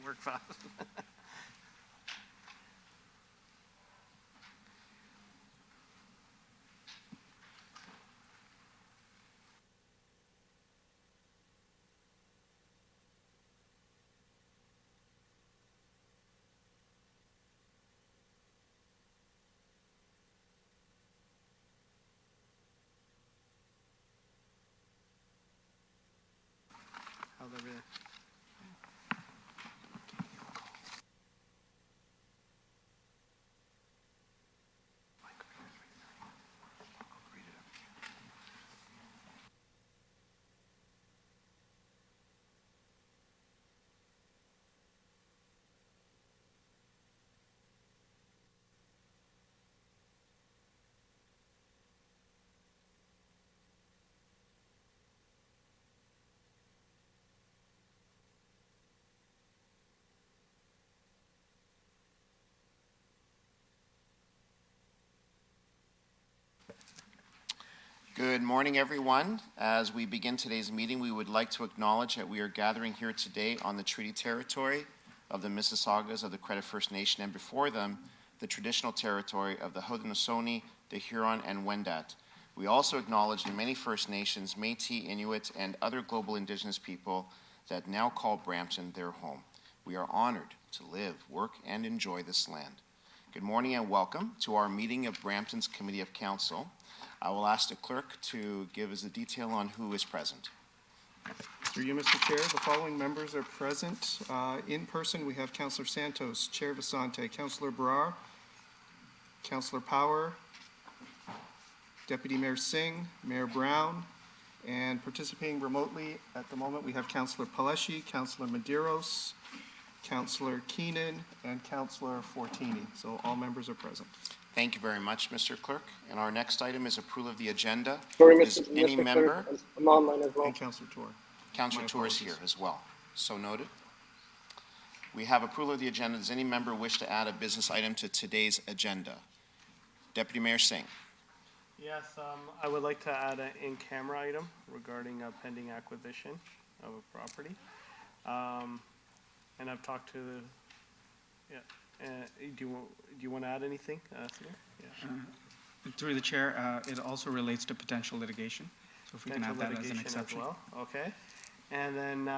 work fast. How's everything? Good morning, everyone. As we begin today's meeting, we would like to acknowledge that we are gathering here today on the treaty territory of the Mississaugas of the Credit First Nation, and before them, the traditional territory of the Haudenosaunee, the Huron, and Wendat. We also acknowledge the many First Nations, Métis, Inuit, and other global Indigenous people that now call Brampton their home. We are honored to live, work, and enjoy this land. Good morning and welcome to our meeting of Brampton's Committee of Council. I will ask the clerk to give us a detail on who is present. Through you, Mr. Chair, the following members are present. In person, we have Councillor Santos, Chair Vasante, Councillor Brar, Councillor Power, Deputy Mayor Singh, Mayor Brown, and participating remotely at the moment, we have Councillor Paleshi, Councillor Medeiros, Councillor Keenan, and Councillor Fortini. So all members are present. Thank you very much, Mr. Clerk. And our next item is approval of the agenda. Sorry, Is Mr. any member? Clerk, I'm online as well. And Councillor Tour. Councillor Tour is here as well. So noted. We have approval of the agenda. Does any member wish to add a business item to today's agenda? Deputy Mayor Singh. Yes, I would like to add an in-camera item regarding a pending acquisition of a property. And I've talked to the, do you want to add anything, Samir? Yeah. Through the chair, it also relates to potential litigation. So if we can add that as an exception. As well. Okay. And then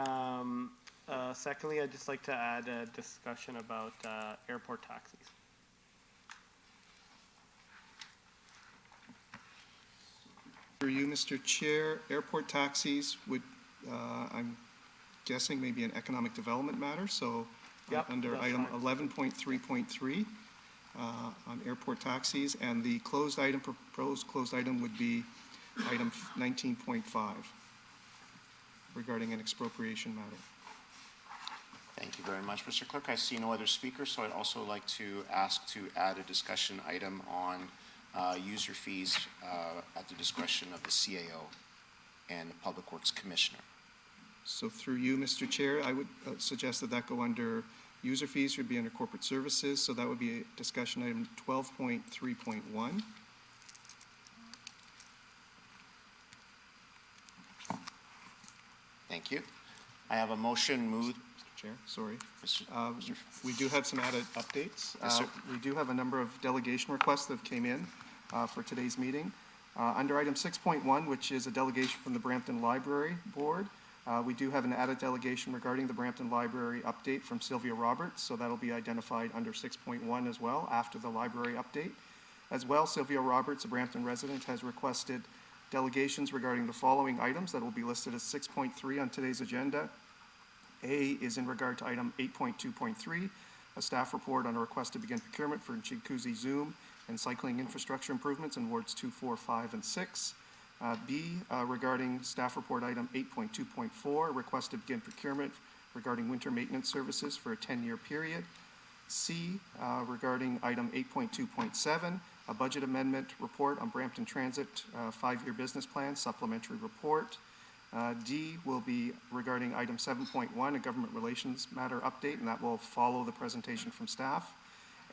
secondly, I'd just like to add a discussion about airport taxis. Through you, Mr. Chair, airport taxis would, I'm guessing, maybe an economic development matter. So Yep, under that's item fine. 11.3.3 on airport taxis, and the closed item, proposed closed item would be item 19.5 regarding an expropriation matter. Thank you very much, Mr. Clerk. I see no other speakers, so I'd also like to ask to add a discussion item on user fees at the discretion of the CAO and the Public Works Commissioner. So through you, Mr. Chair, I would suggest that go under user fees, would be under corporate services. So that would be a discussion item 12.3.1. Thank you. I have a motion moved. Mr. Chair, sorry. Mr. We do have some added updates. Yes, sir. We do have a number of delegation requests that came in for today's meeting. Under item 6.1, which is a delegation from the Brampton Library Board, we do have an added delegation regarding the Brampton Library update from Sylvia Roberts, so that'll be identified under 6.1 as well, after the library update. As well, Sylvia Roberts, a Brampton resident, has requested delegations regarding the following items that will be listed as 6.3 on today's agenda. A is in regard to item 8.2.3, a staff report on a request to begin procurement for Chikuzi Zoom and cycling infrastructure improvements in wards 2, 4, 5, and 6. B, regarding staff report item 8.2.4, request to begin procurement regarding winter maintenance services for a 10-year period. C, regarding item 8.2.7, a budget amendment report on Brampton Transit 5-year business plan, supplementary report. D will be regarding item 7.1, a government relations matter update, and that will follow the presentation from staff.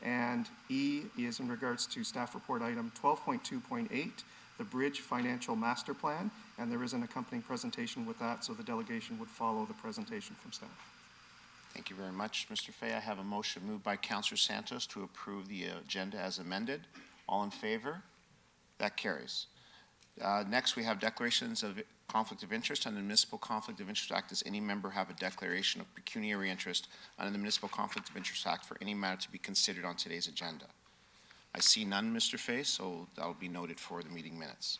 And E is in regards to staff report item 12.2.8, the Bridge Financial Master Plan, and there is an accompanying presentation with that, so the delegation would follow the presentation from staff. Thank you very much, Mr. Fay. I have a motion moved by Councillor Santos to approve the agenda as amended. All in favor? That carries. Next, we have declarations of conflict of interest. Under the Municipal Conflict of Interest Act, does any member have a declaration of pecuniary interest under the Municipal Conflict of Interest Act for any matter to be considered on today's agenda? I see none, Mr. Fay, so that will be noted for the meeting minutes.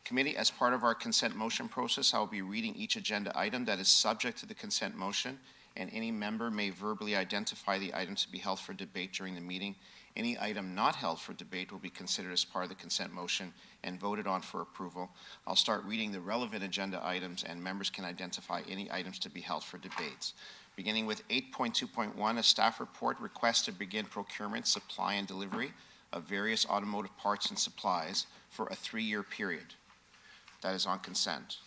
Committee, as part of our consent motion process, I will be reading each agenda item that is subject to the consent motion, and any member may verbally identify the item to be held for debate during the meeting. Any item not held for debate will be considered as part of the consent motion and voted on for approval. I'll start reading the relevant agenda items, and members can identify any items to be held for debates. Beginning with 8.2.1, a staff report requests to begin procurement, supply, and delivery of various automotive parts and supplies for a 3-year period. That is on consent.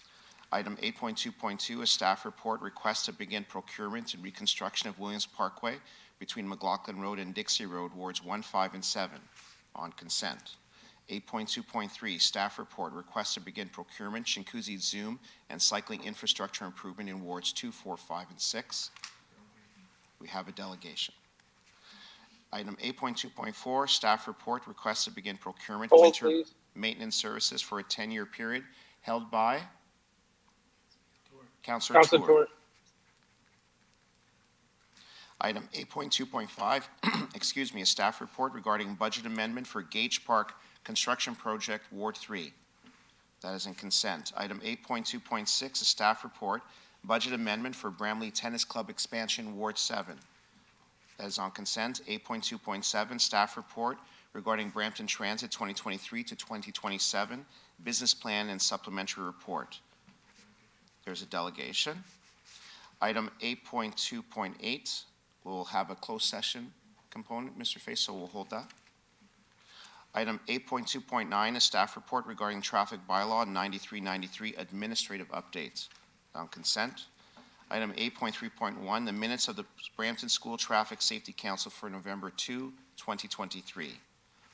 Item 8.2.2, a staff report requests to begin procurement and reconstruction of Williams Parkway between McLaughlin Road and Dixie Road, wards 1, 5, and 7, on consent. 8.2.3, staff report requests to begin procurement, Chinguacousy Zoom, and cycling infrastructure improvement in wards 2, 4, 5, and 6. We have a delegation. Item 8.2.4, staff report requests to begin procurement, Hold, winter please. maintenance services for a 10-year period, held by Councillor Councilor Tour. Tour. Item 8.2.5, excuse me, a staff report regarding budget amendment for Gage Park Construction Project, Ward 3. That is in consent. Item 8.2.6, a staff report, budget amendment for Bramley Tennis Club expansion, Ward 7. That is on consent. 8.2.7, staff report regarding Brampton Transit 2023 to 2027, business plan and supplementary report. There's a delegation. Item 8.2.8, we'll have a closed session component, Mr. Fay, so we'll hold that. Item 8.2.9, a staff report regarding traffic bylaw 9393 administrative updates on consent. Item 8.3.1, the minutes of the Brampton School Traffic Safety Council for November 2, 2023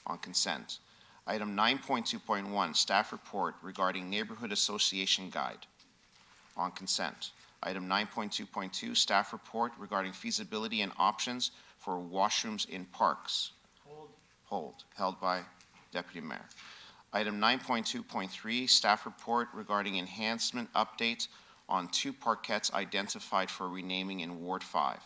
on consent. Item 9.2.1, staff report regarding Neighborhood Association Guide on consent. Item 9.2.2, staff report regarding feasibility and options for washrooms in parks. Hold, held by Deputy Mayor. Item 9.2.3, staff report regarding enhancement updates on 2 parkettes identified for renaming in Ward 5.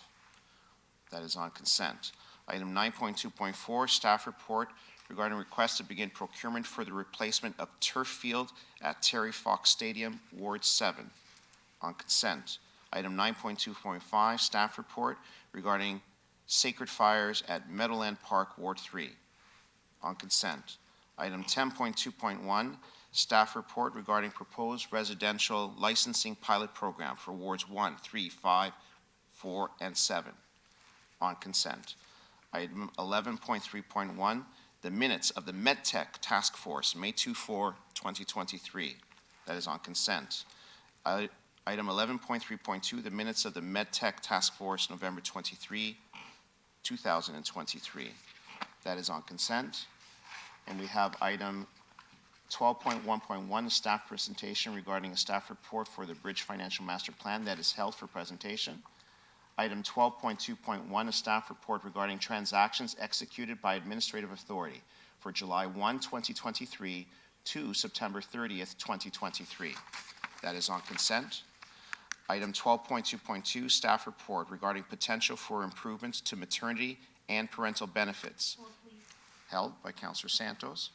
That is on consent. Item 9.2.4, staff report regarding request to begin procurement for the replacement of turf field at Terry Fox Stadium, Ward 7. On consent. Item 9.2.5, staff report regarding sacred fires at Meadowland Park, Ward 3. On consent. Item 10.2.1, staff report regarding proposed residential licensing pilot program for wards 1, 3, 5, 4, and 7. On consent. Item 11.3.1, the minutes of the MedTech Task Force, May 24, 2023. That is on consent. Item 11.3.2, the minutes of the MedTech Task Force, November 23, 2023. That is on consent. And we have item 12.1.1, a staff presentation regarding a staff report for the Bridge Financial Master Plan that is held for presentation. Item 12.2.1, a staff report regarding transactions executed by administrative authority for July 1, 2023 to September 30th, 2023. That is on consent. Item 12.2.2, staff report regarding potential for improvements to maternity and parental benefits. Held by Councillor Santos.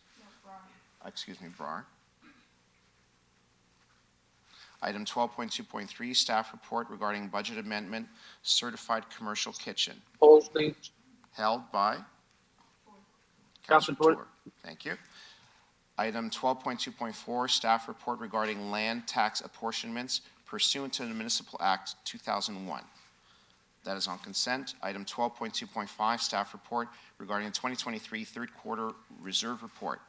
Brar. Item 12.2.3, staff report regarding budget amendment, certified commercial kitchen. Hold, please. Held by Councilor Councillor Tour. Tour. Thank you. Item 12.2.4, staff report regarding land tax apportionments pursuant to the Municipal Act 2001. That is on consent. Item 12.2.5, staff report regarding the 2023 third quarter reserve report.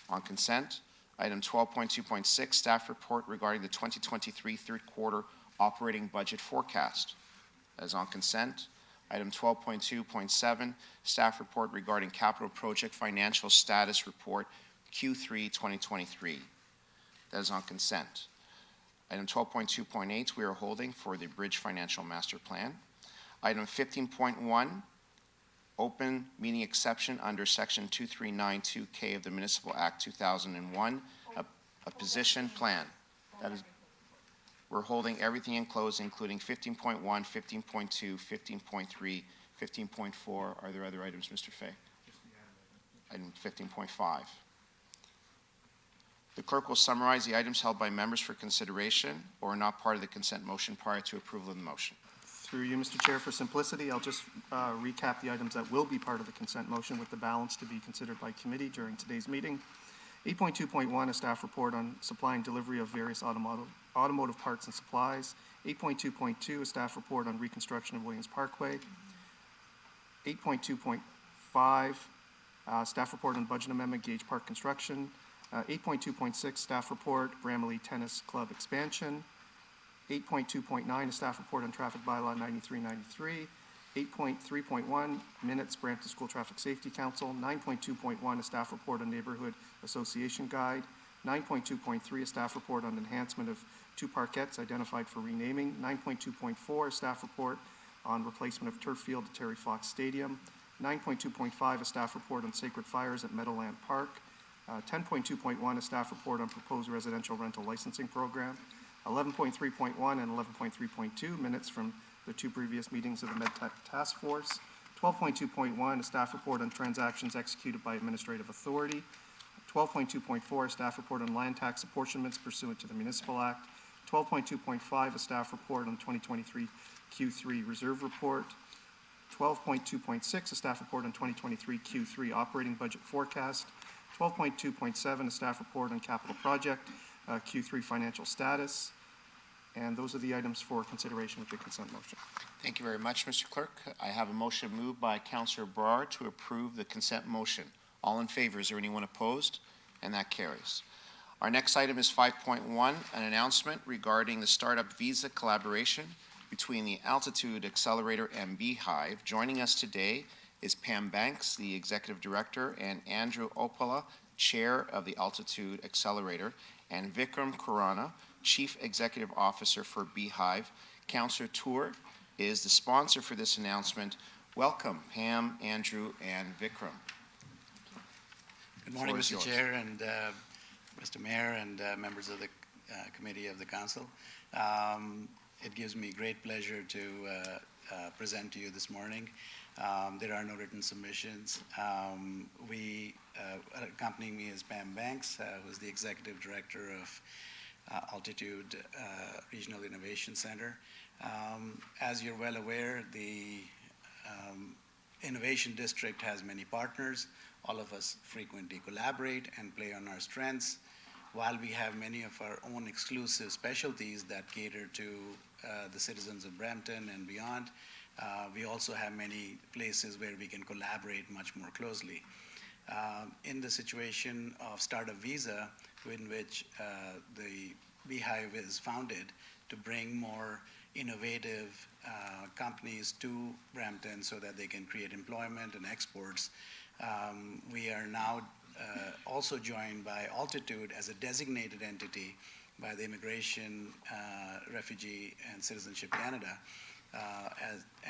On consent. Item 12.2.6, staff report regarding the 2023 third quarter operating budget forecast. That is on consent. Item 12.2.7, staff report regarding capital project financial status report Q3 2023. That is on consent. Item 12.2.8, we are holding for the Bridge Financial Master Plan. Item 15.1, open meeting exception under Section 2392K of the Municipal Act 2001, a position plan. That is, we're holding everything in closed, including 15.1, 15.2, 15.3, 15.4. Are there other items, Mr. Fay? Item 15.5. The clerk will summarize the items held by members for consideration or not part of the consent motion prior to approval of the motion. Through you, Mr. Chair, for simplicity, I'll just recap the items that will be part of the consent motion with the balance to be considered by committee during today's meeting. 8.2.1, a staff report on supply and delivery of various automotive parts and supplies. 8.2.2, a staff report on reconstruction of Williams Parkway. 8.2.5, staff report on budget amendment, Gage Park construction. 8.2.6, staff report, Bramalea Tennis Club expansion. 8.2.9, a staff report on traffic bylaw 9393. 8.3.1, minutes, Brampton School Traffic Safety Council. 9.2.1, a staff report on neighborhood association guide. 9.2.3, a staff report on enhancement of 2 parkettes identified for renaming. 9.2.4, a staff report on replacement of turf field at Terry Fox Stadium. 9.2.5, a staff report on sacred fires at Meadowland Park. 10.2.1, a staff report on proposed residential rental licensing program. 11.3.1 and 11.3.2, minutes from the 2 previous meetings of the MedTech Task Force. 12.2.1, a staff report on transactions executed by administrative authority. 12.2.4, a staff report on land tax apportionments pursuant to the Municipal Act. 12.2.5, a staff report on 2023 Q3 reserve report. 12.2.6, a staff report on 2023 Q3 operating budget forecast. 12.2.7, a staff report on capital project, Q3 financial status. And those are the items for consideration with the consent motion. Thank you very much, Mr. Clerk. I have a motion moved by Councillor Brar to approve the consent motion. All in favor? Is there anyone opposed? And that carries. Our next item is 5.1, an announcement regarding the Startup Visa collaboration between the Altitude Accelerator and Beehive. Joining us today is Pam Banks, the Executive Director, and Andrew Opala, Chair of the Altitude Accelerator, and Vikram Khurana, Chief Executive Officer for Beehive. Councillor Tour is the sponsor for this announcement. Welcome, Pam, Andrew, and Vikram. Good morning, Floor is Mr. yours. Chair and Mr. Mayor and members of the Committee of the Council. It gives me great pleasure to present to you this morning. There are no written submissions. Accompanying me is Pam Banks, who is the Executive Director of Altitude Regional Innovation Center. As you're well aware, the Innovation District has many partners. All of us frequently collaborate and play on our strengths. While we have many of our own exclusive specialties that cater to the citizens of Brampton and beyond, we also have many places where we can collaborate much more closely. In the situation of Startup Visa, in which the Beehive is founded to bring more innovative companies to Brampton so that they can create employment and exports, we are now also joined by Altitude as a designated entity by the Immigration, Refugee, and Citizenship Canada.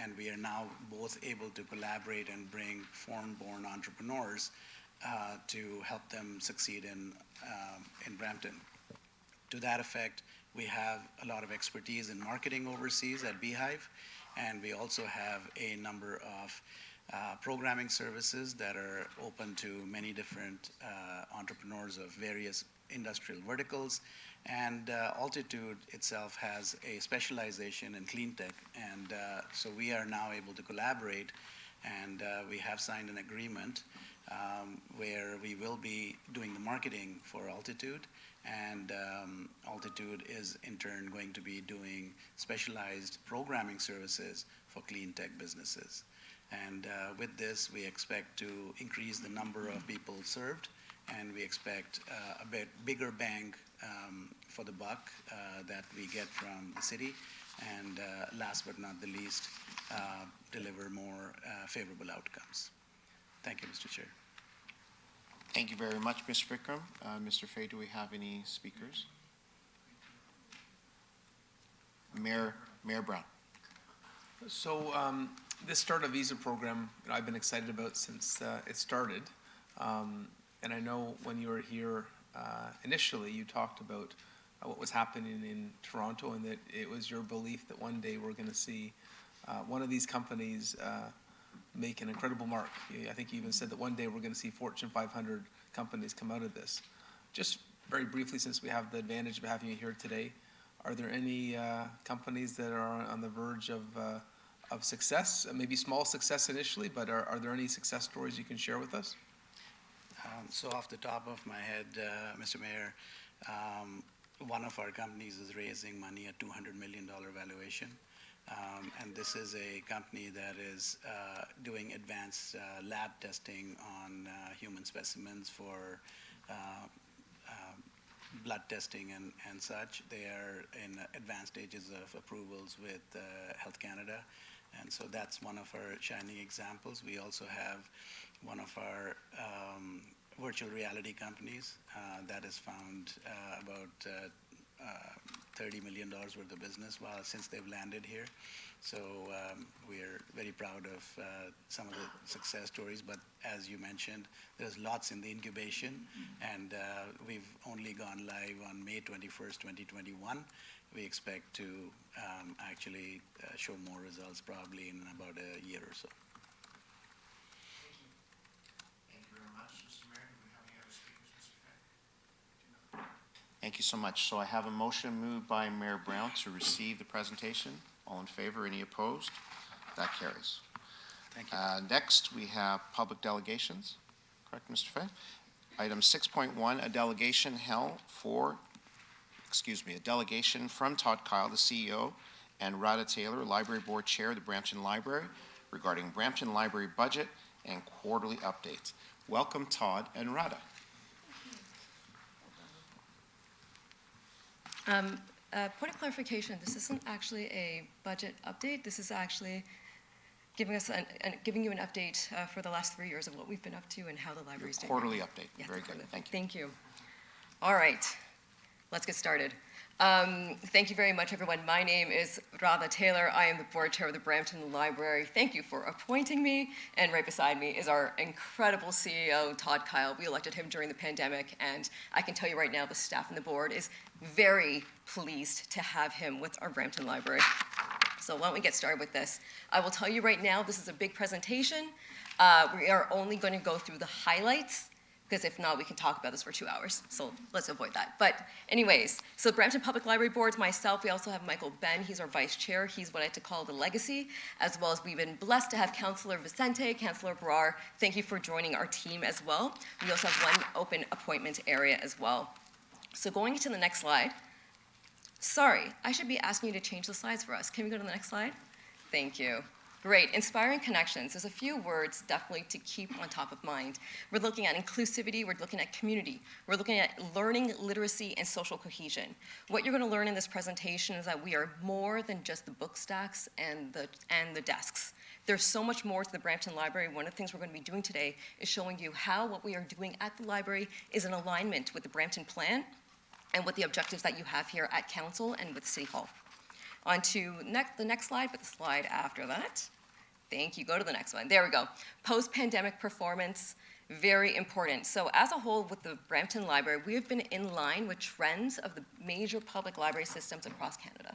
And we are now both able to collaborate and bring foreign-born entrepreneurs to help them succeed in Brampton. To that effect, we have a lot of expertise in marketing overseas at Beehive, and we also have a number of programming services that are open to many different entrepreneurs of various industrial verticals. And Altitude itself has a specialization in clean tech, and so we are now able to collaborate, and we have signed an agreement where we will be doing the marketing for Altitude, and Altitude is in turn going to be doing specialized programming services for clean tech businesses. And with this, we expect to increase the number of people served, and we expect a bit bigger bang for the buck that we get from the city, and last but not the least, deliver more favorable outcomes. Thank you, Mr. Chair. Thank you very much, Mr. Vikram. Mr. Fay, do we have any speakers? Mayor Brown. So this Start a Visa program, I've been excited about since it started. And I know when you were here initially, you talked about what was happening in Toronto and that it was your belief that one day we're going to see one of these companies make an incredible mark. I think you even said that one day we're going to see Fortune 500 companies come out of this. Just very briefly, since we have the advantage of having you here today, are there any companies that are on the verge of success, maybe small success initially, but are there any success stories you can share with us? So off the top of my head, Mr. Mayor, one of our companies is raising money at $200 million valuation. And this is a company that is doing advanced lab testing on human specimens for blood testing and such. They are in advanced stages of approvals with Health Canada. And so that's one of our shining examples. We also have one of our virtual reality companies that has found about $30 million worth of business since they've landed here. So we're very proud of some of the success stories, but as you mentioned, there's lots in the incubation, and we've only gone live on May 21st, 2021. We expect to actually show more results probably in about a year or so. Thank you very much, Mr. Mayor. Do we have any other speakers, Mr. Mayor? Thank you so much. So I have a motion moved by Mayor Brown to receive the presentation. All in favor? Any opposed? That carries. Thank you. Next, we have public delegations. Correct, Mr. Fay? Item 6.1, a delegation from Todd Kyle, the CEO, and Rada Taylor, Library Board Chair of the Brampton Library, regarding Brampton Library budget and quarterly updates. Welcome, Todd and Rada. Point of clarification, this isn't actually a budget update. This is actually giving you an update for the last 3 years of what we've been up to and how the library's doing. Quarterly update. Yes, Very good. quarterly. Thank you. Thank you. All right, let's get started. Thank you very much, everyone. My name is Rada Taylor. I am the board chair of the Brampton Library. Thank you for appointing me. And right beside me is our incredible CEO, Todd Kyle. We elected him during the pandemic, and I can tell you right now, the staff and the board is very pleased to have him with our Brampton Library. So why don't we get started with this? I will tell you right now, this is a big presentation. We are only going to go through the highlights, because if not, we can talk about this for 2 hours. So let's avoid that. But anyways, so Brampton Public Library Board's myself. We also have Michael Ben. He's our vice chair. He's what I like to call the legacy, as well as we've been blessed to have Councillor Vicente, Councillor Brar. Thank you for joining our team as well. We also have one open appointment area as well. So going to the next slide. Sorry, I should be asking you to change the slides for us. Can we go to the next slide? Thank you. Great, inspiring connections. There's a few words definitely to keep on top of mind. We're looking at inclusivity, we're looking at community, we're looking at learning, literacy, and social cohesion. What you're gonna learn in this presentation is that we are more than just the book stacks and the desks. There's so much more to the Brampton Library. One of the things we're gonna be doing today is showing you how what we are doing at the library is in alignment with the Brampton Plan and with the objectives that you have here at Council and with City Hall. On to the next slide, but the slide after that. Thank you, go to the next one. There we go. Post-pandemic performance, very important. So as a whole with the Brampton Library, we have been in line with trends of the major public library systems across Canada.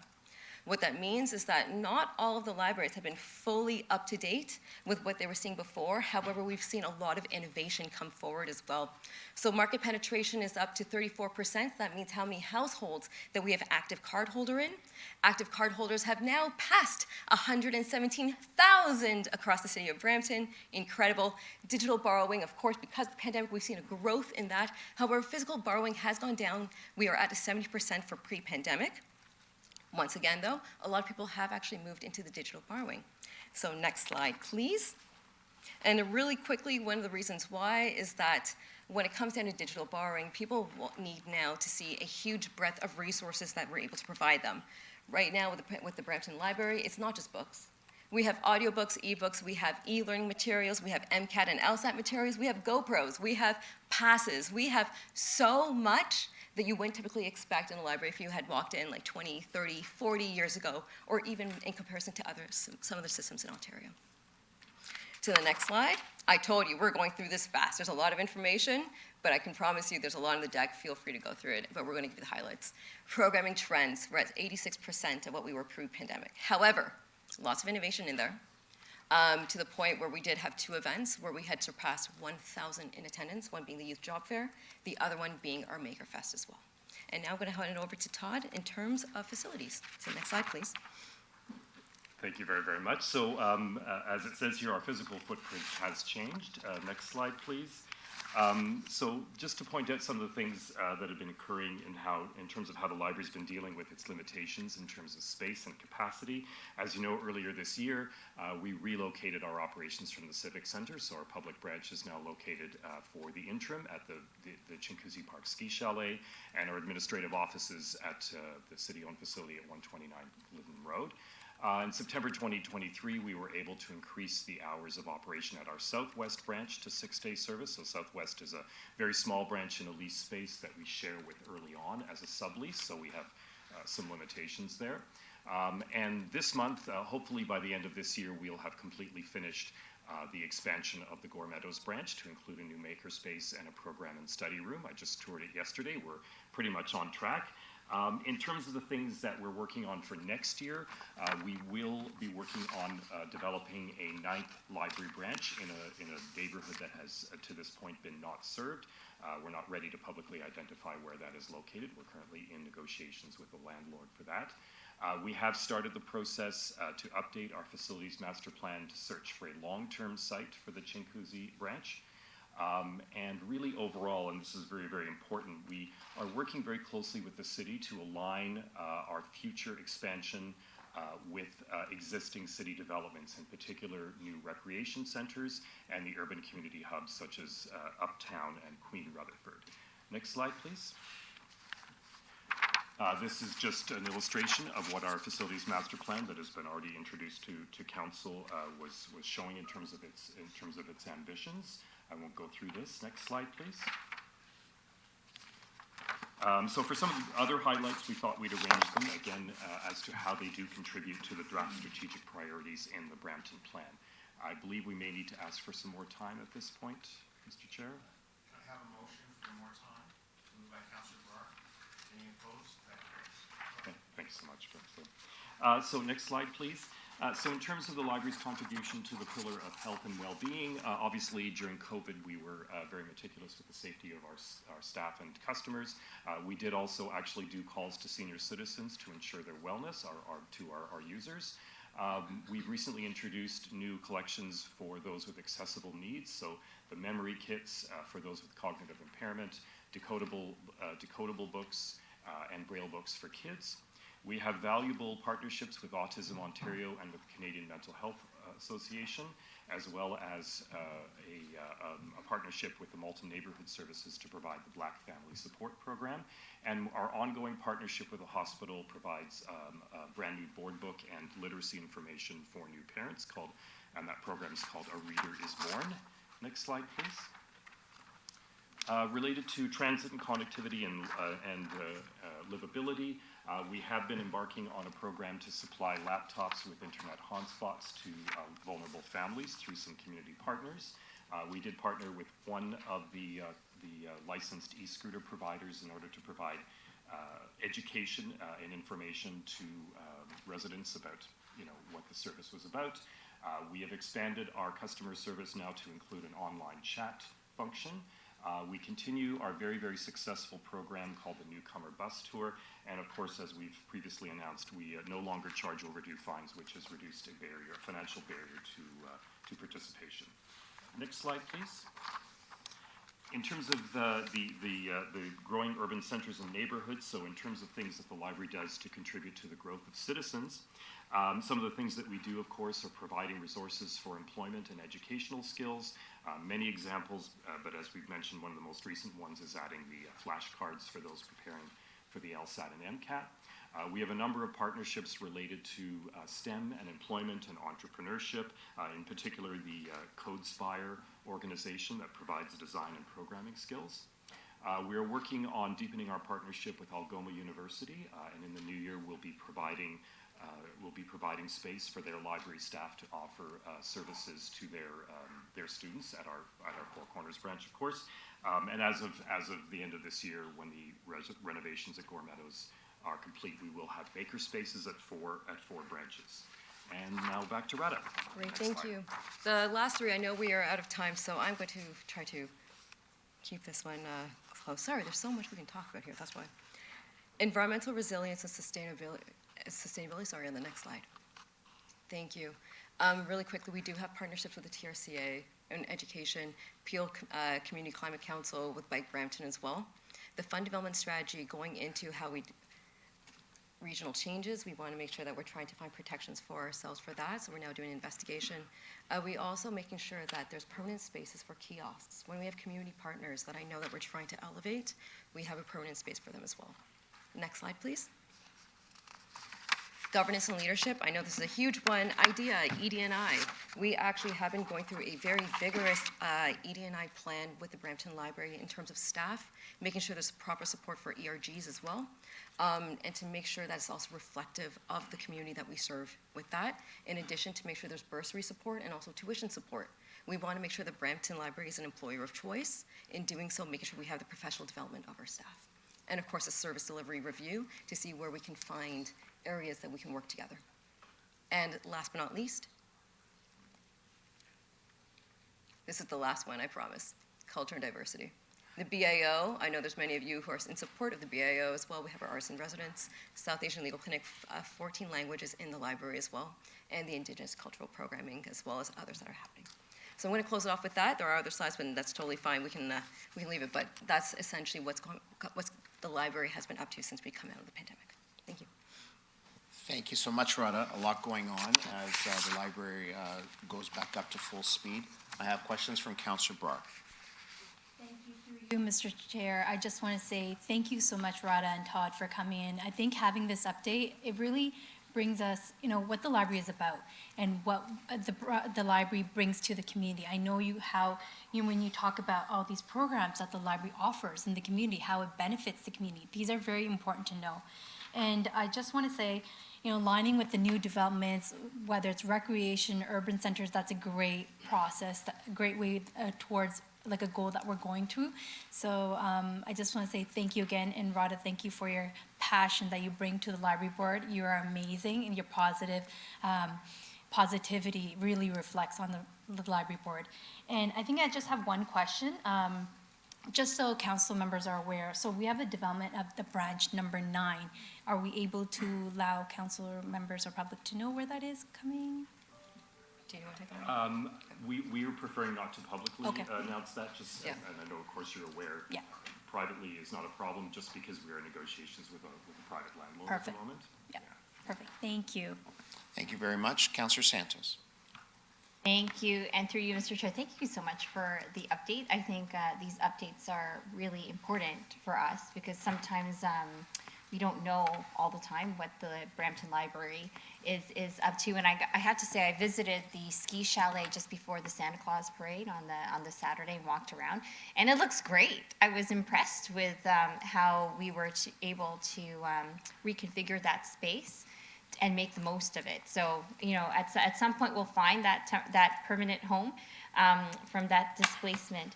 What that means is that not all of the libraries have been fully up to date with what they were seeing before. However, we've seen a lot of innovation come forward as well. So market penetration is up to 34%. That means how many households that we have active cardholder in. Active cardholders have now passed 117,000 across the city of Brampton. Incredible. Digital borrowing, of course, because of the pandemic, we've seen a growth in that. However, physical borrowing has gone down. We are at a 70% for pre-pandemic. Once again, though, a lot of people have actually moved into the digital borrowing. So next slide, please. And really quickly, one of the reasons why is that when it comes down to digital borrowing, people need now to see a huge breadth of resources that we're able to provide them. Right now with the Brampton Library, it's not just books. We have audiobooks, ebooks, we have e-learning materials, we have MCAT and LSAT materials, we have GoPros, we have passes, we have so much that you wouldn't typically expect in a library if you had walked in like 20, 30, 40 years ago, or even in comparison to some other systems in Ontario. To the next slide. I told you, we're going through this fast. There's a lot of information, but I can promise you there's a lot on the deck. Feel free to go through it, but we're going to give you the highlights. Programming trends, we're at 86% of what we were pre-pandemic. However, lots of innovation in there, to the point where we did have 2 events where we had surpassed 1,000 in attendance, one being the Youth Job Fair, the other one being our Maker Fest as well. And now I'm going to hand it over to Todd in terms of facilities. So next slide, please. Thank you very, very much. So as it says here, our physical footprint has changed. Next slide, please. So just to point out some of the things that have been occurring in terms of how the library's been dealing with its limitations in terms of space and capacity. As you know, earlier this year, we relocated our operations from the Civic Center, so our public branch is now located for the interim at the Chinguacousy Park Ski Chalet, and our administrative offices at the city-owned facility at 129 Linden Road. In September 2023, we were able to increase the hours of operation at our Southwest branch to 6-day service. So Southwest is a very small branch in a lease space that we share with early on as a sublease, so we have some limitations there. And this month, hopefully by the end of this year, we'll have completely finished the expansion of the Gore Meadows branch to include a new makerspace and a program and study room. I just toured it yesterday. We're pretty much on track. In terms of the things that we're working on for next year, we will be working on developing a 9th library branch in a neighborhood that has to this point been not served. We're not ready to publicly identify where that is located. We're currently in negotiations with the landlord for that. We have started the process to update our facilities master plan to search for a long-term site for the Chinguacousy branch. And really overall, and this is very, very important, we are working very closely with the city to align our future expansion with existing city developments, in particular new recreation centers and the urban community hubs such as Uptown and Queen Rutherford. Next slide, please. This is just an illustration of what our facilities master plan that has been already introduced to council was showing in terms of its ambitions. I won't go through this. Next slide, please. So for some of the other highlights, we thought we'd arrange them again as to how they do contribute to the draft strategic priorities in the Brampton plan. I believe we may need to ask for some more time at this point, Mr. Chair. Can I have a motion for more time? Moved by Councillor Barr. Any opposed? Okay, thanks so much, Councillor. So next slide, please. So in terms of the library's contribution to the pillar of health and well-being, obviously during COVID we were very meticulous with the safety of our staff and customers. We did also actually do calls to senior citizens to ensure their wellness to our users. We've recently introduced new collections for those with accessible needs, so the memory kits for those with cognitive impairment, decodable books, and Braille books for kids. We have valuable partnerships with Autism Ontario and with the Canadian Mental Health Association, as well as a partnership with the Malton Neighbourhood Services to provide the Black Family Support Program. And our ongoing partnership with the hospital provides a brand new board book and literacy information for new parents and that program is called A Reader is Born. Next slide, please. Related to transit and connectivity and livability, we have been embarking on a program to supply laptops with internet hotspots to vulnerable families through some community partners. We did partner with one of the licensed e-scooter providers in order to provide education and information to residents about what the service was about. We have expanded our customer service now to include an online chat function. We continue our very, very successful program called the Newcomer Bus Tour, and of course, as we've previously announced, we no longer charge overdue fines, which has reduced a financial barrier to participation. Next slide, please. In terms of the growing urban centers and neighborhoods, so in terms of things that the library does to contribute to the growth of citizens, some of the things that we do, of course, are providing resources for employment and educational skills. Many examples, but as we've mentioned, one of the most recent ones is adding the flashcards for those preparing for the LSAT and MCAT. We have a number of partnerships related to STEM and employment and entrepreneurship, in particular the CodeSpire organization that provides design and programming skills. We are working on deepening our partnership with Algoma University, and in the new year, we'll be providing space for their library staff to offer services to their students at our Four Corners branch, of course. And as of the end of this year, when the renovations at Gore Meadows are complete, we will have maker spaces at four branches. And now back to Retta. Great, Next thank slide. you. The last three, I know we are out of time, so I'm going to try to keep this one close. Sorry, there's so much we can talk about here, that's why. Environmental resilience and sustainability, sorry, on the next slide. Thank you. Really quickly, we do have partnerships with the TRCA in education, Peel Community Climate Council with Bike Brampton as well. The fund development strategy going into how we regional changes, we want to make sure that we're trying to find protections for ourselves for that, so we're now doing an investigation. We also making sure that there's permanent spaces for kiosks. When we have community partners that I know that we're trying to elevate, we have a permanent space for them as well. Next slide, please. Governance and leadership, I know this is a huge one. IDEA, ED&I. We actually have been going through a very vigorous ED&I plan with the Brampton Library in terms of staff, making sure there's proper support for ERGs as well, and to make sure that it's also reflective of the community that we serve with that, in addition to make sure there's bursary support and also tuition support. We want to make sure the Brampton Library is an employer of choice. In doing so, making sure we have the professional development of our staff. And of course, a service delivery review to see where we can find areas that we can work together. And last but not least, this is the last one, I promise, culture and diversity. The BAO, I know there's many of you who are in support of the BAO as well. We have our artists in residence, South Asian Legal Clinic, 14 languages in the library as well, and the Indigenous cultural programming as well as others that are happening. So I'm going to close it off with that. There are other slides, but that's totally fine. We can leave it, but that's essentially what the library has been up to since we come out of the pandemic. Thank you. Thank you so much, Rada. A lot going on as the library goes back up to full speed. I have questions from Councillor Brar. Thank you, through you, Mr. Chair. I just want to say thank you so much, Rada and Todd, for coming in. I think having this update, it really brings us, what the library is about and what the library brings to the community. I know when you talk about all these programs that the library offers in the community, how it benefits the community. These are very important to know. And I just want to say, aligning with the new developments, whether it's recreation, urban centers, that's a great process, a great way towards like a goal that we're going to. So I just want to say thank you again, and Rada, thank you for your passion that you bring to the library board. You are amazing, and your positivity really reflects on the library board. And I think I just have one question. Just so council members are aware, so we have a development of the branch number 9. Are we able to allow council members or public to know where that is coming? Do you want to take that one? We are preferring not to publicly Okay. announce that, Yeah. and I know, of course, you're aware. Yeah. Privately is not a problem, just because we are in negotiations with a private landlord Perfect. at the moment. Yeah, perfect. Thank you. Thank you very much. Councillor Santos. Thank you, and through you, Mr. Chair, thank you so much for the update. I think these updates are really important for us because sometimes we don't know all the time what the Brampton Library is up to. And I have to say, I visited the ski chalet just before the Santa Claus parade on the Saturday and walked around, and it looks great. I was impressed with how we were able to reconfigure that space and make the most of it. So, at some point we'll find that permanent home from that displacement.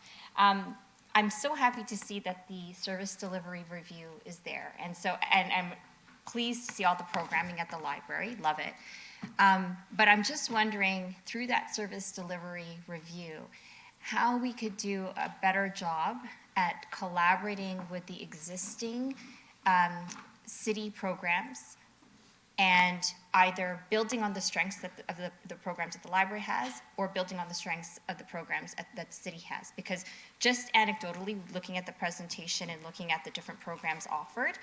I'm so happy to see that the service delivery review is there. And I'm pleased to see all the programming at the library, love it. But I'm just wondering, through that service delivery review, how we could do a better job at collaborating with the existing city programs and either building on the strengths of the programs that the library has or building on the strengths of the programs that the city has. Because just anecdotally, looking at the presentation and looking at the different programs offered,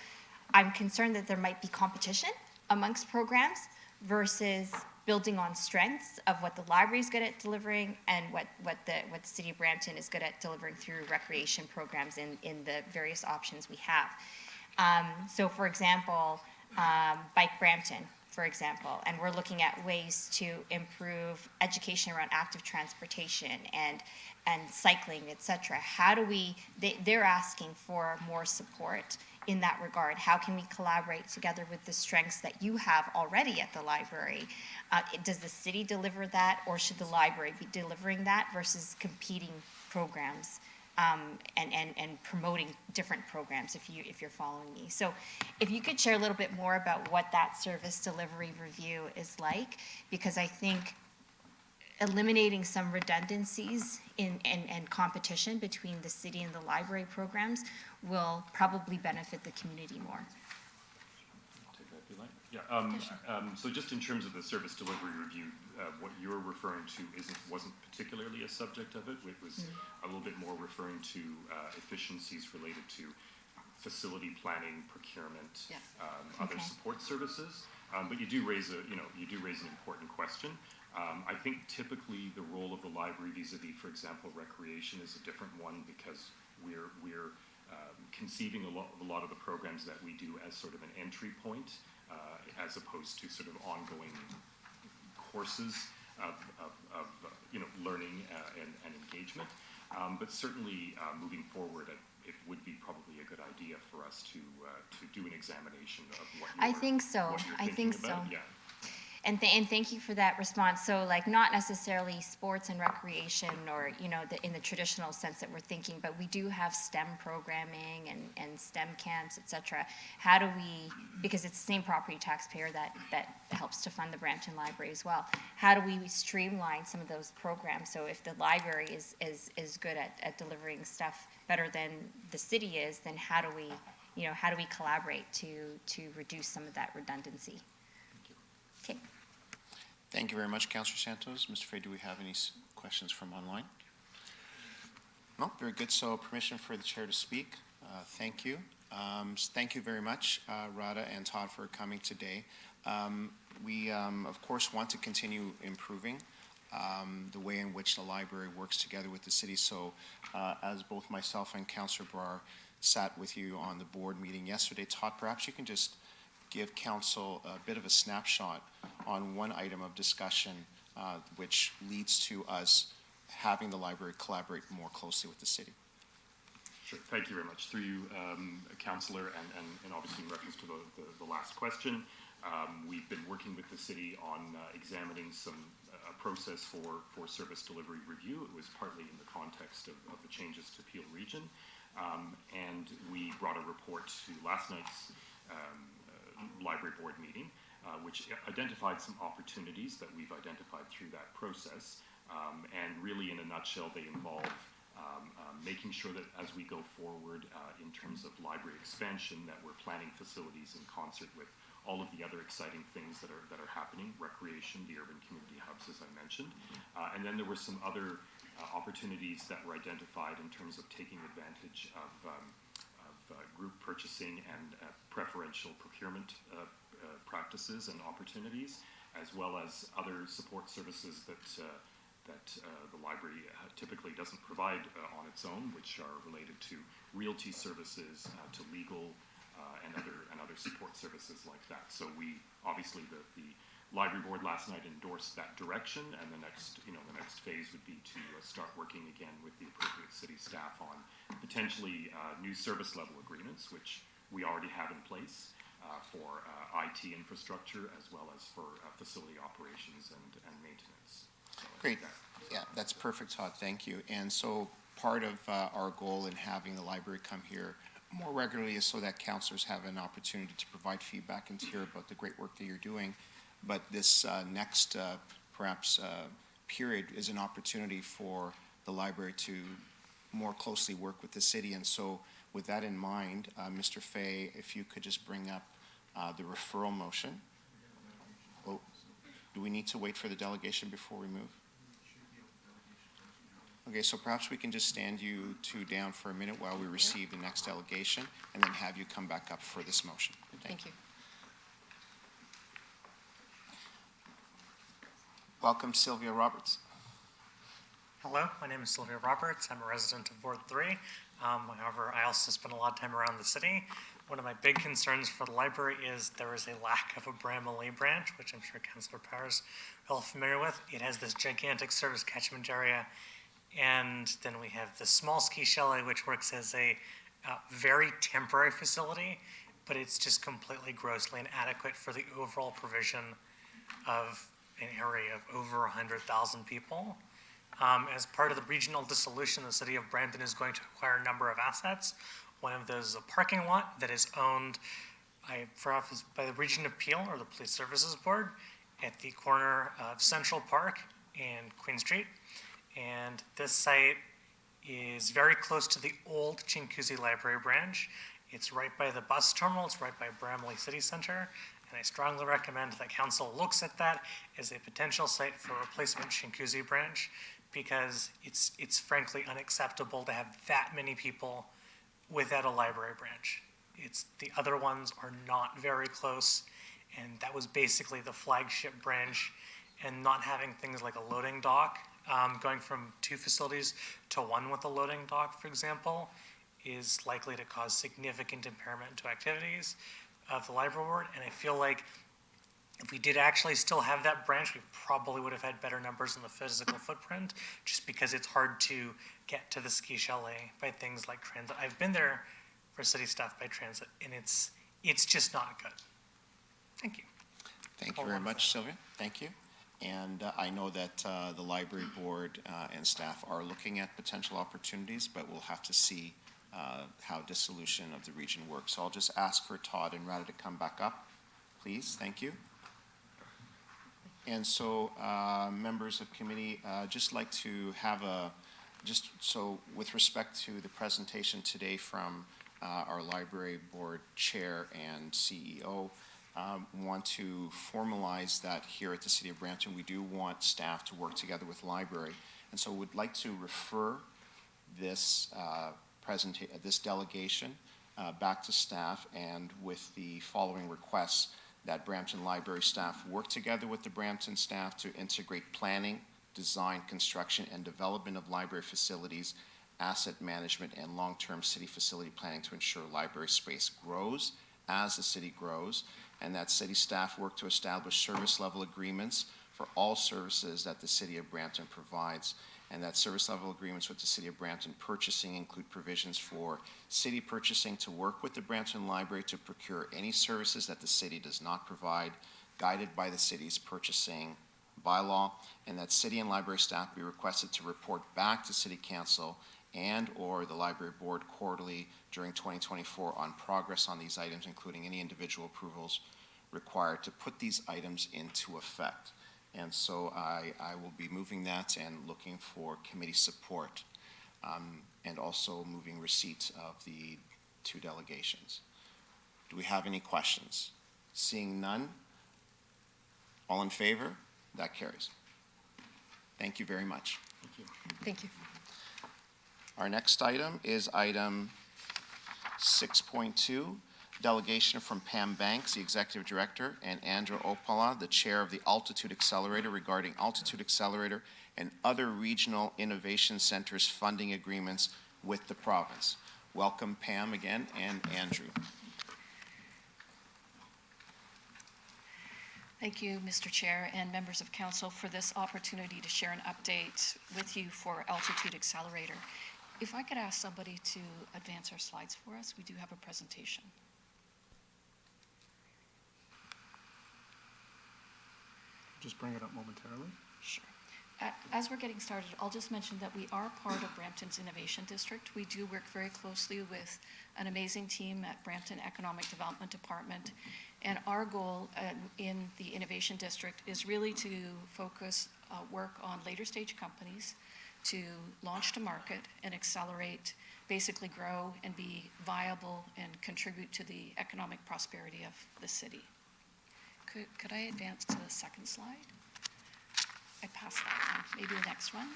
I'm concerned that there might be competition amongst programs versus building on strengths of what the library is good at delivering and what the city of Brampton is good at delivering through recreation programs in the various options we have. So for example, Bike Brampton, for example, and we're looking at ways to improve education around active transportation and cycling, et cetera. How do we, they're asking for more support in that regard. How can we collaborate together with the strengths that you have already at the library? Does the city deliver that, or should the library be delivering that versus competing programs? And promoting different programs, if you're following me. So if you could share a little bit more about what that service delivery review is like, because I think eliminating some redundancies and competition between the city and the library programs will probably benefit the community more. Take that if you like. Yeah, so just in terms of the service delivery review, what you're referring to wasn't particularly a subject of it. It was a little bit more referring to efficiencies related to facility planning, procurement, other support services. But you do raise an important question. I think typically the role of the library vis-a-vis, for example, recreation is a different one, because we're conceiving a lot of the programs that we do as sort of an entry point, as opposed to sort of ongoing courses of learning and engagement. But certainly moving forward, it would be probably a good idea for us to do an examination of what you're, I think so. what you're I thinking think about. so. Yeah. And thank you for that response. So like not necessarily sports and recreation or, in the traditional sense that we're thinking, but we do have STEM programming and STEM camps, et cetera. How do we, because it's the same property taxpayer that helps to fund the Brampton Library as well, how do we streamline some of those programs? So if the library is good at delivering stuff better than the city is, then how do we collaborate to reduce some of that redundancy? Okay. Thank you very much, Councillor Santos. Mr. Fay, do we have any questions from online? No, very good. So permission for the chair to speak. Thank you. Thank you very much, Radha and Todd, for coming today. We, of course, want to continue improving the way in which the library works together with the city. So as both myself and Councillor Brar sat with you on the board meeting yesterday, Todd, perhaps you can just give council a bit of a snapshot on one item of discussion which leads to us having the library collaborate more closely with the city. Sure. Thank you very much. Through you, Councillor, and obviously in reference to the last question, we've been working with the city on examining a process for service delivery review. It was partly in the context of the changes to Peel Region, and we brought a report to last night's library board meeting, which identified some opportunities that we've identified through that process. And really, in a nutshell, they involve making sure that as we go forward in terms of library expansion, that we're planning facilities in concert with all of the other exciting things that are happening, recreation, the urban community hubs, as I mentioned. And then there were some other opportunities that were identified in terms of taking advantage of group purchasing and preferential procurement practices and opportunities, as well as other support services that the library typically doesn't provide on its own, which are related to realty services, to legal and other support services like that. So we obviously the library board last night endorsed that direction, and the next phase would be to start working again with the appropriate city staff on potentially new service level agreements, which we already have in place for IT infrastructure as well as for facility operations and maintenance. So Great. Yeah, that's perfect, Todd. Thank you. And so part of our goal in having the library come here more regularly is so that councillors have an opportunity to provide feedback and to hear about the great work that you're doing. But this next, perhaps, period is an opportunity for the library to more closely work with the city. And so with that in mind, Mr. Fay, if you could just bring up the referral motion. Oh, do we need to wait for the delegation before we move? Okay, so perhaps we can just stand you two down for a minute while we receive the next delegation, and then have you come back up for this motion. Thank you. Welcome, Sylvia Roberts. Hello, my name is Sylvia Roberts. I'm a resident of Ward 3. However, I also spend a lot of time around the city. One of my big concerns for the library is there is a lack of a Bramalea branch, which I'm sure Councillor Powers is well familiar with. It has this gigantic service catchment area, and then we have the small ski chalet, which works as a very temporary facility, but it's just completely grossly inadequate for the overall provision of an area of over 100,000 people. As part of the regional dissolution, the city of Brampton is going to acquire a number of assets. One of those is a parking lot that is owned by the Region of Peel, or the Police Services Board, at the corner of Central Park and Queen Street. And this site is very close to the old Chinguacousy Library branch. It's right by the bus terminal, it's right by Bramalea City Center, and I strongly recommend that council looks at that as a potential site for a replacement Chinguacousy branch, because it's frankly unacceptable to have that many people without a library branch. The other ones are not very close, and that was basically the flagship branch, and not having things like a loading dock, going from 2 facilities to 1 with a loading dock, for example, is likely to cause significant impairment to activities of the library board. And I feel like if we did actually still have that branch, we probably would have had better numbers in the physical footprint, just because it's hard to get to the ski chalet by things like transit. I've been there for city stuff by transit, and it's just not good. Thank you. Thank you very much, Sylvia. Thank you. And I know that the library board and staff are looking at potential opportunities, but we'll have to see how dissolution of the region works. So I'll just ask for Todd and Rada to come back up, please. Thank you. And so, members of committee, just like to have with respect to the presentation today from our library board chair and CEO, want to formalize that here at the City of Brampton. We do want staff to work together with library, and so would like to refer this this delegation back to staff, and with the following requests: that Brampton Library staff work together with the Brampton staff to integrate planning, design, construction, and development of library facilities, asset management, and long-term city facility planning to ensure library space grows as the city grows, and that city staff work to establish service level agreements for all services that the City of Brampton provides, and that service level agreements with the City of Brampton purchasing include provisions for city purchasing to work with the Brampton Library to procure any services that the city does not provide, guided by the city's purchasing bylaw, and that city and library staff be requested to report back to City Council and or the library board quarterly during 2024 on progress on these items, including any individual approvals required to put these items into effect. And so I will be moving that and looking for committee support, and also moving receipt of the 2 delegations. Do we have any questions? Seeing none, all in favor? That carries. Thank you very much. Thank you. Thank you. Our next item is item 6.2. Delegation from Pam Banks, the Executive Director, and Andrew Opala, the Chair of the Altitude Accelerator, regarding Altitude Accelerator and other regional innovation centers funding agreements with the province. Welcome, Pam, again, and Andrew. Thank you, Mr. Chair and members of council, for this opportunity to share an update with you for Altitude Accelerator. If I could ask somebody to advance our slides for us, we do have a presentation. Just bring it up momentarily. Sure. As we're getting started, I'll just mention that we are part of Brampton's Innovation District. We do work very closely with an amazing team at Brampton Economic Development Department. And our goal in the Innovation District is really to focus work on later stage companies to launch to market and accelerate, basically grow and be viable and contribute to the economic prosperity of the city. Could I advance to the second slide? I passed that one, maybe the next one.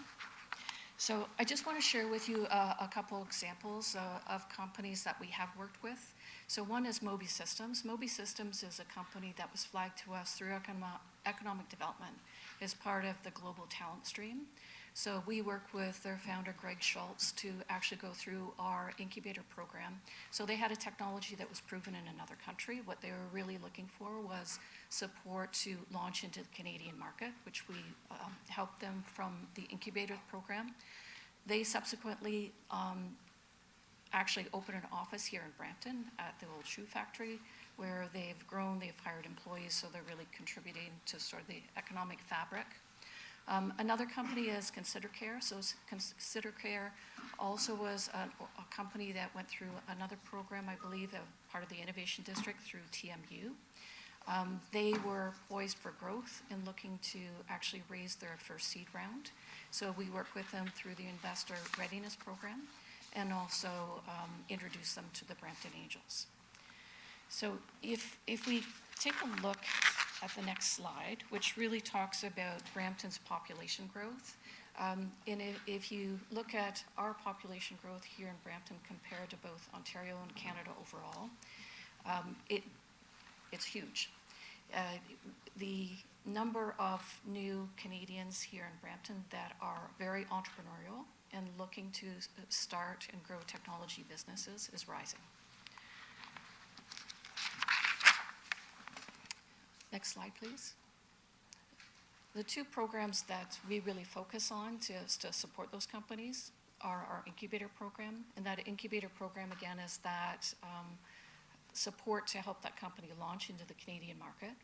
So I just want to share with you a couple examples of companies that we have worked with. So one is Moby Systems. Moby Systems is a company that was flagged to us through Economic Development is part of the Global Talent Stream. So we work with their founder, Greg Schultz, to actually go through our incubator program. So they had a technology that was proven in another country. What they were really looking for was support to launch into the Canadian market, which we helped them from the incubator program. They subsequently actually opened an office here in Brampton at the old shoe factory, where they've grown, they've hired employees, so they're really contributing to sort of the economic fabric. Another company is ConsiderCare. So ConsiderCare also was a company that went through another program, I believe, part of the Innovation District through TMU. They were poised for growth and looking to actually raise their first seed round. So we work with them through the Investor Readiness Program and also introduce them to the Brampton Angels. So if we take a look at the next slide, which really talks about Brampton's population growth. And if you look at our population growth here in Brampton compared to both Ontario and Canada overall, it's huge. The number of new Canadians here in Brampton that are very entrepreneurial and looking to start and grow technology businesses is rising. Next slide, please. The two programs that we really focus on to support those companies are our incubator program. And that incubator program, again, is that support to help that company launch into the Canadian market.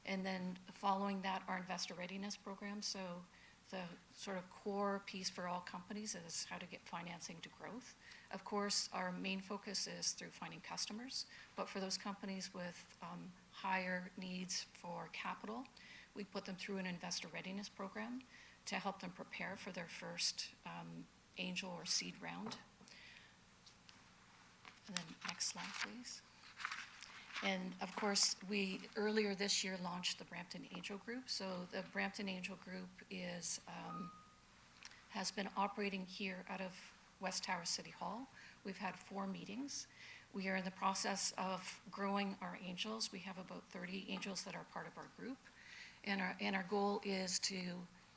And then following that, our investor readiness program. So the sort of core piece for all companies is how to get financing to growth. Of course, our main focus is through finding customers, but for those companies with higher needs for capital, we put them through an investor readiness program to help them prepare for their first angel or seed round. And then next slide, please. And of course, we earlier this year launched the Brampton Angel Group. So the Brampton Angel Group has been operating here out of West Tower City Hall. We've had 4 meetings. We are in the process of growing our angels. We have about 30 angels that are part of our group. And our goal is to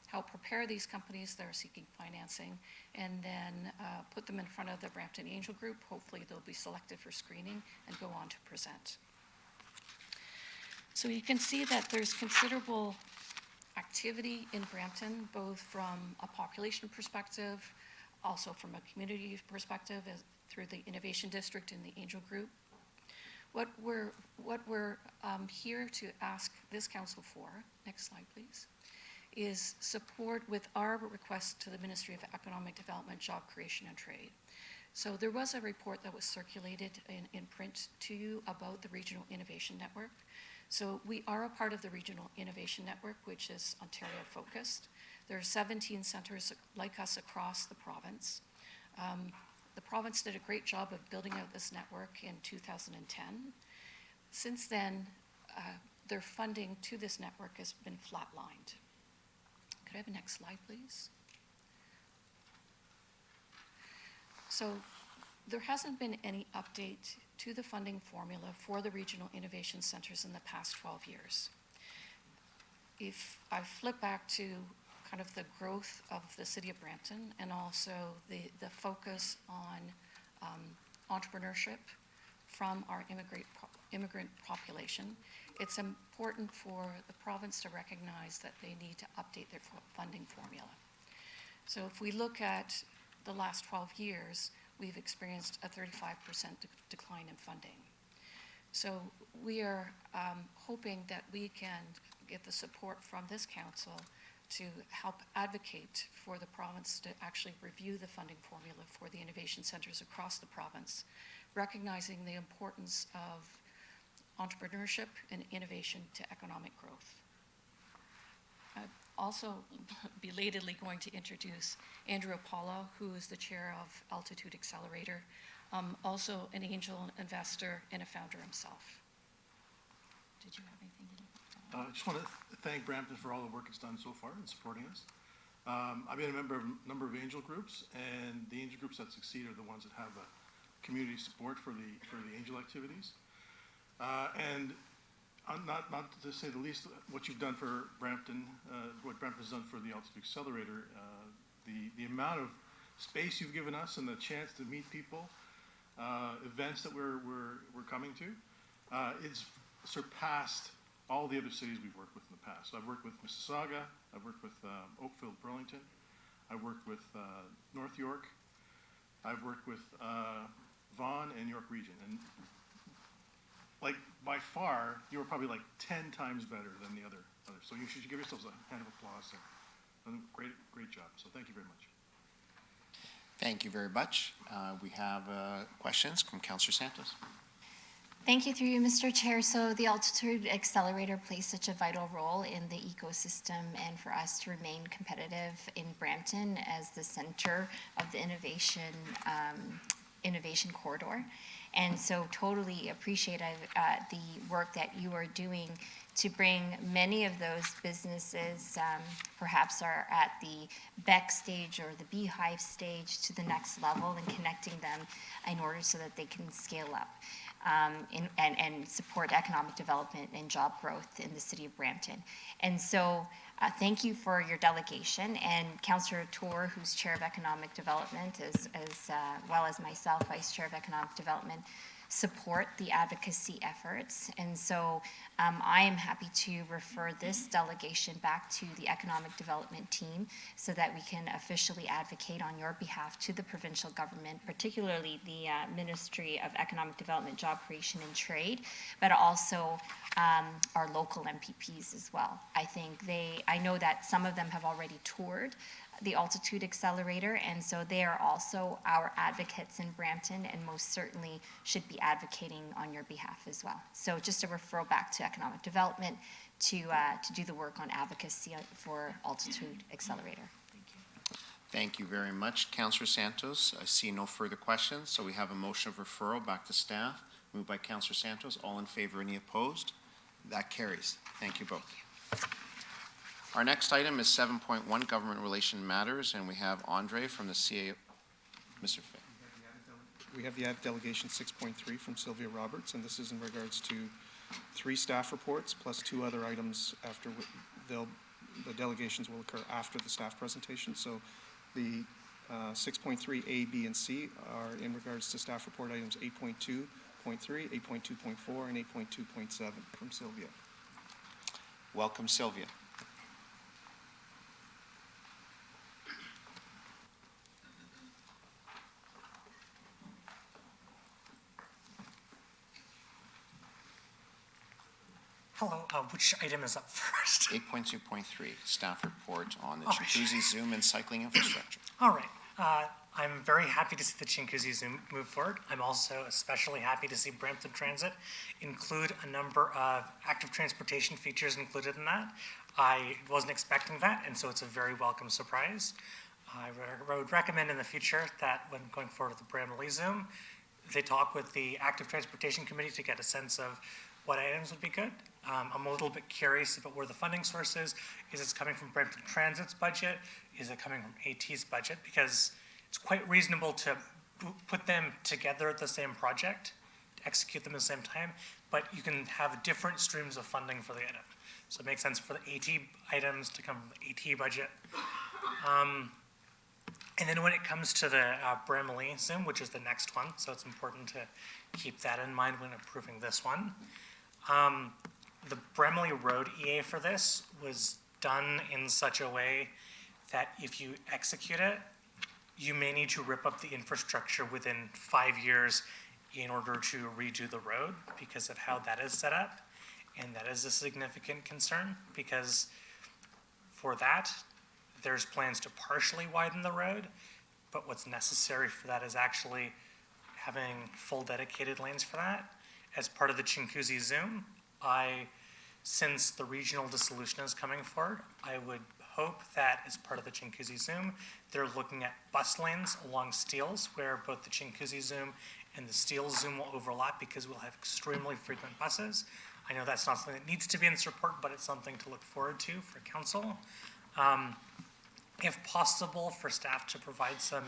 help prepare these companies that are seeking financing and then put them in front of the Brampton Angel Group. Hopefully they'll be selected for screening and go on to present. So you can see that there's considerable activity in Brampton, both from a population perspective, also from a community perspective, through the Innovation District and the Angel Group. What we're here to ask this council for, next slide please, is support with our request to the Ministry of Economic Development, Job Creation and Trade. So there was a report that was circulated in print to you about the Regional Innovation Network. So we are a part of the Regional Innovation Network, which is Ontario focused. There are 17 centers like us across the province. The province did a great job of building out this network in 2010. Since then, their funding to this network has been flatlined. Could I have the next slide, please? So there hasn't been any update to the funding formula for the regional innovation centers in the past 12 years. If I flip back to kind of the growth of the city of Brampton and also the focus on entrepreneurship from our immigrant population, it's important for the province to recognize that they need to update their funding formula. So if we look at the last 12 years, we've experienced a 35% decline in funding. So we are hoping that we can get the support from this council to help advocate for the province to actually review the funding formula for the innovation centers across the province, recognizing the importance of entrepreneurship and innovation to economic growth. I'm also belatedly going to introduce Andrew Apollo, who is the chair of Altitude Accelerator, also an angel investor and a founder himself. Did you have anything to do? I just want to thank Brampton for all the work it's done so far in supporting us. I've been a member of a number of angel groups, and the angel groups that succeed are the ones that have a community support for the angel activities. And not to say the least, what you've done for Brampton, what Brampton's done for the Altitude Accelerator, the amount of space you've given us and the chance to meet people, events that we're coming to, it's surpassed all the other cities we've worked with in the past. So I've worked with Mississauga, I've worked with Oakville, Burlington, I've worked with North York, I've worked with Vaughan and York Region, and like by far, you were probably like 10 times better than the others. So you should give yourselves a hand of applause there. Great job. So thank you very much. Thank you very much. We have questions from Councillor Santos. Thank you through you, Mr. Chair. So the Altitude Accelerator plays such a vital role in the ecosystem and for us to remain competitive in Brampton as the center of the innovation corridor. And so totally appreciate the work that you are doing to bring many of those businesses, perhaps are at the Beck stage or the Beehive stage, to the next level and connecting them in order so that they can scale up. And support economic development and job growth in the city of Brampton. And so thank you for your delegation, and Councillor Tour, who's Chair of Economic Development, as well as myself, Vice Chair of Economic Development, support the advocacy efforts. And so I am happy to refer this delegation back to the economic development team so that we can officially advocate on your behalf to the provincial government, particularly the Ministry of Economic Development, Job Creation and Trade, but also our local MPPs as well. I know that some of them have already toured the Altitude Accelerator, and so they are also our advocates in Brampton and most certainly should be advocating on your behalf as well. So just a referral back to economic development to do the work on advocacy for Altitude Accelerator. Thank you. Thank you very much, Councillor Santos. I see no further questions, so we have a motion of referral back to staff. Moved by Councillor Santos. All in favor, any opposed? That carries. Thank you both. Our next item is 7.1, Government Relation Matters, and we have Andre from the CA. Mr. Fay. We have the added delegation 6.3 from Sylvia Roberts, and this is in regards to 3 staff reports plus 2 other items after the delegations will occur after the staff presentation. So the 6.3 A, B, and C are in regards to staff report items 8.2.3, 8.2.4, and 8.2.7 from Sylvia. Welcome, Sylvia. Hello, which item is up first? 8.2.3, staff report on the Chinguacousy Zoom and cycling infrastructure. All right. I'm very happy to see the Chinguacousy Zoom move forward. I'm also especially happy to see Brampton Transit include a number of active transportation features included in that. I wasn't expecting that, and so it's a very welcome surprise. I would recommend in the future that when going forward with the Bramalea Zoom, they talk with the Active Transportation Committee to get a sense of what items would be good. I'm a little bit curious about where the funding source is. Is it coming from Brampton Transit's budget? Is it coming from AT's budget? Because it's quite reasonable to put them together at the same project, to execute them at the same time, but you can have different streams of funding for the item. So it makes sense for the AT items to come from the AT budget. And then when it comes to the Bramalea Zoom, which is the next one, so it's important to keep that in mind when approving this one. The Bramalea Road EA for this was done in such a way that if you execute it, you may need to rip up the infrastructure within 5 years in order to redo the road because of how that is set up. And that is a significant concern because for that, there's plans to partially widen the road, but what's necessary for that is actually having full dedicated lanes for that. As part of the Chinguacousy Zoom, since the regional dissolution is coming forward, I would hope that as part of the Chinguacousy Zoom, they're looking at bus lanes along Steeles where both the Chinguacousy Zoom and the Steeles Zoom will overlap because we'll have extremely frequent buses. I know that's not something that needs to be in this report, but it's something to look forward to for council. If possible, for staff to provide some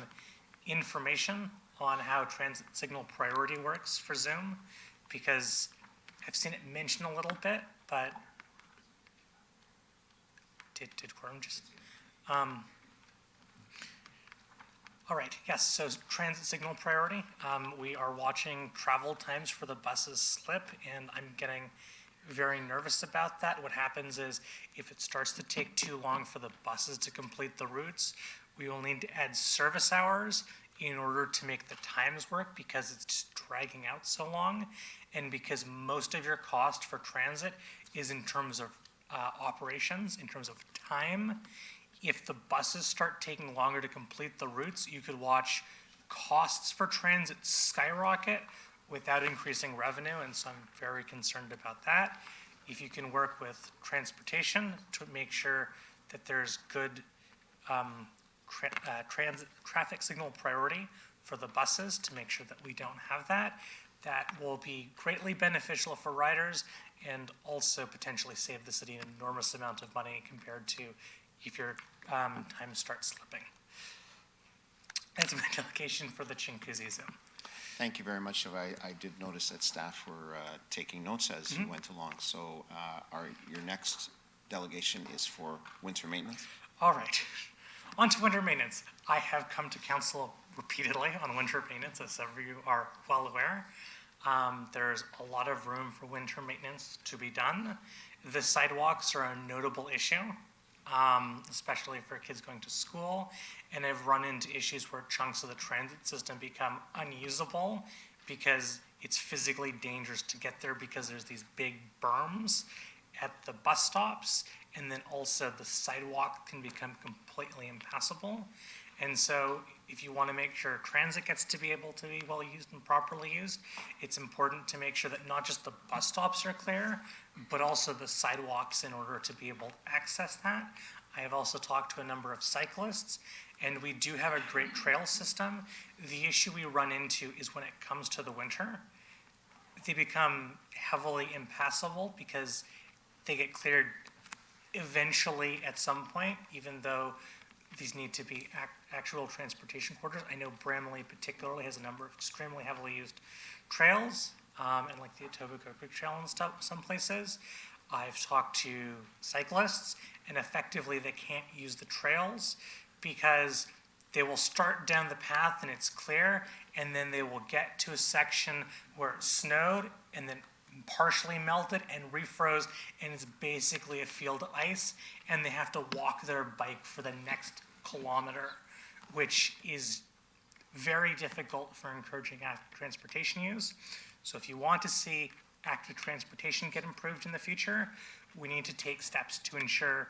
information on how transit signal priority works for Zoom, because I've seen it mentioned a little bit, but did quorum just? All right, yes, so transit signal priority. We are watching travel times for the buses slip, and I'm getting very nervous about that. What happens is if it starts to take too long for the buses to complete the routes, we will need to add service hours in order to make the times work because it's just dragging out so long. And because most of your cost for transit is in terms of operations, in terms of time, if the buses start taking longer to complete the routes, you could watch costs for transit skyrocket without increasing revenue, and so I'm very concerned about that. If you can work with transportation to make sure that there's good traffic signal priority for the buses to make sure that we don't have that, that will be greatly beneficial for riders and also potentially save the city an enormous amount of money compared to if your time starts slipping. That's my delegation for the Chinguacousy Zone. Thank you very much. I did notice that staff were taking notes as you went along. So your next delegation is for winter maintenance? All right. On to winter maintenance. I have come to council repeatedly on winter maintenance, as some of you are well aware. There's a lot of room for winter maintenance to be done. The sidewalks are a notable issue, especially for kids going to school. And I've run into issues where chunks of the transit system become unusable because it's physically dangerous to get there because there's these big berms at the bus stops, and then also the sidewalk can become completely impassable. And so if you want to make sure transit gets to be able to be well used and properly used, it's important to make sure that not just the bus stops are clear, but also the sidewalks in order to be able to access that. I have also talked to a number of cyclists, and we do have a great trail system. The issue we run into is when it comes to the winter, they become heavily impassable because they get cleared eventually at some point, even though these need to be actual transportation corridors. I know Bramalea particularly has a number of extremely heavily used trails, and like the Etobicoke Creek Trail and stuff, some places. I've talked to cyclists, and effectively they can't use the trails because they will start down the path and it's clear, and then they will get to a section where it snowed and then partially melted and refroze, and it's basically a field of ice, and they have to walk their bike for the next kilometer, which is very difficult for encouraging active transportation use. So if you want to see active transportation get improved in the future, we need to take steps to ensure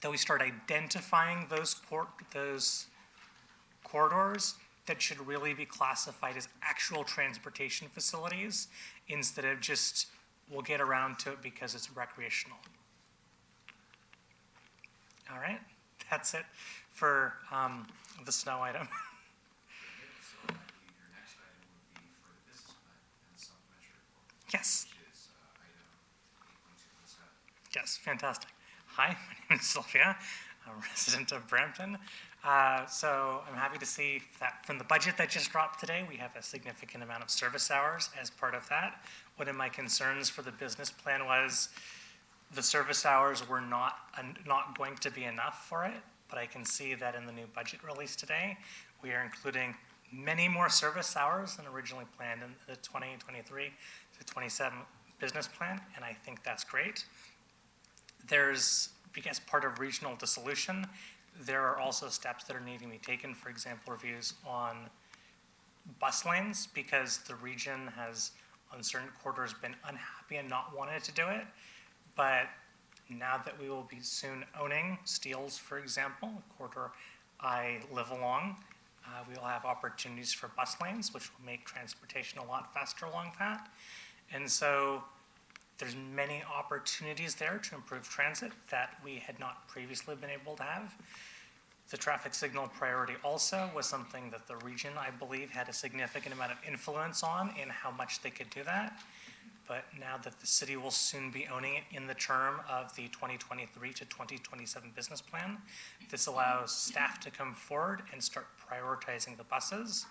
that we start identifying those corridors that should really be classified as actual transportation facilities instead of just, we'll get around to it because it's recreational. All right, that's it for the snow item. Yes. Yes, fantastic. Hi, my name is Sylvia. I'm a resident of Brampton. So I'm happy to see that from the budget that just dropped today, we have a significant amount of service hours as part of that. One of my concerns for the business plan was the service hours were not going to be enough for it, but I can see that in the new budget release today, we are including many more service hours than originally planned in the 2023 to 27 business plan, and I think that's great. There's, because part of regional dissolution, there are also steps that are needing to be taken, for example, reviews on bus lanes, because the region has, on certain corridors, been unhappy and not wanted to do it. But now that we will be soon owning Steeles, for example, a corridor I live along, we will have opportunities for bus lanes, which will make transportation a lot faster along that. And so there's many opportunities there to improve transit that we had not previously been able to have. The traffic signal priority also was something that the region, I believe, had a significant amount of influence on in how much they could do that. But now that the city will soon be owning it in the term of the 2023 to 2027 business plan, this allows staff to come forward and start prioritizing the buses.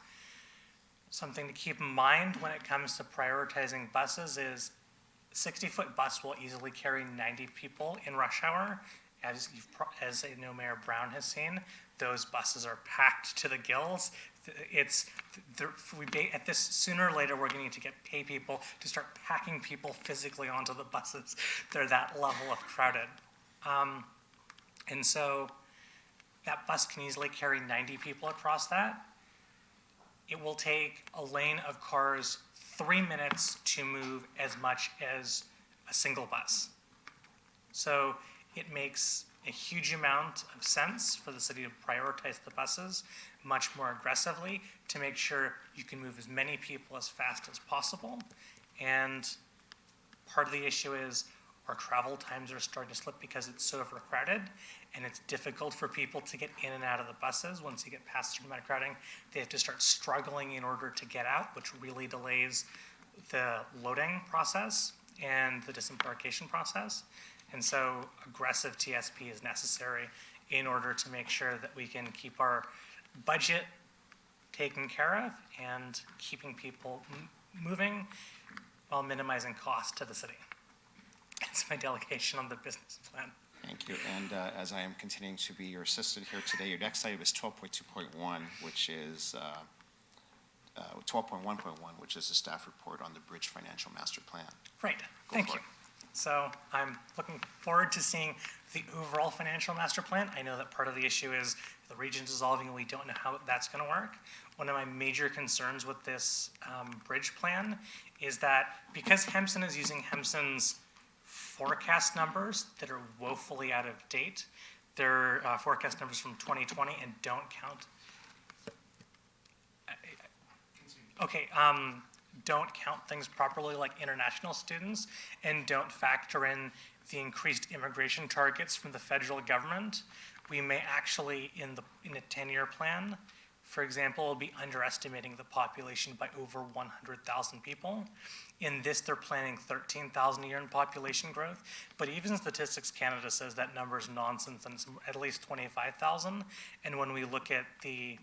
Something to keep in mind when it comes to prioritizing buses is 60-foot bus will easily carry 90 people in rush hour. As I know Mayor Brown has seen, those buses are packed to the gills. At this, sooner or later, we're going to pay people to start packing people physically onto the buses. They're that level of crowded. And so that bus can easily carry 90 people across that. It will take a lane of cars 3 minutes to move as much as a single bus. So it makes a huge amount of sense for the city to prioritize the buses much more aggressively to make sure you can move as many people as fast as possible. And part of the issue is our travel times are starting to slip because it's so overcrowded, and it's difficult for people to get in and out of the buses. Once you get past a certain amount of crowding, they have to start struggling in order to get out, which really delays the loading process and the disembarkation process. And so aggressive TSP is necessary in order to make sure that we can keep our budget taken care of and keeping people moving while minimizing cost to the city. That's my delegation on the business plan. Thank you. And as I am continuing to be your assistant here today, your next item is 12.2.1, which is 12.1.1, which is the staff report on the Bridge Financial Master Plan. Right. Thank you. So I'm looking forward to seeing the overall financial master plan. I know that part of the issue is the region's dissolving and we don't know how that's going to work. One of my major concerns with this bridge plan is that because Hempson is using Hempson's forecast numbers that are woefully out of date, they're forecast numbers from 2020 and don't count. Don't count things properly like international students and don't factor in the increased immigration targets from the federal government. We may actually, in a 10-year plan, for example, be underestimating the population by over 100,000 people. In this, they're planning 13,000 a year in population growth, but even Statistics Canada says that number is nonsense and it's at least 25,000. And when we look at the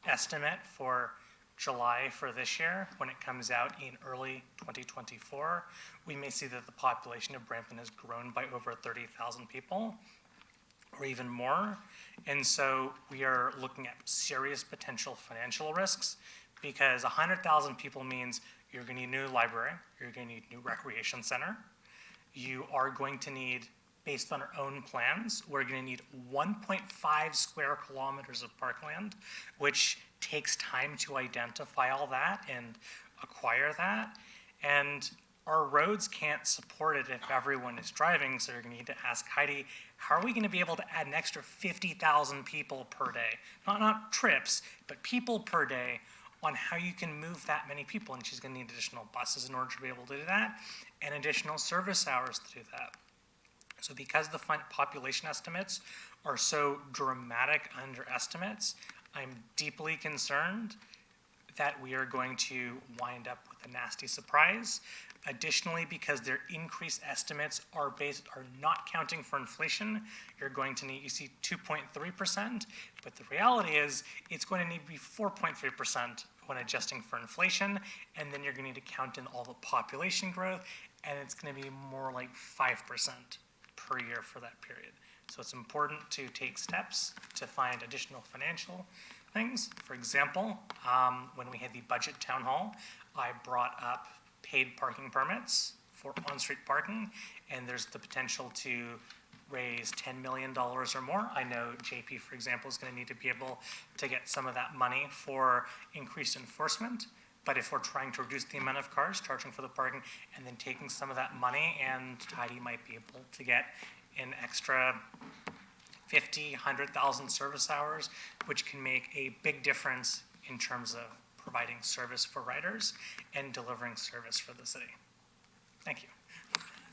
estimate for July for this year, when it comes out in early 2024, we may see that the population of Brampton has grown by over 30,000 people or even more. And so we are looking at serious potential financial risks because 100,000 people means you're going to need a new library, you're going to need a new recreation center. You are going to need, based on our own plans, we're going to need 1.5 square kilometers of parkland, which takes time to identify all that and acquire that. And our roads can't support it if everyone is driving, so you're going to need to ask Heidi, how are we going to be able to add an extra 50,000 people per day? Not trips, but people per day on how you can move that many people. And she's going to need additional buses in order to be able to do that and additional service hours to do that. So because the population estimates are so dramatic underestimates, I'm deeply concerned that we are going to wind up with a nasty surprise. Additionally, because their increased estimates are not counting for inflation, you're going to need, you see 2.3%, but the reality is it's going to need to be 4.3% when adjusting for inflation, and then you're going to need to count in all the population growth, and it's going to be more like 5% per year for that period. So it's important to take steps to find additional financial things. For example, when we had the budget town hall, I brought up paid parking permits for on-street parking, and there's the potential to raise $10 million or more. I know JP, for example, is going to need to be able to get some of that money for increased enforcement. But if we're trying to reduce the amount of cars, charging for the parking, and then taking some of that money, and Heidi might be able to get an extra 50, 100,000 service hours, which can make a big difference in terms of providing service for riders and delivering service for the city. Thank you.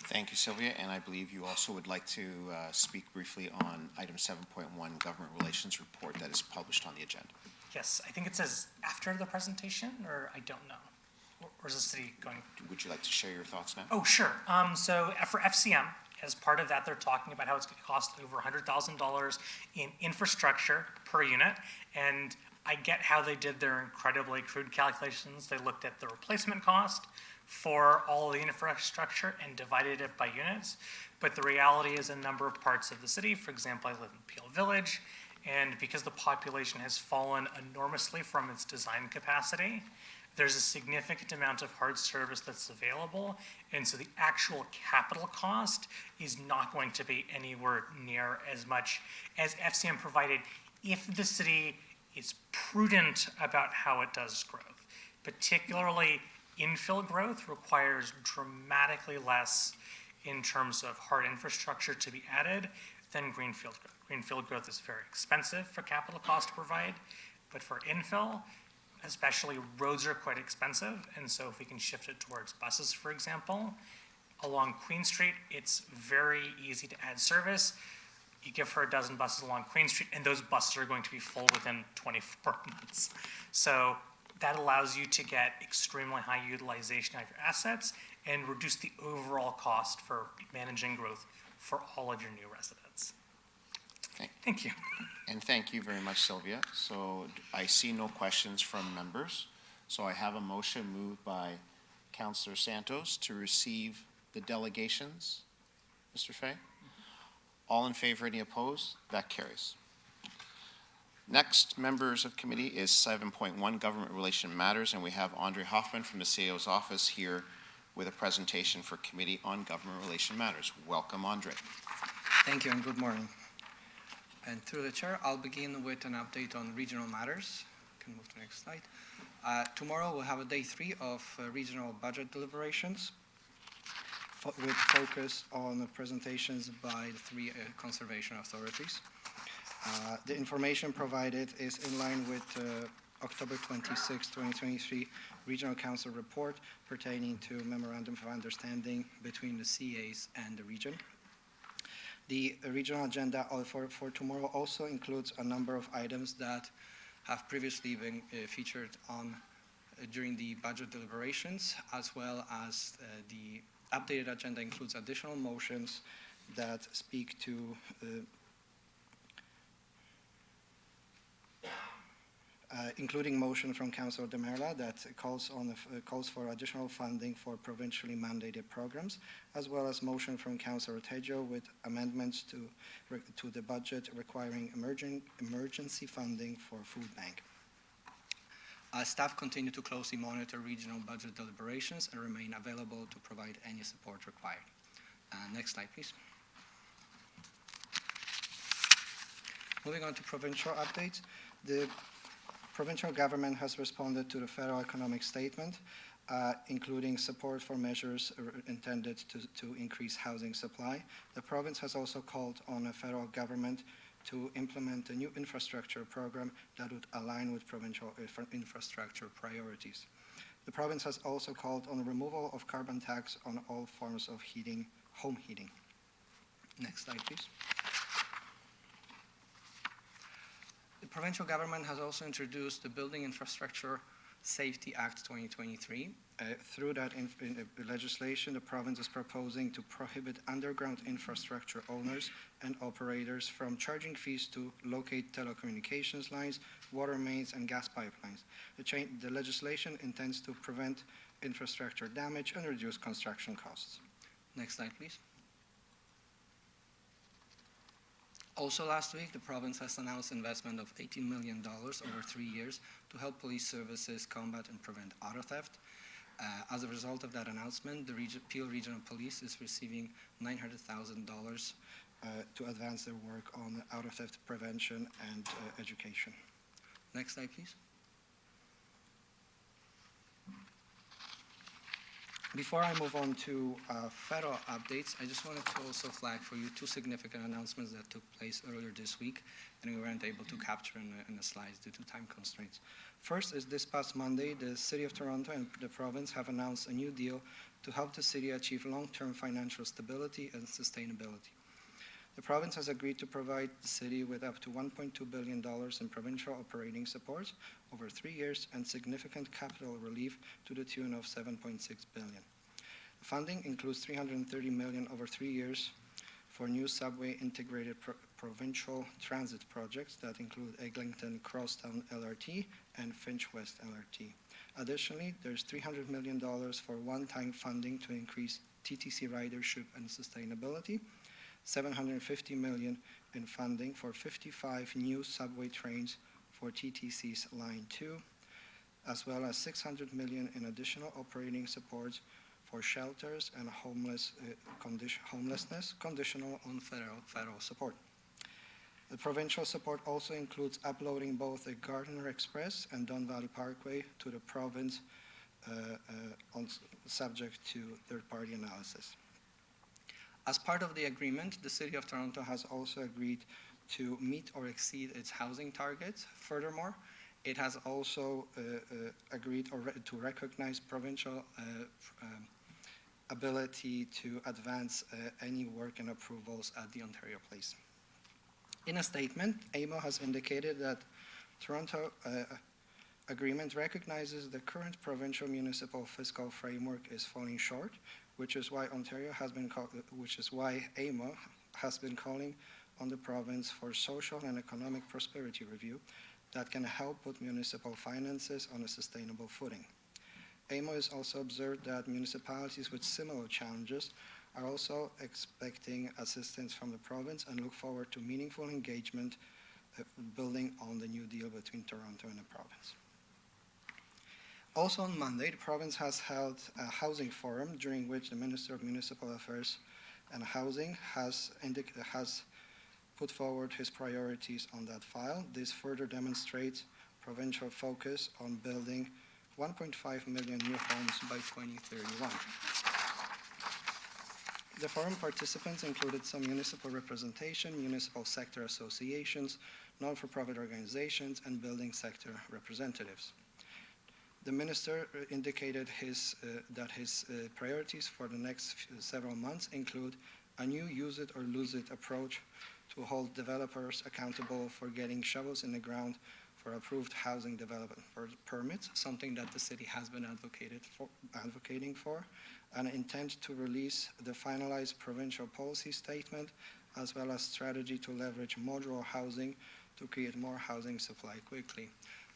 Thank you, Sylvia. And I believe you also would like to speak briefly on item 7.1, Government Relations Report that is published on the agenda. Yes, I think it says after the presentation, or I don't know. Or is the city going? Would you like to share your thoughts now? Oh, sure. So for FCM, as part of that, they're talking about how it's going to cost over $100,000 in infrastructure per unit. And I get how they did their incredibly crude calculations. They looked at the replacement cost for all the infrastructure and divided it by units. But the reality is a number of parts of the city, for example, I live in Peel Village, and because the population has fallen enormously from its design capacity, there's a significant amount of hard service that's available, and so the actual capital cost is not going to be anywhere near as much as FCM provided if the city is prudent about how it does growth. Particularly, infill growth requires dramatically less in terms of hard infrastructure to be added than greenfield growth. Greenfield growth is very expensive for capital cost to provide, but for infill, especially, roads are quite expensive, and so if we can shift it towards buses, for example, along Queen Street, it's very easy to add service. You give her a dozen buses along Queen Street, and those buses are going to be full within 24 months. So that allows you to get extremely high utilization of your assets and reduce the overall cost for managing growth for all of your new residents. Thank you. And thank you very much, Sylvia. So I see no questions from members. So I have a motion moved by Councillor Santos to receive the delegations. Mr. Fay? All in favor, any opposed? That carries. Next, members of committee is 7.1 Government Relation Matters, and we have Andre Hoffman from the CAO's office here with a presentation for Committee on Government Relation Matters. Welcome, Andre. Thank you and good morning. And through the chair, I'll begin with an update on regional matters. Can move to the next slide. Tomorrow we'll have a day 3 of regional budget deliberations with focus on the presentations by the 3 conservation authorities. The information provided is in line with October 26, 2023 Regional Council report pertaining to Memorandum of Understanding between the CAs and the region. The regional agenda for tomorrow also includes a number of items that have previously been featured on during the budget deliberations, as well as the updated agenda includes additional motions that speak to including motion from Councillor Demerla that calls for additional funding for provincially mandated programs, as well as motion from Councillor Tejo with amendments to the budget requiring emergency funding for food bank. Staff continue to closely monitor regional budget deliberations and remain available to provide any support required. Next slide, please. Moving on to provincial updates. The provincial government has responded to the federal economic statement, including support for measures intended to increase housing supply. The province has also called on the federal government to implement a new infrastructure program that would align with provincial infrastructure priorities. The province has also called on the removal of carbon tax on all forms of heating, home heating. Next slide, please. The provincial government has also introduced the Building Infrastructure Safety Act 2023. Through that legislation, the province is proposing to prohibit underground infrastructure owners and operators from charging fees to locate telecommunications lines, water mains, and gas pipelines. The legislation intends to prevent infrastructure damage and reduce construction costs. Next slide, please. Also last week, the province has announced investment of $18 million over 3 years to help police services combat and prevent auto theft. As a result of that announcement, the Peel Regional Police is receiving $900,000 to advance their work on auto theft prevention and education. Next slide, please. Before I move on to federal updates, I just wanted to also flag for you 2 significant announcements that took place earlier this week and we weren't able to capture in the slides due to time constraints. First is this past Monday, the City of Toronto and the province have announced a new deal to help the city achieve long-term financial stability and sustainability. The province has agreed to provide the city with up to $1.2 billion in provincial operating support over 3 years and significant capital relief to the tune of $7.6 billion. Funding includes $330 million over 3 years for new subway integrated provincial transit projects that include Eglinton Crosstown LRT and Finch West LRT, Additionally, there's $300 million for one-time funding to increase TTC ridership and sustainability, $750 million in funding for 55 new subway trains for TTC's Line 2, as well as $600 million in additional operating supports for shelters and homelessness, conditional on federal support. The provincial support also includes uploading both the Gardiner Express and Don Valley Parkway to the province subject to third-party analysis. As part of the agreement, the City of Toronto has also agreed to meet or exceed its housing targets. Furthermore, it has also agreed to recognize provincial ability to advance any work and approvals at the Ontario Place. In a statement, AMO has indicated that Toronto agreement recognizes the current provincial municipal fiscal framework is falling short, which is why AMO has been calling on the province for social and economic prosperity review that can help put municipal finances on a sustainable footing. AMO has also observed that municipalities with similar challenges are also expecting assistance from the province and look forward to meaningful engagement building on the new deal between Toronto and the province. Also on Monday, the province has held a housing forum during which the Minister of Municipal Affairs and Housing has put forward his priorities on that file. This further demonstrates provincial focus on building 1.5 million new homes by 2031. The forum participants included some municipal representation, municipal sector associations, non-for-profit organizations, and building sector representatives. The minister indicated that his priorities for the next several months include a new use it or lose it approach to hold developers accountable for getting shovels in the ground for approved housing development permits, something that the city has been advocating for, an intent to release the finalized provincial policy statement, as well as strategy to leverage modular housing to create more housing supply quickly.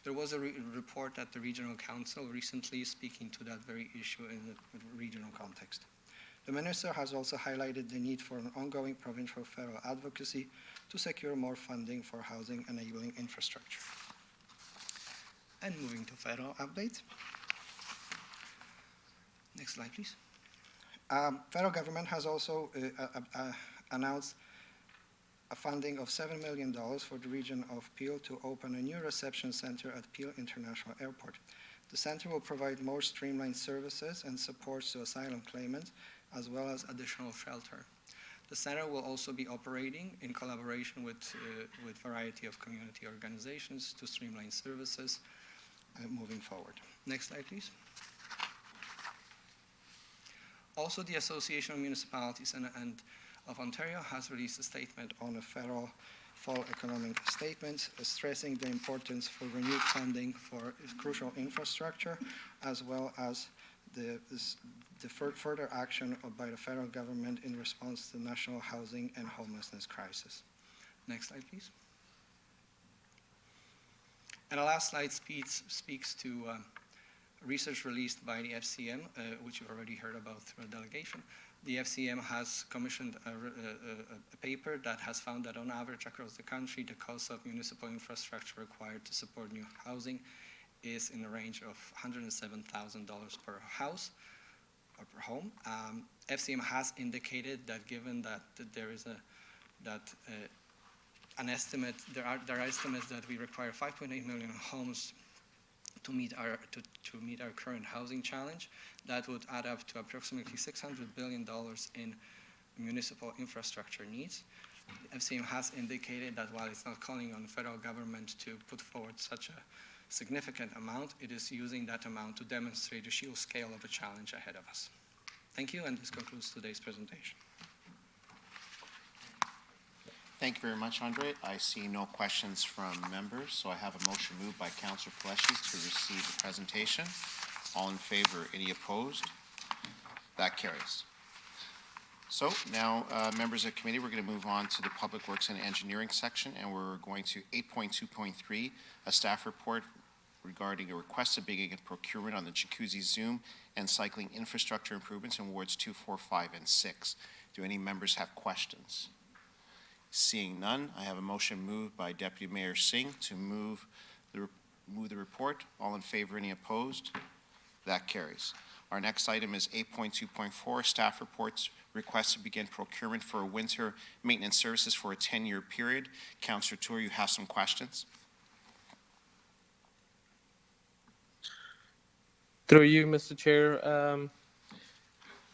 There was a report at the Regional Council recently speaking to that very issue in the regional context. The minister has also highlighted the need for an ongoing provincial federal advocacy to secure more funding for housing enabling infrastructure. And moving to federal updates. Next slide, please. Federal government has also announced a funding of $7 million for the region of Peel to open a new reception center at Peel International Airport. The center will provide more streamlined services and supports to asylum claimants, as well as additional shelter. The center will also be operating in collaboration with a variety of community organizations to streamline services moving forward. Next slide, please. Also, the Association of Municipalities and of Ontario has released a statement on a federal fall economic statement, stressing the importance for renewed funding for crucial infrastructure, as well as the further action by the federal government in response to the national housing and homelessness crisis. Next slide, please. And the last slide speaks to research released by the FCM, which you've already heard about through a delegation. The FCM has commissioned a paper that has found that on average across the country, the cost of municipal infrastructure required to support new housing is in the range of $107,000 per house or per home. FCM has indicated that given that there is an estimate, there are estimates that we require 5.8 million homes to meet our current housing challenge. That would add up to approximately $600 billion in municipal infrastructure needs. FCM has indicated that while it's not calling on the federal government to put forward such a significant amount, it is using that amount to demonstrate the sheer scale of the challenge ahead of us. Thank you, and this concludes today's presentation. Thank you very much, Andre. I see no questions from members, so I have a motion moved by Councillor Pelletier to receive the presentation. All in favor? Any opposed? That carries. So now, members of the committee, we're going to move on to the Public Works and Engineering section, and we're going to 8.2.3, a staff report regarding a request to begin procurement on the jacuzzi Zoom and cycling infrastructure improvements in wards 2, 4, 5, and 6. Do any members have questions? Seeing none, I have a motion moved by Deputy Mayor Singh to move the report. All in favor, any opposed? That carries. Our next item is 8.2.4, staff reports, request to begin procurement for winter maintenance services for a 10-year period. Councillor Tour, you have some questions? Through you, Mr. Chair.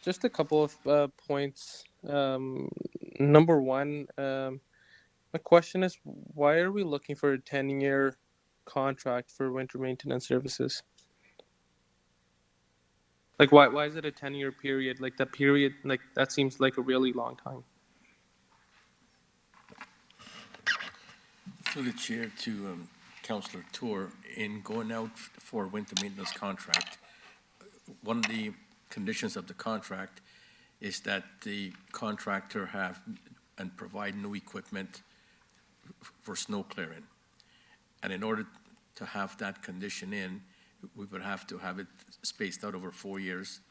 Just a couple of points. Number one, my question is, why are we looking for a 10-year contract for winter maintenance services? Like, why is it a 10-year period? Like, that period, like, that seems like a really long time. Through the chair to Councillor Tour, in going out for winter maintenance contract, one of the conditions of the contract is that the contractor have and provide new equipment for snow clearing. And in order to have that condition in, we would have to have it spaced out over 4 years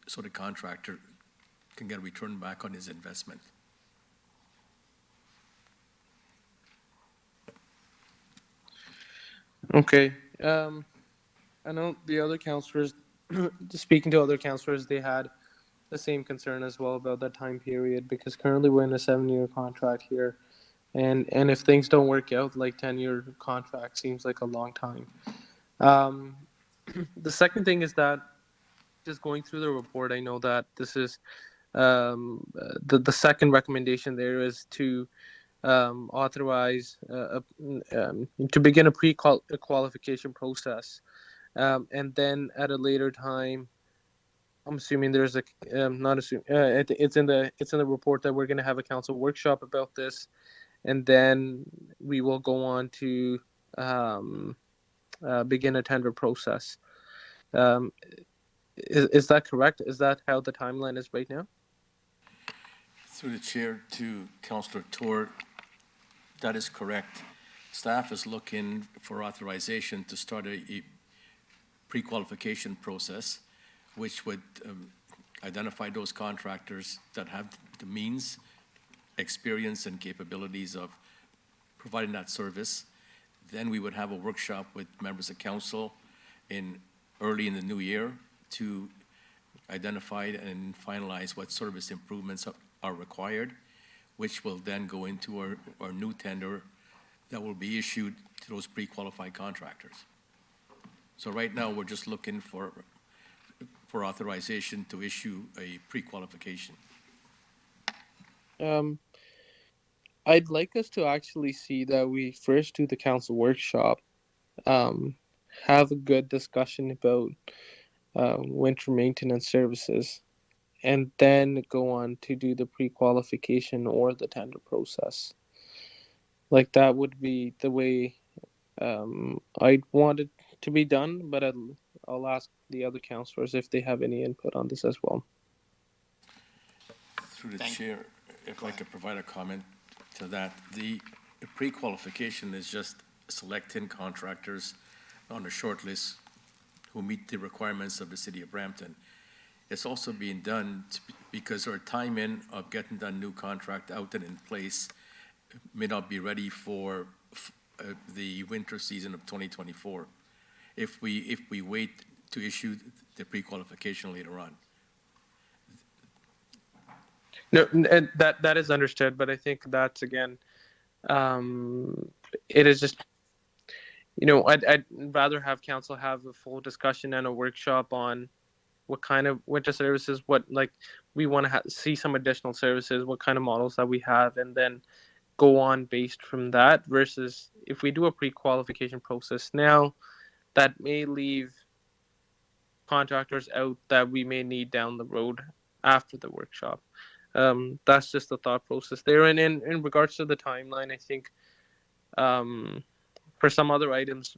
so the contractor can get a return back on his investment. Okay. I know the other councillors, speaking to other councillors, they had the same concern as well about that time period, because currently we're in a 7-year contract here. And if things don't work out, like 10-year contract seems like a long time. The second thing is that just going through the report, I know that this is the second recommendation there is to authorize to begin a pre-qualification process, and then at a later time, I'm assuming there's a not assuming it's in the report that we're going to have a council workshop about this, and then we will go on to begin a tender process. Is that correct? Is that how the timeline is right now? Through the chair to Councillor Tour, that is correct. Staff is looking for authorization to start a pre-qualification process, which would identify those contractors that have the means, experience, and capabilities of providing that service. Then we would have a workshop with members of council early in the new year to identify and finalize what service improvements are required, which will then go into our new tender that will be issued to those pre-qualified contractors. So right now, we're just looking for authorization to issue a pre-qualification. I'd like us to actually see that we first do the council workshop, have a good discussion about winter maintenance services, and then go on to do the pre-qualification or the tender process. Like, that would be the way I'd want it to be done, but I'll ask the other councillors if they have any input on this as well. Through the chair, if I could provide a comment to that. The pre-qualification is just selecting contractors on a short list who meet the requirements of the city of Brampton. It's also being done because our timing of getting that new contract out and in place may not be ready for the winter season of 2024 if we wait to issue the pre-qualification later on. No, that is understood, but I think that's, again, it is just, I'd rather have council have a full discussion and a workshop on what kind of winter services, we want to see some additional services, what kind of models that we have, and then go on based from that, versus if we do a pre-qualification process now, that may leave contractors out that we may need down the road after the workshop. That's just the thought process there. And in regards to the timeline, I think for some other items,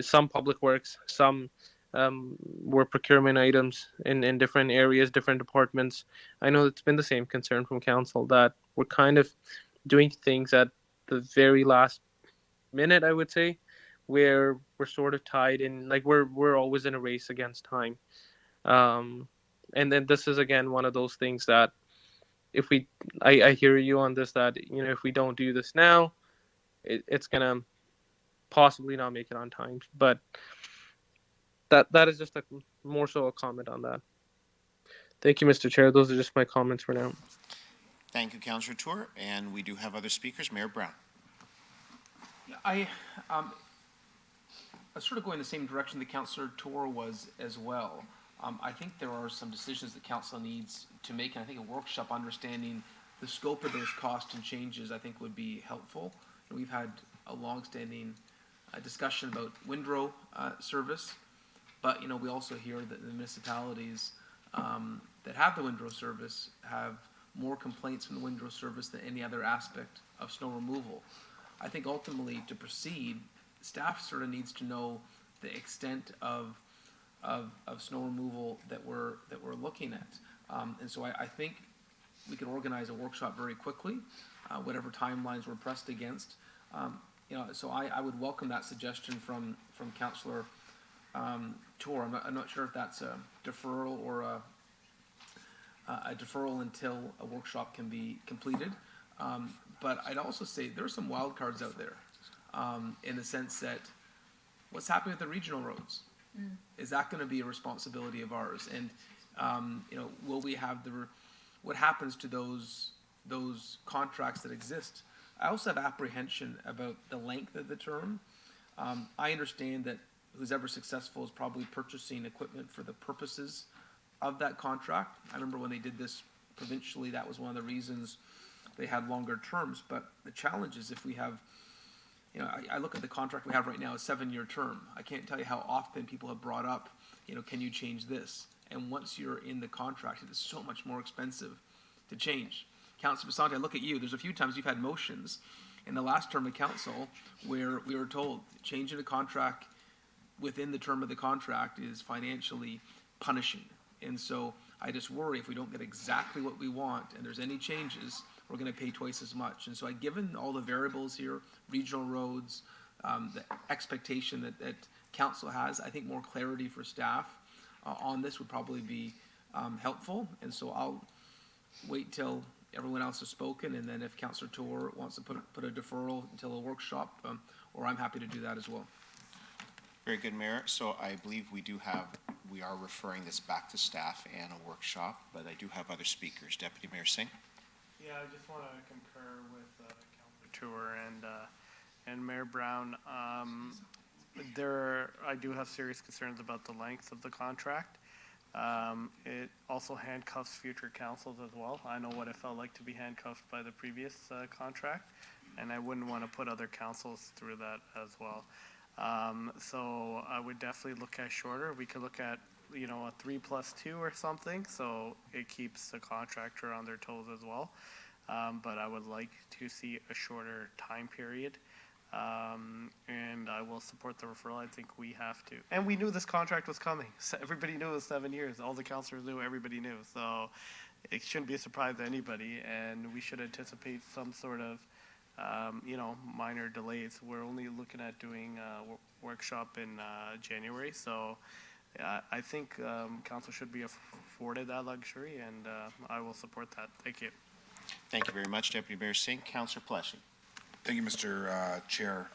some public works, some were procurement items in different areas, different departments. I know it's been the same concern from council that we're kind of doing things at the very last minute, I would say, where we're sort of tied in, like we're always in a race against time. And then this is again one of those things that if we, I hear you on this, that if we don't do this now, it's gonna possibly not make it on time. But that is just more so a comment on that. Thank you, Mr. Chair. Those are just my comments for now. Thank you, Councillor Tour, and we do have other speakers. Mayor Brown. Yeah, I sort of going the same direction that Councillor Tour was as well. I think there are some decisions that council needs to make, and I think a workshop understanding the scope of those costs and changes, I think, would be helpful. And we've had a long-standing discussion about windrow service, but we also hear that the municipalities that have the windrow service have more complaints from the windrow service than any other aspect of snow removal. I think ultimately to proceed, staff sort of needs to know the extent of snow removal that we're looking at. And so I think we could organize a workshop very quickly, whatever timelines we're pressed against. So I would welcome that suggestion from Councillor Tour. I'm not sure if that's a deferral or a deferral until a workshop can be completed. But I'd also say there are some wild cards out there in the sense that what's happening with the regional roads? Is that going to be a responsibility of ours? And will we have what happens to those contracts that exist? I also have apprehension about the length of the term. I understand that who's ever successful is probably purchasing equipment for the purposes of that contract. I remember when they did this provincially, that was one of the reasons they had longer terms. But the challenge is if we have, I look at the contract we have right now, a 7-year term. I can't tell you how often people have brought up, can you change this? And once you're in the contract, it is so much more expensive to change. Councillor Basante, I look at you. There's a few times you've had motions in the last term of council where we were told changing a contract within the term of the contract is financially punishing. And so I just worry if we don't get exactly what we want and there's any changes, we're going to pay twice as much. And so given all the variables here, regional roads, the expectation that council has, I think more clarity for staff on this would probably be helpful. And so I'll wait till everyone else has spoken, and then if Councillor Tour wants to put a deferral until a workshop, or I'm happy to do that as well. Very good, Mayor. So I believe we are referring this back to staff and a workshop, but I do have other speakers. Deputy Mayor Singh. Yeah, I just want to concur with Councillor Tour and Mayor Brown. I do have serious concerns about the length of the contract. It also handcuffs future councils as well. I know what it felt like to be handcuffed by the previous contract, and I wouldn't want to put other councils through that as well. So I would definitely look at shorter. We could look at, a 3+2 or something, so it keeps the contractor on their toes as well. But I would like to see a shorter time period. And I will support the referral. I think we have to. And we knew this contract was coming. So everybody knew it was 7 years. All the councillors knew, everybody knew. So it shouldn't be a surprise to anybody. And we should anticipate some sort of, minor delays. We're only looking at doing a workshop in January. So I think council should be afforded that luxury, and I will support that. Thank you. Thank you very much, Deputy Mayor Singh. Councillor Pleshy. Thank you, Mr. Chair.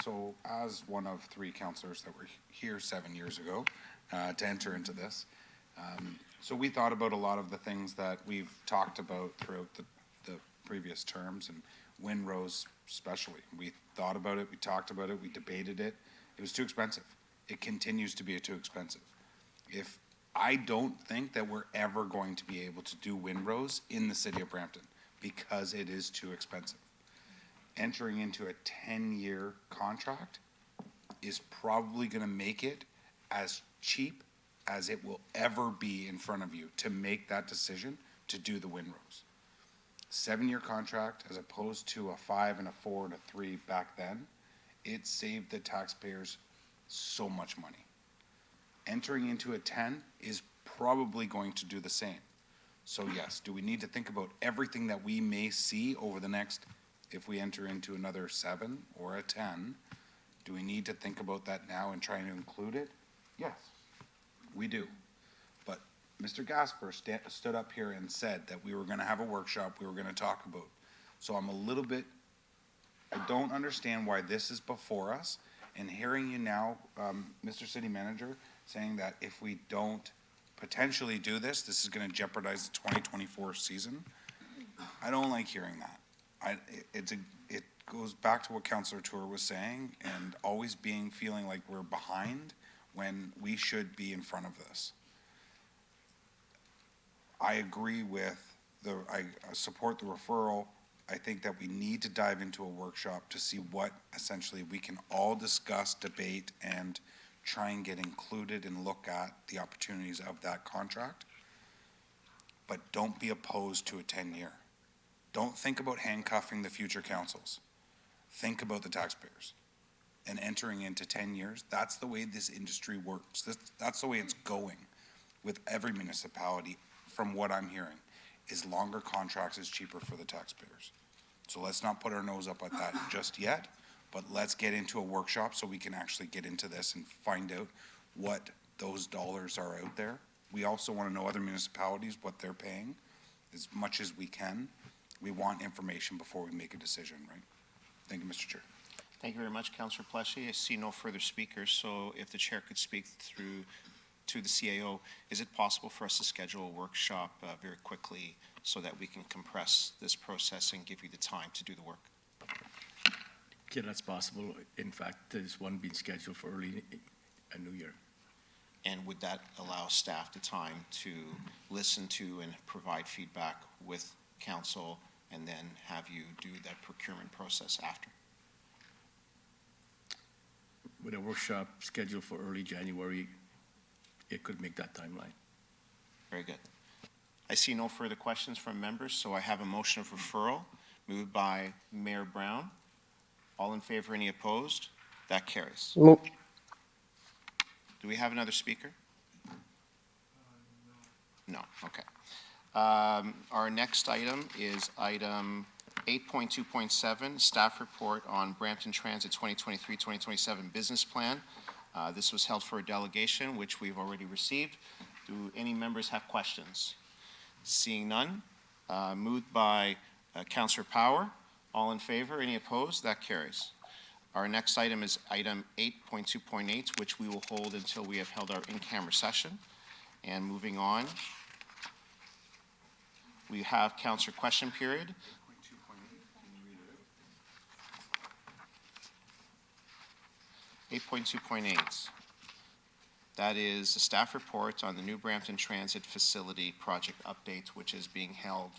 So as one of 3 councillors that were here 7 years ago to enter into this, so we thought about a lot of the things that we've talked about throughout the previous terms, and windrows especially. We thought about it, we talked about it, we debated it. It was too expensive. It continues to be too expensive. I don't think that we're ever going to be able to do windrows in the city of Brampton because it is too expensive. Entering into a 10-year contract is probably going to make it as cheap as it will ever be in front of you to make that decision to do the windrows. 7-year contract as opposed to a 5 and a 4 and a 3 back then, it saved the taxpayers so much money. Entering into a 10 is probably going to do the same. So yes, do we need to think about everything that we may see over the next, if we enter into another 7 or a 10, Do we need to think about that now and trying to include it? Yes, we do. But Mr. Gasper stood up here and said that we were gonna have a workshop, we were gonna talk about. So I'm a little bit, I don't understand why this is before us, and hearing you now, Mr. City Manager, saying that if we don't potentially do this, this is gonna jeopardize the 2024 season. I don't like hearing that. It goes back to what Councillor Tour was saying, and always feeling like we're behind when we should be in front of this. I agree with I support the referral. I think that we need to dive into a workshop to see what essentially we can all discuss, debate, and try and get included and look at the opportunities of that contract. But don't be opposed to a 10-year. Don't think about handcuffing the future councils. Think about the taxpayers and entering into 10 years. That's the way this industry works. That's the way it's going with every municipality, from what I'm hearing, is longer contracts is cheaper for the taxpayers. So let's not put our nose up at that just yet, but let's get into a workshop so we can actually get into this and find out what those dollars are out there. We also want to know other municipalities, what they're paying, as much as we can. We want information before we make a decision, right? Thank you, Mr. Chair. Thank you very much, Councillor Pleshy. I see no further speakers, so if the chair could speak through to the CAO, is it possible for us to schedule a workshop very quickly so that we can compress this process and give you the time to do the work? Yeah, that's possible. In fact, there's one being scheduled for early New Year. And would that allow staff the time to listen to and provide feedback with council and then have you do that procurement process after? With a workshop scheduled for early January, it could make that timeline. Very good. I see no further questions from members, so I have a motion of referral moved by Mayor Brown. All in favor, any opposed? That carries. Move. Do we have another speaker? No, okay. Our next item is item 8.2.7, staff report on Brampton Transit 2023-2027 business plan. This was held for a delegation, which we've already received. Do any members have questions? Seeing none, moved by Councillor Power. All in favor, any opposed? That carries. Our next item is item 8.2.8, which we will hold until we have held our in-camera session. And moving on, we have councillor question period. 8.2.8. That is the staff report on the New Brampton Transit Facility project update, which is being held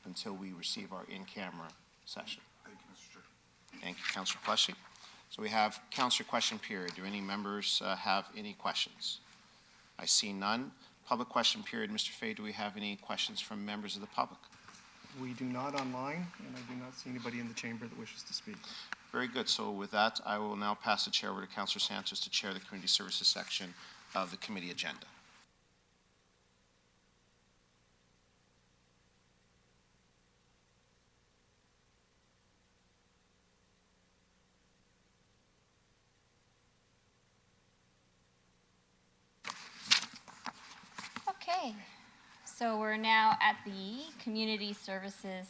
until we receive our in-camera session. Thank you, Mr. Chair. Thank you, Councillor Pleshy. So we have councillor question period. Do any members have any questions? I see none. Public question period. Mr. Fay, do we have any questions from members of the public? We do not online, and I do not see anybody in the chamber that wishes to speak. Very good. So with that, I will now pass the chair over to Councillor Santos to chair the community services section of the committee agenda. Okay, so we're now at the community services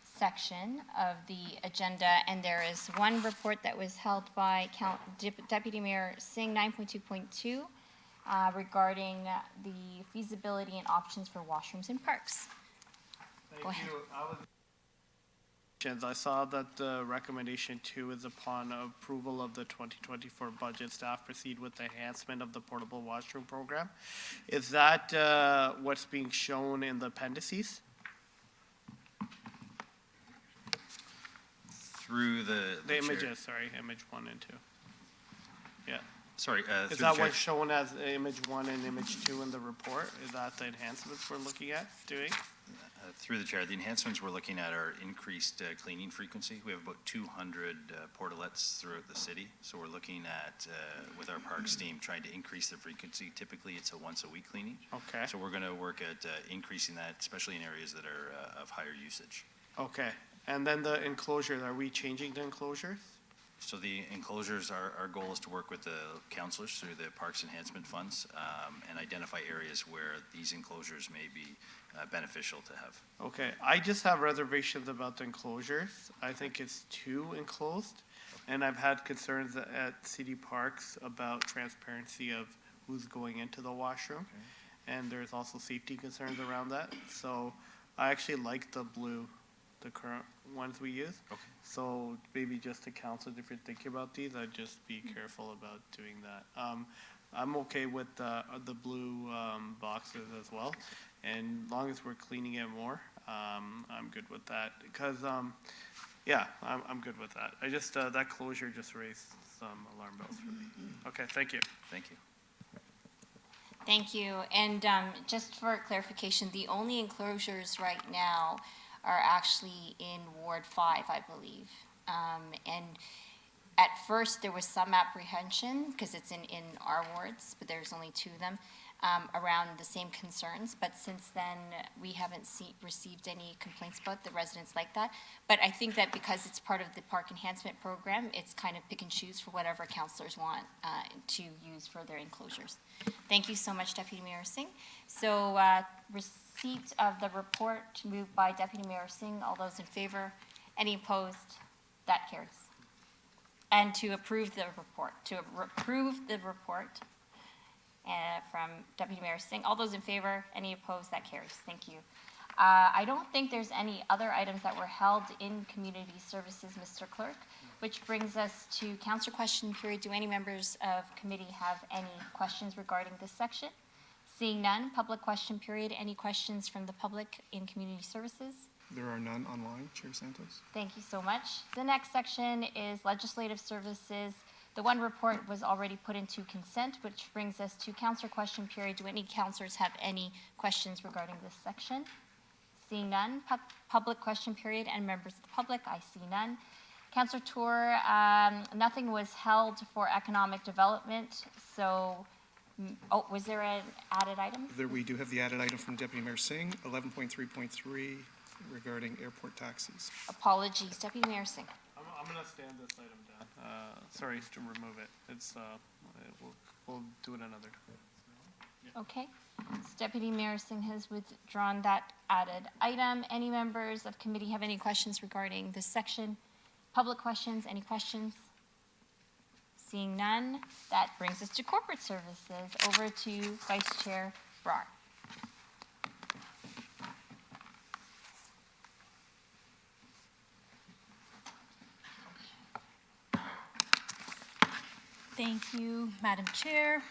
section of the agenda, and there is one report that was held by Deputy Mayor Singh, 9.2.2, regarding the feasibility and options for washrooms in parks. Go ahead. I saw that the recommendation 2 is upon approval of the 2024 budget, staff proceed with the enhancement of the portable washroom program. Is that what's being shown in the appendices? Through the images, sorry, image 1 and 2. Yeah. Sorry, is that what's shown as image 1 and image 2 in the report? Is that the enhancements we're looking at doing? Through the chair, the enhancements we're looking at are increased cleaning frequency. We have about 200 portalets throughout the city, so we're looking at, with our parks team, trying to increase the frequency. Typically, it's a once-a-week cleaning. Okay. So we're going to work at increasing that, especially in areas that are of higher usage. Okay. And then the enclosures, are we changing the enclosures? So the enclosures, our goal is to work with the councillors through the Parks Enhancement Funds and identify areas where these enclosures may be beneficial to have. Okay, I just have reservations about the enclosures. I think it's too enclosed. And I've had concerns at city parks about transparency of who's going into the washroom. And there's also safety concerns around that. So I actually like the blue, the current ones we use. Okay. So maybe just to council, if you're thinking about these, I'd just be careful about doing that. I'm okay with the blue boxes as well. And as long as we're cleaning it more, I'm good with that. Because, yeah, I'm good with that. I just, that closure just raised some alarm bells for me. Okay, thank you. Thank you. Thank you. And just for clarification, the only enclosures right now are actually in Ward 5, I believe. And at first, there was some apprehension, because it's in our wards, but there's only 2 of them, around the same concerns. But since then, we haven't received any complaints about the residents like that. But I think that because it's part of the park enhancement program, it's kind of pick and choose for whatever councillors want to use for their enclosures. Thank you so much, Deputy Mayor Singh. So receipt of the report moved by Deputy Mayor Singh. All those in favor? Any opposed? That carries. And to approve the report, from Deputy Mayor Singh. All those in favor? Any opposed? That carries. Thank you. I don't think there's any other items that were held in community services, Mr. Clerk, which brings us to councillor question period. Do any members of committee have any questions regarding this section? Seeing none, public question period. Any questions from the public in community services? There are none online, Chair Santos. Thank you so much. The next section is legislative services. The one report was already put into consent, which brings us to councillor question period. Do any councillors have any questions regarding this section? Seeing none, public question period and members of the public, I see none. Councillor Tour, nothing was held for economic development, so, was there an added item? There, we do have the added item from Deputy Mayor Singh, 11.3.3 regarding airport taxis. Apologies, Deputy Mayor Singh. I'm gonna stand this item down. Sorry to remove it. It's, we'll do it another time. Okay. So Deputy Mayor Singh has withdrawn that added item. Any members of committee have any questions regarding this section? Public questions, any questions? Seeing none, that brings us to corporate services. Over to Vice Chair Brar. Thank you, Madam Chair.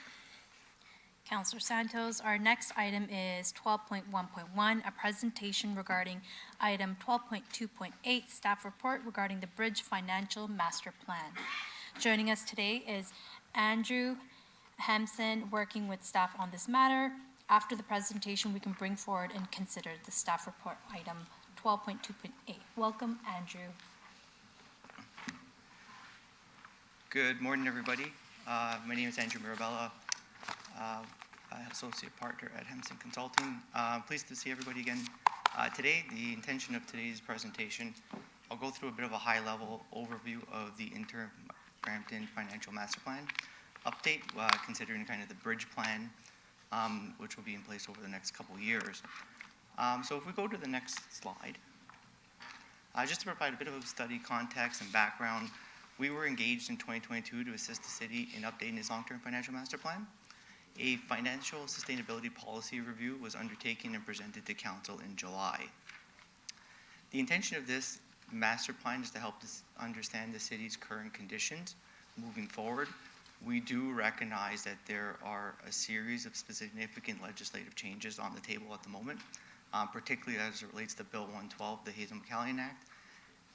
Councillor Santos, our next item is 12.1.1, a presentation regarding item 12.2.8, staff report regarding the Bridge Financial Master Plan. Joining us today is Andrew Hampson, working with staff on this matter. After the presentation, we can bring forward and consider the staff report item 12.2.8. Welcome, Andrew. Good morning, everybody. My name is Andrew Mirabella, Associate Partner at Hampson Consulting. Pleased to see everybody again today. The intention of today's presentation, I'll go through a bit of a high-level overview of the interim Brampton Financial Master Plan update, considering kind of the bridge plan, which will be in place over the next couple of years. So if we go to the next slide, just to provide a bit of a study context and background, we were engaged in 2022 to assist the city in updating its long-term financial master plan. A financial sustainability policy review was undertaken and presented to council in July. The intention of this master plan is to help us understand the city's current conditions moving forward. We do recognize that there are a series of significant legislative changes on the table at the moment, particularly as it relates to Bill 112, the Hazel-McCallion Act,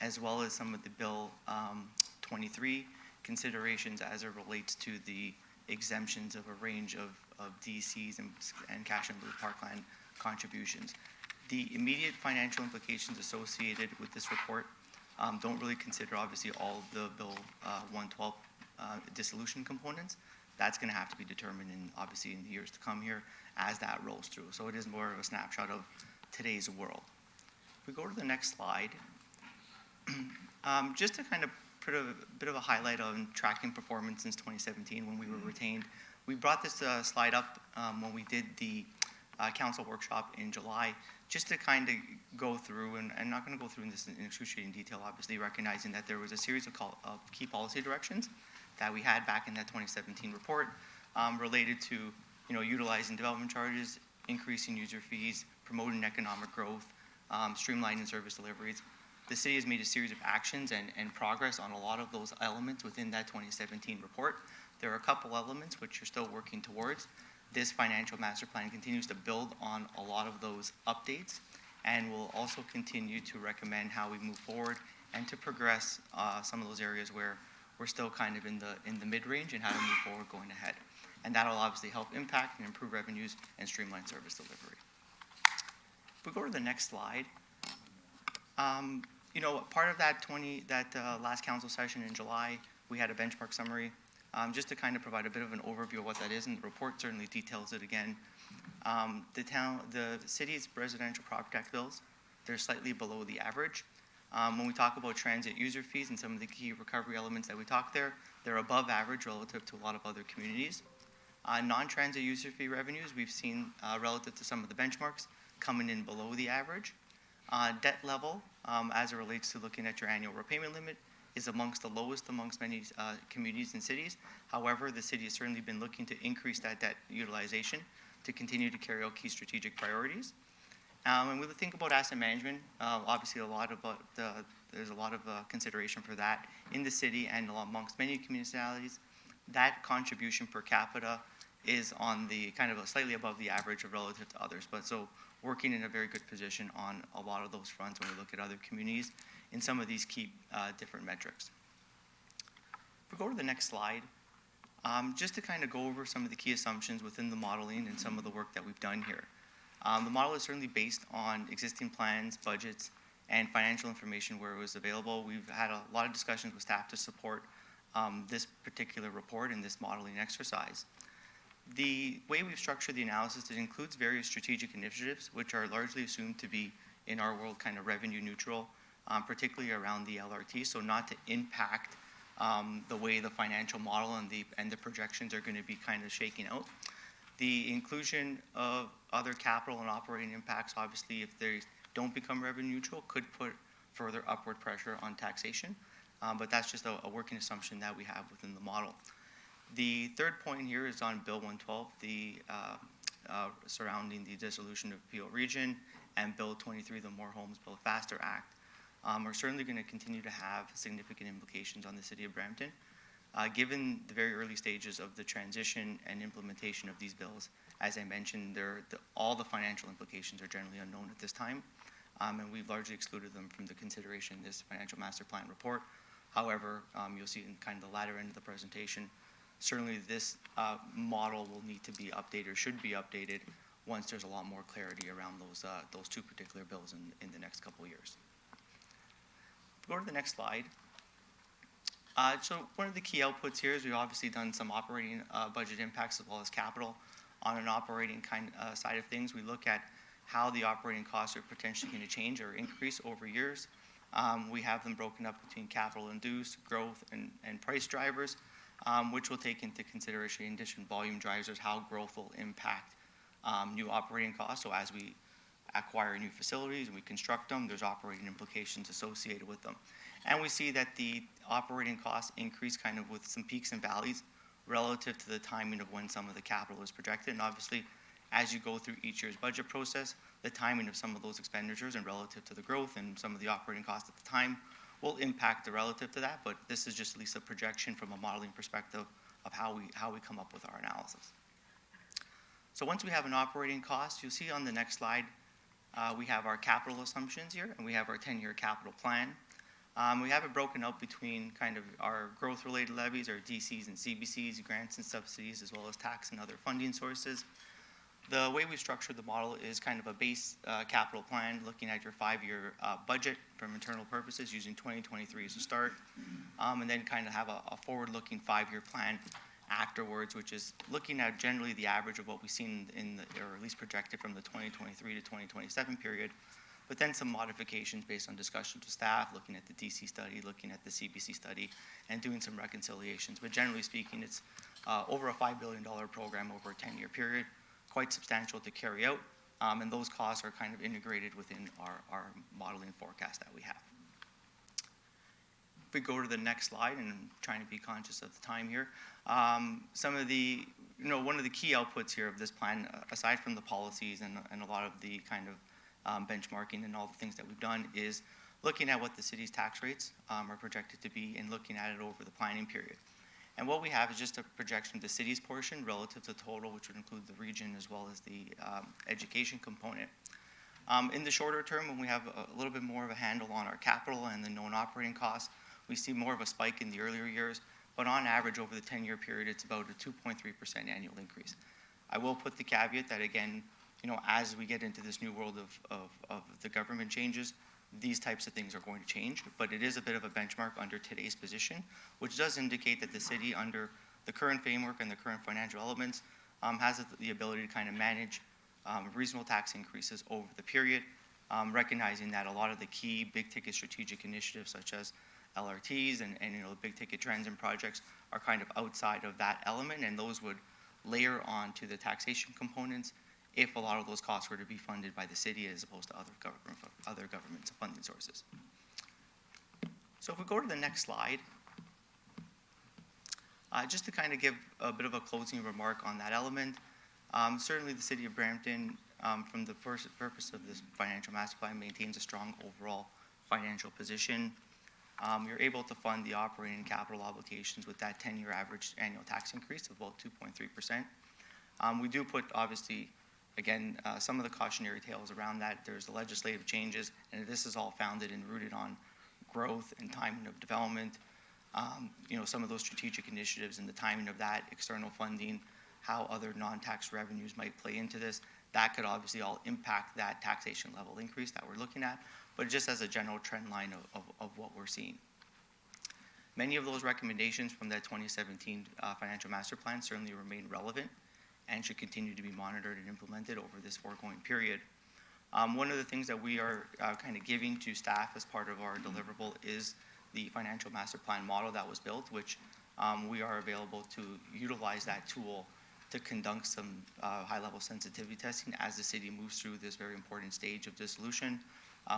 as well as some of the Bill 23 considerations as it relates to the exemptions of a range of DCs and cash and blue parkland contributions. The immediate financial implications associated with this report don't really consider obviously all of the Bill 112 dissolution components. That's going to have to be determined obviously in the years to come here as that rolls through. So it is more of a snapshot of today's world. If we go to the next slide, just to kind of put a bit of a highlight on tracking performance since 2017 when we were retained. We brought this slide up when we did the council workshop in July, just to kind of go through, and I'm not going to go through this in excruciating detail, obviously recognizing that there was a series of key policy directions that we had back in that 2017 report related to, utilizing development charges, increasing user fees, promoting economic growth, streamlining service deliveries. The city has made a series of actions and progress on a lot of those elements within that 2017 report. There are a couple elements which you're still working towards. This financial master plan continues to build on a lot of those updates, and will also continue to recommend how we move forward and to progress some of those areas where we're still kind of in the mid-range, and how to move forward going ahead. And that'll obviously help impact and improve revenues and streamline service delivery. If we go to the next slide, part of that last council session in July, we had a benchmark summary, just to kind of provide a bit of an overview of what that is, and the report certainly details it again. The city's residential property tax bills, they're slightly below the average. When we talk about transit user fees and some of the key recovery elements that we talk there, they're above average relative to a lot of other communities. Non-transit user fee revenues, we've seen relative to some of the benchmarks, coming in below the average. Debt level, as it relates to looking at your annual repayment limit, is amongst the lowest amongst many communities and cities. However, the city has certainly been looking to increase that debt utilization to continue to carry out key strategic priorities. And when we think about asset management, obviously there's a lot of consideration for that in the city and amongst many municipalities. That contribution per capita is on the kind of slightly above the average of relative to others. But so working in a very good position on a lot of those fronts when we look at other communities in some of these key different metrics. If we go to the next slide, just to kind of go over some of the key assumptions within the modeling and some of the work that we've done here. The model is certainly based on existing plans, budgets, and financial information where it was available. We've had a lot of discussions with staff to support this particular report and this modeling exercise. The way we've structured the analysis, it includes various strategic initiatives, which are largely assumed to be, in our world, kind of revenue neutral, particularly around the LRT, so not to impact the way the financial model and the projections are going to be kind of shaking out. The inclusion of other capital and operating impacts, obviously, if they don't become revenue neutral, could put further upward pressure on taxation, but that's just a working assumption that we have within the model. The third point here is on Bill 112, surrounding the dissolution of Peel Region, and Bill 23, the More Homes Built Faster Act, are certainly going to continue to have significant implications on the city of Brampton. Given the very early stages of the transition and implementation of these bills, as I mentioned, all the financial implications are generally unknown at this time, and we've largely excluded them from the consideration in this financial master plan report. However, you'll see in kind of the latter end of the presentation, certainly this model will need to be updated, or should be updated, once there's a lot more clarity around those two particular bills in the next couple of years. Go to the next slide. So one of the key outputs here is we've obviously done some operating budget impacts as well as capital. On an operating side of things, we look at how the operating costs are potentially going to change or increase over years. We have them broken up between capital-induced, growth, and price drivers, which will take into consideration in addition volume drivers, how growth will impact new operating costs. So as we acquire new facilities and we construct them, there's operating implications associated with them. And we see that the operating costs increase kind of with some peaks and valleys relative to the timing of when some of the capital is projected. And obviously, as you go through each year's budget process, the timing of some of those expenditures and relative to the growth and some of the operating costs at the time will impact the relative to that. But this is just at least a projection from a modeling perspective of how we come up with our analysis. So once we have an operating cost, you'll see on the next slide, we have our capital assumptions here, and we have our 10-year capital plan. We have it broken out between kind of our growth-related levies, our DCs and CBCs, grants and subsidies, as well as tax and other funding sources. The way we structured the model is kind of a base capital plan, looking at your 5-year budget from internal purposes, using 2023 as a start, and then kind of have a forward-looking 5-year plan afterwards, which is looking at generally the average of what we've seen or at least projected from the 2023 to 2027 period, but then some modifications based on discussions with staff, looking at the DC study, looking at the CBC study, and doing some reconciliations. But generally speaking, it's over a $5 billion program over a 10-year period, quite substantial to carry out, and those costs are kind of integrated within our modeling forecast that we have. If we go to the next slide, and I'm trying to be conscious of the time here, some of the, one of the key outputs here of this plan, aside from the policies and a lot of the kind of benchmarking and all the things that we've done, is looking at what the city's tax rates are projected to be and looking at it over the planning period. And what we have is just a projection of the city's portion relative to total, which would include the region as well as the education component. In the shorter term, when we have a little bit more of a handle on our capital and the known operating costs, we see more of a spike in the earlier years, but on average over the 10-year period, it's about a 2.3% annual increase. I will put the caveat that, again, as we get into this new world of the government changes, these types of things are going to change, but it is a bit of a benchmark under today's position, which does indicate that the city, under the current framework and the current financial elements, has the ability to kind of manage reasonable tax increases over the period, recognizing that a lot of the key big-ticket strategic initiatives, such as LRTs and the big-ticket trends and projects, are kind of outside of that element, and those would layer on to the taxation components if a lot of those costs were to be funded by the city as opposed to other government funding sources. So if we go to the next slide, just to kind of give a bit of a closing remark on that element, certainly the city of Brampton, from the first purpose of this financial master plan, maintains a strong overall financial position. You're able to fund the operating and capital obligations with that 10-year average annual tax increase of about 2.3%. We do put, obviously, again, some of the cautionary tales around that. There's the legislative changes, and this is all founded and rooted on growth and timing of development. Some of those strategic initiatives and the timing of that, external funding, how other non-tax revenues might play into this, that could obviously all impact that taxation level increase that we're looking at, but just as a general trend line of what we're seeing. Many of those recommendations from that 2017 financial master plan certainly remain relevant and should continue to be monitored and implemented over this foregoing period. One of the things that we are kind of giving to staff as part of our deliverable is the financial master plan model that was built, which we are available to utilize that tool to conduct some high-level sensitivity testing as the city moves through this very important stage of dissolution.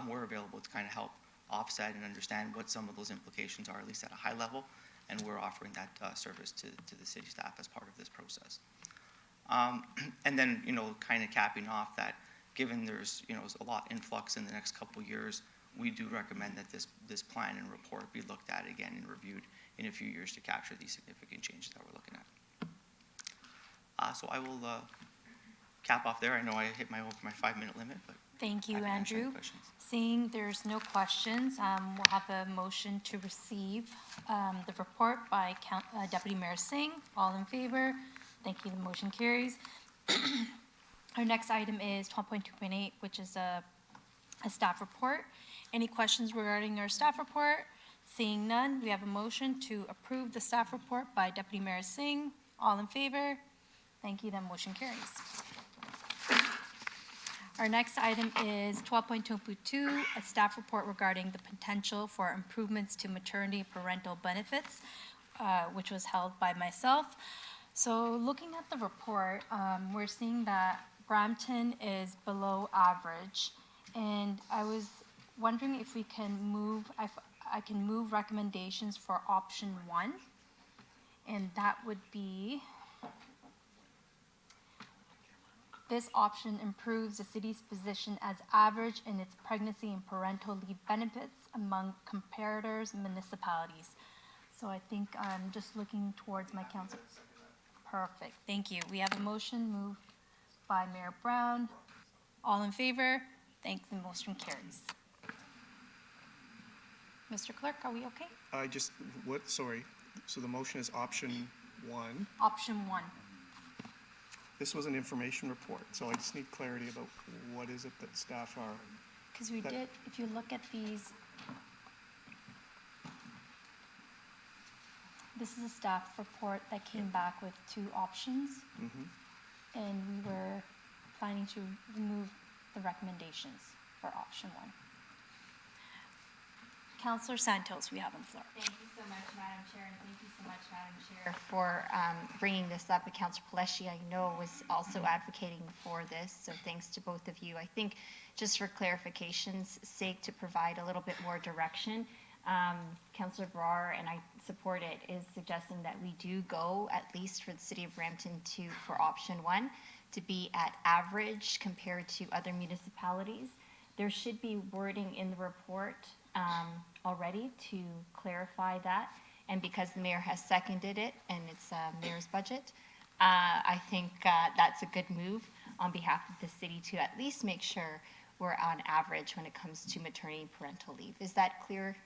We're available to kind of help offset and understand what some of those implications are, at least at a high level, and we're offering that service to the city staff as part of this process. And then, kind of capping off that, given there's, a lot in flux in the next couple of years, we do recommend that this plan and report be looked at again and reviewed in a few years to capture these significant changes that we're looking at. So I will cap off there. I know I hit my 5-minute limit, but Thank you, happy to answer any Andrew. questions. Seeing there's no questions, we'll have a motion to receive the report by Deputy Mayor Singh. All in favor? Thank you. The motion carries. Our next item is 12.2.8, which is a staff report. Any questions regarding our staff report? Seeing none, we have a motion to approve the staff report by Deputy Mayor Singh. All in favor? Thank you. The motion carries. Our next item is 12.2.2, a staff report regarding the potential for improvements to maternity and parental benefits, which was held by myself. So looking at the report, we're seeing that Brampton is below average, and I was wondering if we can move, I can move recommendations for option 1, and that would be, this option improves the city's position as average in its pregnancy and parental leave benefits among comparators and municipalities. So I think I'm just looking towards my council. Perfect, thank you. We have a motion moved by Mayor Brown. All in favor? Thanks, the motion carries. Mr. Clerk, are we okay? Sorry. So the motion is option 1. Option 1. This was an information report, so I just need clarity about what is it that staff are. Because we did, if you look at these, this is a staff report that came back with 2 options, and we were planning to remove the recommendations. for option 1. Councillor Santos, we have on the floor. Thank you so much, Madam Chair, and thank you so much, Madam Chair, for bringing this up. And Councillor Paleshi, I know, was also advocating for this, so thanks to both of you. I think just for clarification's sake, to provide a little bit more direction, Councillor Brar, and I support it, is suggesting that we do go, at least for the City of Brampton, for option 1, to be at average compared to other municipalities. There should be wording in the report already to clarify that, and because the mayor has seconded it and it's mayor's budget, I think that's a good move on behalf of the city to at least make sure we're on average when it comes to maternity and parental leave. Is that clear?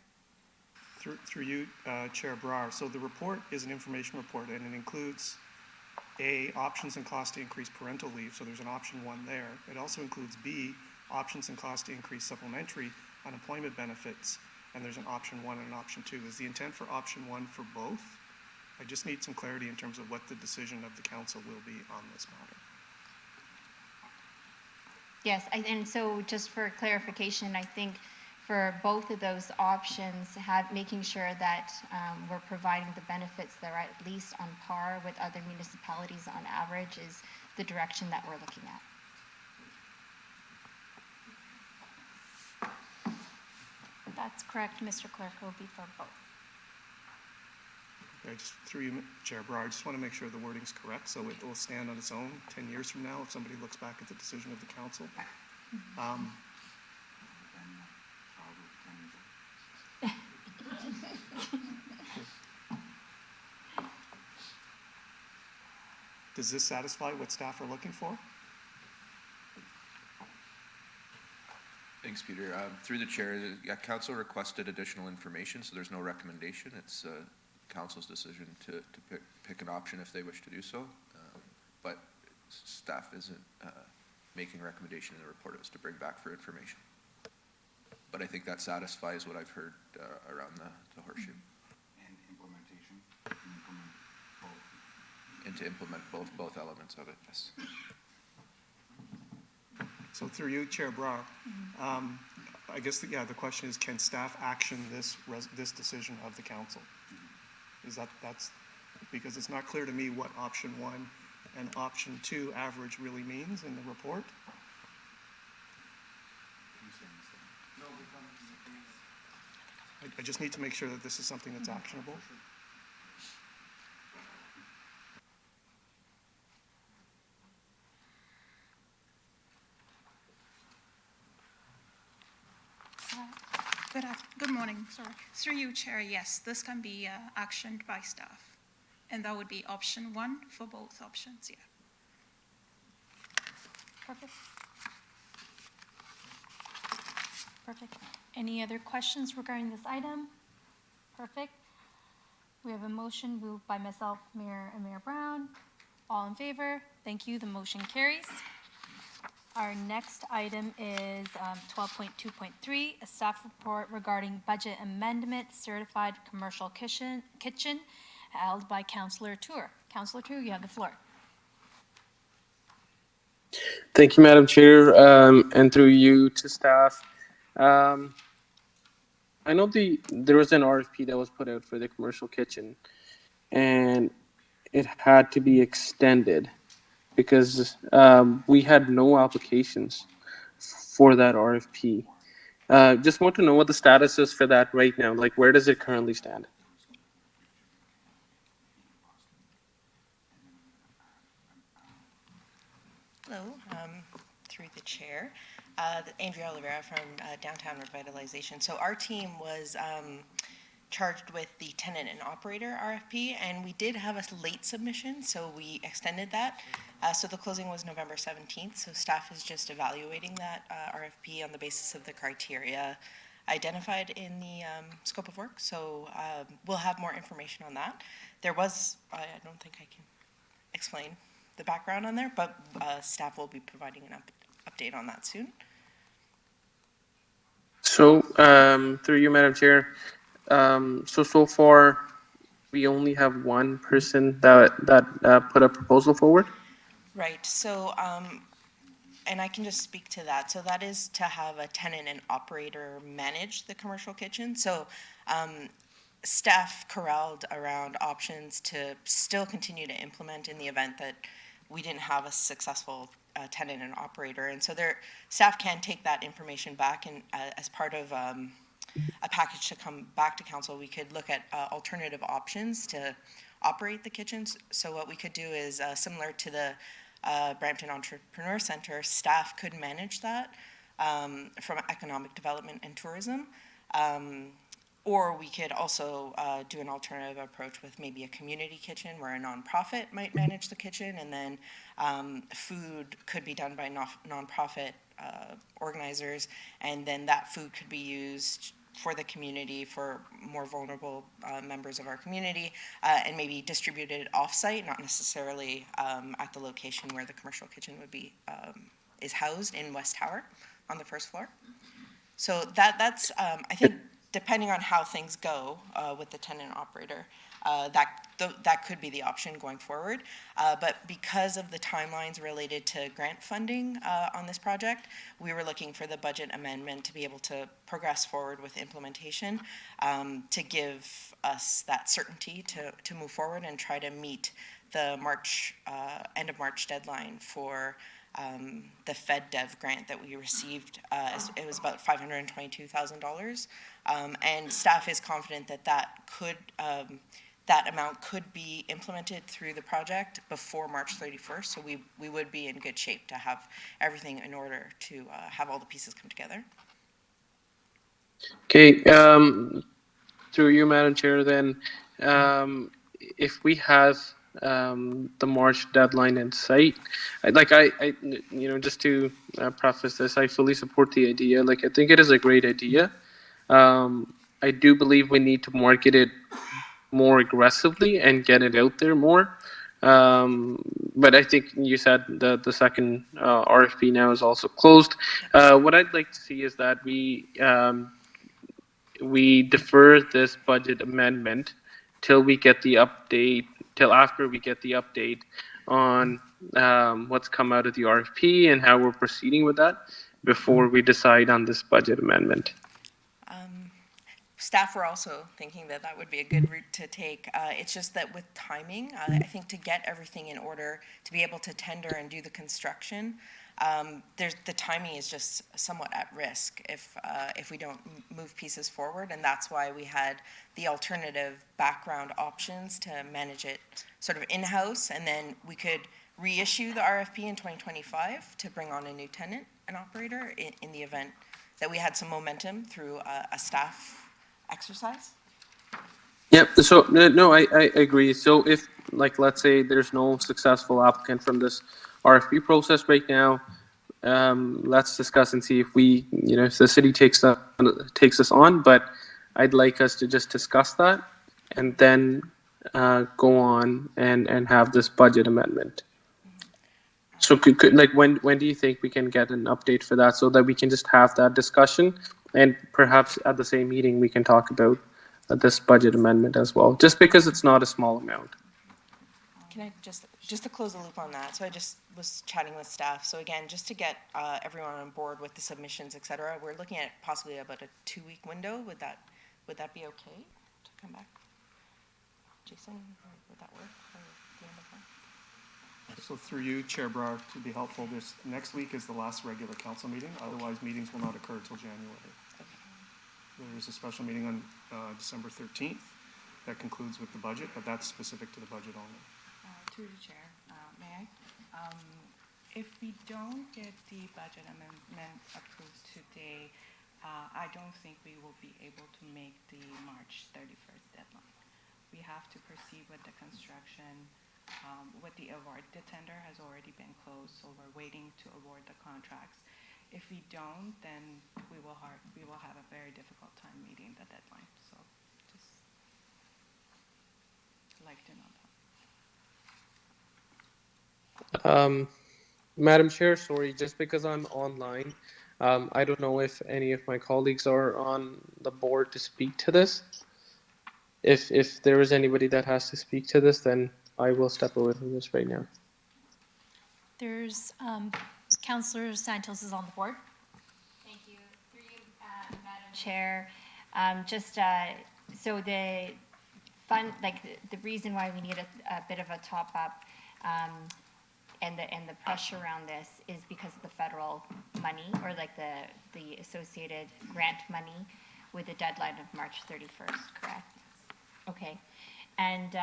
Through you, Chair Brar. So the report is an information report, and it includes A, options and costs to increase parental leave, so there's an option 1 there. It also includes B, options and costs to increase supplementary unemployment benefits, and there's an option 1 and an option 2. Is the intent for option 1 for both? I just need some clarity in terms of what the decision of the council will be on this matter. Yes, and so just for clarification, I think for both of those options, making sure that we're providing the benefits that are at least on par with other municipalities on average is the direction that we're looking at. That's correct, Mr. Clerk, it will be for both. I just, through you, Chair Brar, I just want to make sure the wording's correct, so it will stand on its own 10 years from now if somebody looks back at the decision of the council. Does this satisfy what staff are looking for? Thanks, Peter. Through the chair, council requested additional information, so there's no recommendation. It's council's decision to pick an option if they wish to do so. But staff isn't making a recommendation in the report. It was to bring back for information. But I think that satisfies what I've heard around the horseshoe. And implementation. And to implement both elements of it, yes. So through you, Chair Brar, I guess, the question is, can staff action this decision of the council? Is that's, because it's not clear to me what option 1 and option 2 average really means in the report. I just need to make sure that this is something that's actionable. Good morning, sorry. Through you, Chair, yes, this can be actioned by staff. And that would be option 1 for both options, yeah. Perfect. Perfect. Any other questions regarding this item? Perfect. We have a motion moved by myself, Mayor, and Mayor Brown. All in favor? Thank you. The motion carries. Our next item is 12.2.3, a staff report regarding budget amendment, certified commercial kitchen, held by Councillor Tour. Councillor Tour, you have the floor. Thank you, Madam Chair, and through you to staff. I know there was an RFP that was put out for the commercial kitchen, and it had to be extended because we had no applications for that RFP. Just want to know what the status is for that right now. Like, where does it currently stand? Hello, through the chair. Andrea Oliveira from Downtown Revitalization. So our team was charged with the tenant and operator RFP, and we did have a late submission, so we extended that. So the closing was November 17th, so staff is just evaluating that RFP on the basis of the criteria identified in the scope of work. So we'll have more information on that. There was, I don't think I can explain the background on there, but staff will be providing an update on that soon. So, through you, Madam Chair, so far, we only have one person that put a proposal forward? Right, so and I can just speak to that. So that is to have a tenant and operator manage the commercial kitchen. So staff corralled around options to still continue to implement in the event that we didn't have a successful tenant and operator. And so staff can take that information back, and as part of a package to come back to council, we could look at alternative options to operate the kitchens. So what we could do is similar to the Brampton Entrepreneur Center, staff could manage that from economic development and tourism. Or we could also do an alternative approach with maybe a community kitchen where a nonprofit might manage the kitchen, and then food could be done by nonprofit organizers, and then that food could be used for the community, for more vulnerable members of our community, and maybe distributed off-site, not necessarily at the location where the commercial kitchen would be is housed in West Tower on the first floor. So that's I think, depending on how things go with the tenant operator, that could be the option going forward. But because of the timelines related to grant funding on this project, we were looking for the budget amendment to be able to progress forward with implementation, to give us that certainty to move forward and try to meet the end of March deadline for the FedDev grant that we received. It was about $522,000. And staff is confident that that amount could be implemented through the project before March 31st. So we would be in good shape to have everything in order to have all the pieces come together. Okay, through you, Madam Chair, then, if we have the March deadline in sight, just to preface this, I fully support the idea. I think it is a great idea. I do believe we need to market it more aggressively and get it out there more. But I think you said the second RFP now is also closed. What I'd like to see is that we defer this budget amendment till we get the update, till after we get the update on what's come out of the RFP and how we're proceeding with that before we decide on this budget amendment. Staff were also thinking that would be a good route to take. It's just that with timing, I think to get everything in order, to be able to tender and do the construction, the timing is just somewhat at risk if we don't move pieces forward, and that's why we had the alternative background options to manage it sort of in-house, and then we could reissue the RFP in 2025 to bring on a new tenant and operator in the event that we had some momentum through a staff exercise. Yep. So no, I agree. So if, let's say there's no successful applicant from this RFP process right now, let's discuss and see if if the city takes us on. But I'd like us to just discuss that and then go on and have this budget amendment. So when do you think we can get an update for that, so that we can just have that discussion, and perhaps at the same meeting we can talk about this budget amendment as well, just because it's not a small amount. Can I just to close the loop on that? So I just was chatting with staff. So again, just to get everyone on board with the submissions, et cetera, we're looking at possibly about a 2-week window. Would that be okay to come back? Jason, would that work for the end of that? So through you, Chair Brar, to be helpful, this next week is the last regular council meeting. Otherwise, meetings will not occur until January. There is a special meeting on December 13th that concludes with the budget, but that's specific to the budget only. Through the chair, may I? If we don't get the budget amendment approved today, I don't think we will be able to make the March 31st deadline. We have to proceed with the construction, with the award. The tender has already been closed, so we're waiting to award the contracts. If we don't, then we will have a very difficult time meeting the deadline. So just like to know that. Madam Chair, sorry, just because I'm online, I don't know if any of my colleagues are on the board to speak to this. If there is anybody that has to speak to this, then I will step away from this right now. There's Councillor Santos is on the board. Thank you. Through you, Madam Chair. So the fund, the reason why we need a bit of a top up and the pressure around this is because of the federal money, or like the associated grant money with a deadline of March 31st, correct? Okay. And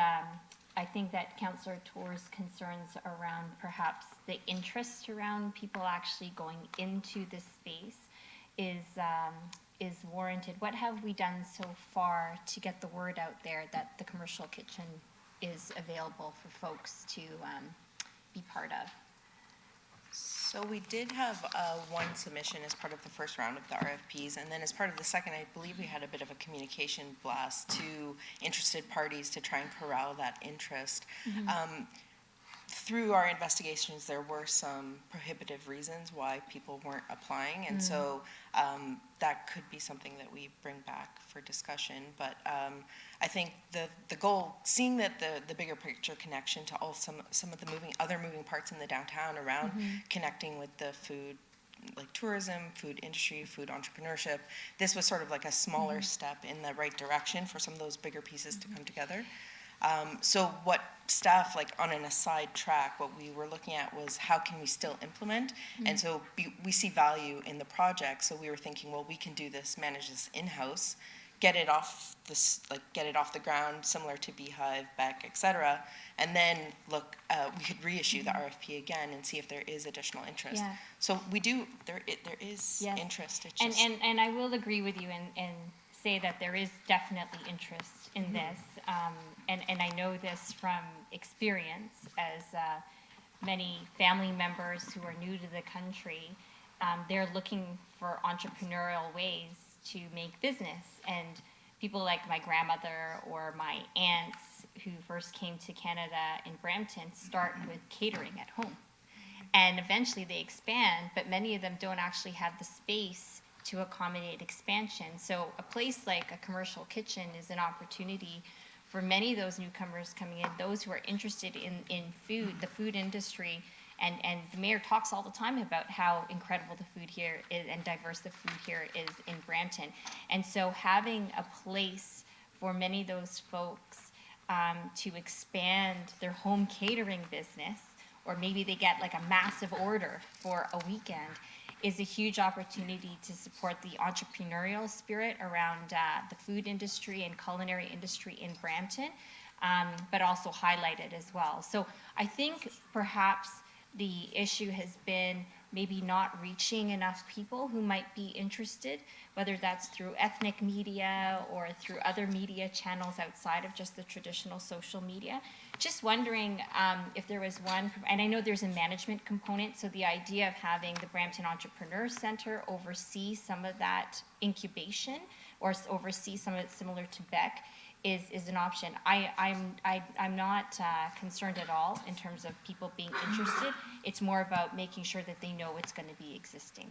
I think that Councillor Tour's concerns around perhaps the interest around people actually going into this space is warranted. What have we done so far to get the word out there that the commercial kitchen is available for folks to be part of? So we did have one submission as part of the first round of the RFPs, and then as part of the second, I believe we had a bit of a communication blast to interested parties to try and corral that interest. Through our investigations, there were some prohibitive reasons why people weren't applying, and so that could be something that we bring back for discussion. But I think the goal, seeing that the bigger picture connection to some of the other moving parts in the downtown around connecting with the food, like tourism, food industry, food entrepreneurship, this was sort of like a smaller step in the right direction for some of those bigger pieces to come together. So what staff, like on an aside track, what we were looking at was how can we still implement? And so we see value in the project. So we were thinking, well, we can do this, manage this in-house, get it off the ground, similar to Beehive, Beck, et cetera. And then look, we could reissue the RFP again and see if there is additional interest. Yeah. So there is interest. It's just, and I will agree with you and say that there is definitely interest in this. And I know this from experience as many family members who are new to the country. They're looking for entrepreneurial ways to make business. And people like my grandmother or my aunts who first came to Canada in Brampton start with catering at home. And eventually they expand, but many of them don't actually have the space to accommodate expansion. So a place like a commercial kitchen is an opportunity for many of those newcomers coming in, those who are interested in food, the food industry. And the mayor talks all the time about how incredible the food here is and diverse the food here is in Brampton. And so having a place for many of those folks to expand their home catering business, or maybe they get like a massive order for a weekend, is a huge opportunity to support the entrepreneurial spirit around the food industry and culinary industry in Brampton, but also highlight it as well. So I think perhaps the issue has been maybe not reaching enough people who might be interested, whether that's through ethnic media or through other media channels outside of just the traditional social media. Just wondering if there was one, and I know there's a management component, so the idea of having the Brampton Entrepreneur Center oversee some of that incubation or oversee some of it similar to Beck is an option. I'm not concerned at all in terms of people being interested. It's more about making sure that they know it's going to be existing.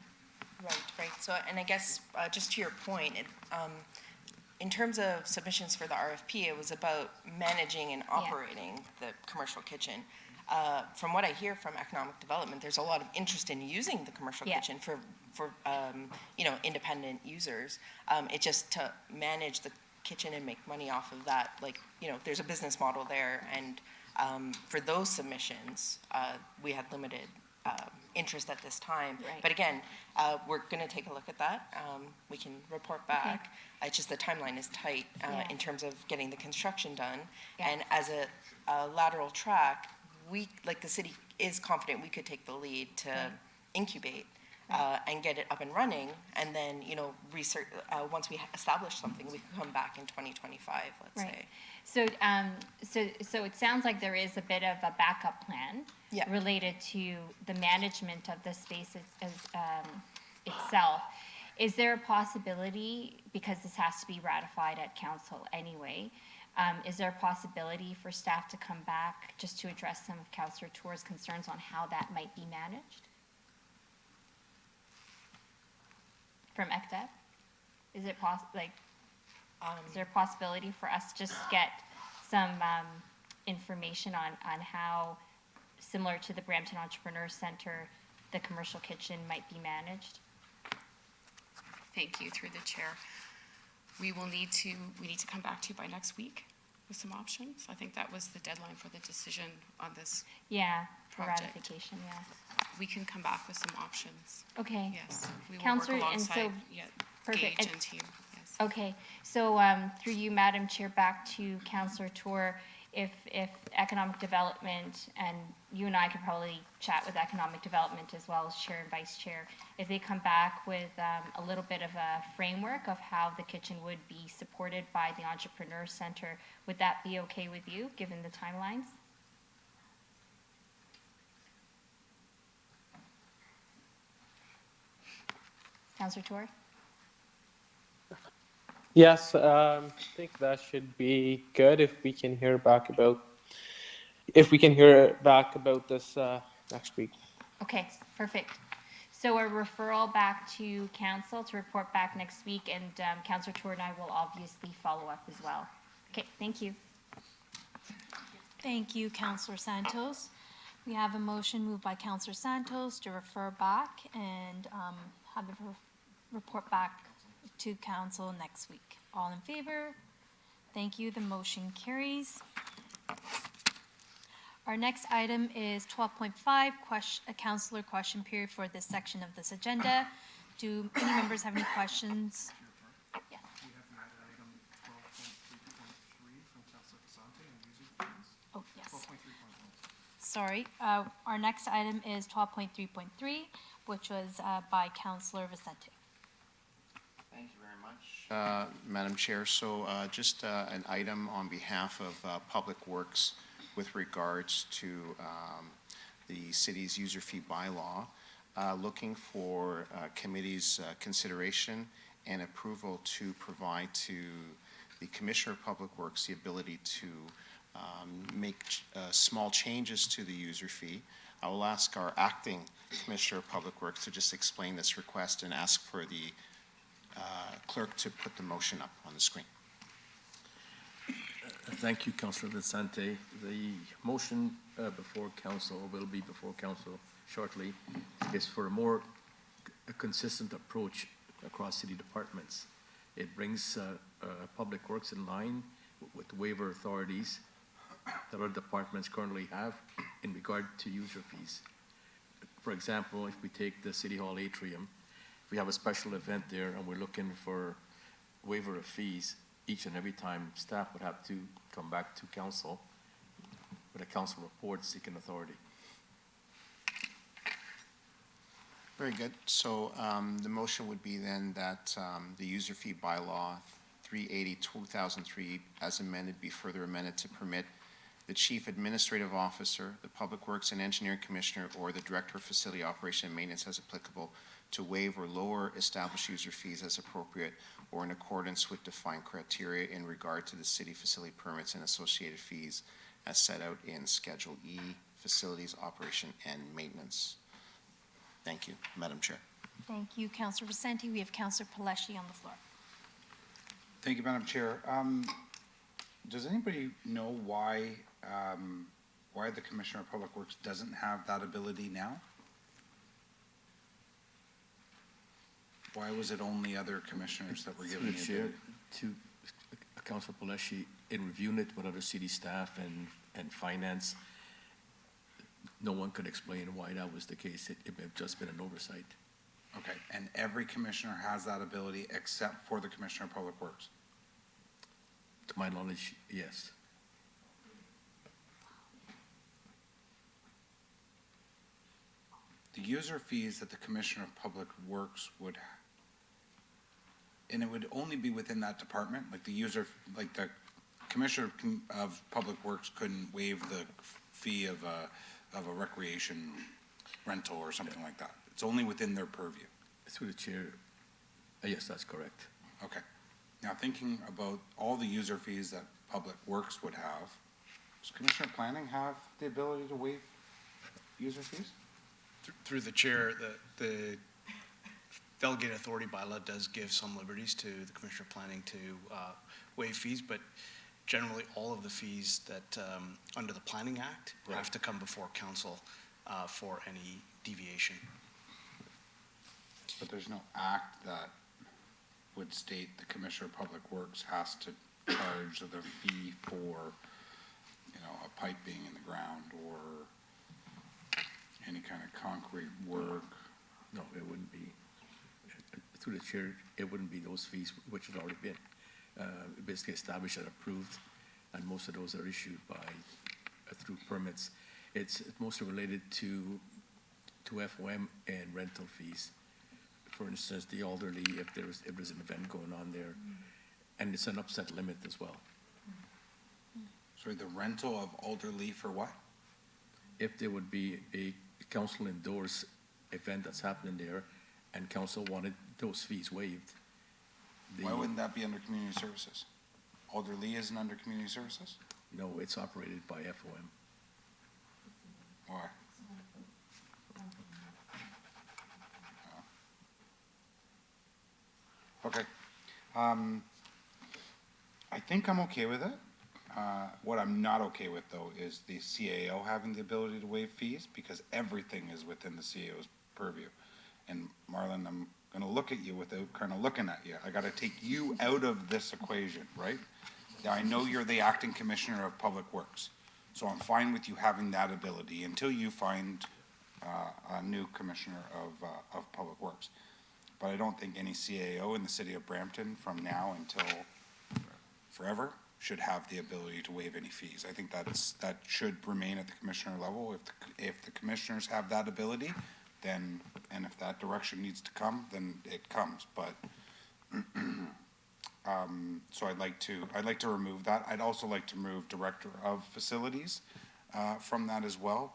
Right. So, and I guess just to your point, in terms of submissions for the RFP, it was about managing and operating the commercial kitchen. From what I hear from economic development, there's a lot of interest in using the commercial kitchen for independent users. It's just to manage the kitchen and make money off of that, there's a business model there, and for those submissions, we had limited interest at this time. Right. But again, we're going to take a look at that. We can report back. It's just the timeline is tight in terms of getting the construction done. And as a lateral track, the city is confident we could take the lead to incubate and get it up and running, and then research. Once we establish something, we can come back in 2025. Let's say. So it sounds like there is a bit of a backup plan related to the management of the space itself. Is there a possibility, because this has to be ratified at council anyway, is there a possibility for staff to come back just to address some of Councillor Tour's concerns on how that might be managed? From ECDEP? Is it is there a possibility for us to just get some information on how, similar to the Brampton Entrepreneur Center, the commercial kitchen might be managed? Thank you, through the chair. We need to come back to you by next week with some options. I think that was the deadline for the decision on this Yeah, for project. ratification, yeah. We can come back with some options. Okay. Yes, we will work Counselor, and alongside so- Gage perfect. and team, yes. Okay, so through you, Madam Chair, back to Councillor Tour, if economic development, and you and I could probably chat with economic development as well as Chair and Vice Chair, if they come back with a little bit of a framework of how the kitchen would be supported by the Entrepreneur Center, would that be okay with you, given the timelines? Councillor Tour? Yes, I think that should be good if we can hear back about this next week. Okay, perfect. So a referral back to council to report back next week, and Councillor Tour and I will obviously follow up as well. Okay, thank you. Thank you, Councillor Santos. We have a motion moved by Councillor Santos to refer back and have the report back to council next week. All in favor? Thank you. The motion carries. Our next item is 12.5, a councillor question period for this section of this agenda. Do any members have any questions? Yeah. We have an added item 12.3.3 from Councillor Casante and user fees. Oh, yes. 12.3.1. Sorry. Our next item is 12.3.3, which was by Councillor Vicente. Thank you very much, Madam Chair. So just an item on behalf of Public Works with regards to the city's user fee bylaw, looking for committee's consideration and approval to provide to the Commissioner of Public Works the ability to make small changes to the user fee. I will ask our acting Commissioner of Public Works to just explain this request and ask for the clerk to put the motion up on the screen. Thank you, Councillor Vicente. The motion before council will be before council shortly is for a more consistent approach across city departments. It brings Public Works in line with waiver authorities that our departments currently have in regard to user fees. For example, if we take the City Hall atrium, we have a special event there and we're looking for waiver of fees. Each and every time, staff would have to come back to council with a council report seeking authority. Very good. So the motion would be then that the user fee bylaw 380/2003 as amended be further amended to permit the Chief Administrative Officer, the Public Works and Engineering Commissioner, or the Director of Facility Operation and Maintenance as applicable to waive or lower established user fees as appropriate or in accordance with defined criteria in regard to the city facility permits and associated fees as set out in Schedule E, Facilities Operation and Maintenance. Thank you, Madam Chair. Thank you, Councillor Vicente. We have Councillor Palashi on the floor. Thank you, Madam Chair. Does anybody know why the Commissioner of Public Works doesn't have that ability now? Why was it only other commissioners that were given the Chair, ability? to Councilor Palashi, in reviewing it with other city staff and finance, no one could explain why that was the case. It may have just been an oversight. Okay, and every commissioner has that ability except for the Commissioner of Public Works? To my knowledge, yes. The user fees that the Commissioner of Public Works would, and it would only be within that department, like the Commissioner of Public Works couldn't waive the fee of a recreation rental or something like that. It's only within their purview. Through the chair, yes, that's correct. Okay. Now, thinking about all the user fees that Public Works would have, does Commissioner of Planning have the ability to waive user fees? Through the chair, the delegated authority bylaw does give some liberties to the Commissioner of Planning to waive fees, but generally all of the fees that under the Planning Act have to come before council for any deviation. But there's no act that would state the Commissioner of Public Works has to charge the fee for, you know, a pipe being in the ground or any kind of concrete work. No, it wouldn't be. Through the chair, it wouldn't be those fees, which has already been basically established and approved, and most of those are issued by through permits. It's mostly related to FOM and rental fees. For instance, the elderly, if there's an event going on there, and it's an upset limit as well. Sorry, the rental of elderly for what? If there would be a council endorsed event that's happening there, and council wanted those fees waived. Why wouldn't that be under community services? Elderly isn't under community services? No, it's operated by FOM. Why? Okay. I think I'm okay with it. What I'm not okay with, though, is the CAO having the ability to waive fees, because everything is within the CAO's purview. And Marlon, I'm going to look at you without kind of looking at you. I got to take you out of this equation, right? Now, I know you're the acting commissioner of Public Works, so I'm fine with you having that ability until you find a new commissioner of Public Works. But I don't think any CAO in the city of Brampton from now until forever should have the ability to waive any fees. I think that should remain at the commissioner level. If the commissioners have that ability, then, and if that direction needs to come, then it comes. But so I'd like to remove that. I'd also like to remove Director of Facilities from that as well.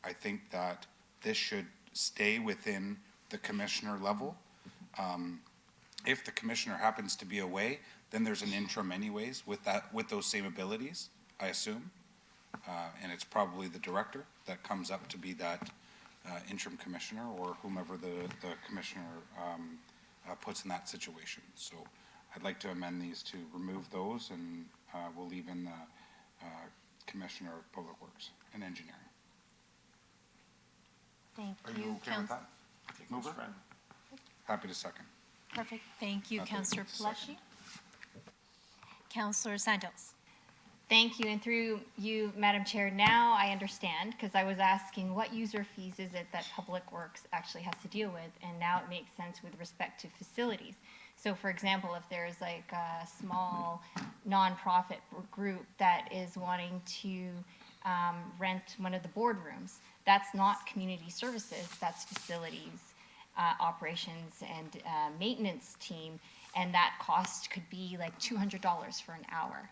I think that this should stay within the commissioner level. If the commissioner happens to be away, then there's an interim anyways with those same abilities, I assume. And it's probably the director that comes up to be that interim commissioner or whomever the commissioner puts in that situation. So I'd like to amend these to remove those, and we'll leave in the Commissioner of Public Works and Engineering. Thank Are you okay with that? Mover? Happy to second. Perfect. Thank you, Okay, Councillor second. Pelletier. Councillor Santos. Thank you, and through you, Madam Chair, now I understand, because I was asking what user fees is it that Public Works actually has to deal with, and now it makes sense with respect to facilities. So for example, if there's like a small nonprofit group that is wanting to rent one of the boardrooms, that's not community services, that's facilities, operations and maintenance team, and that cost could be like $200 for an hour.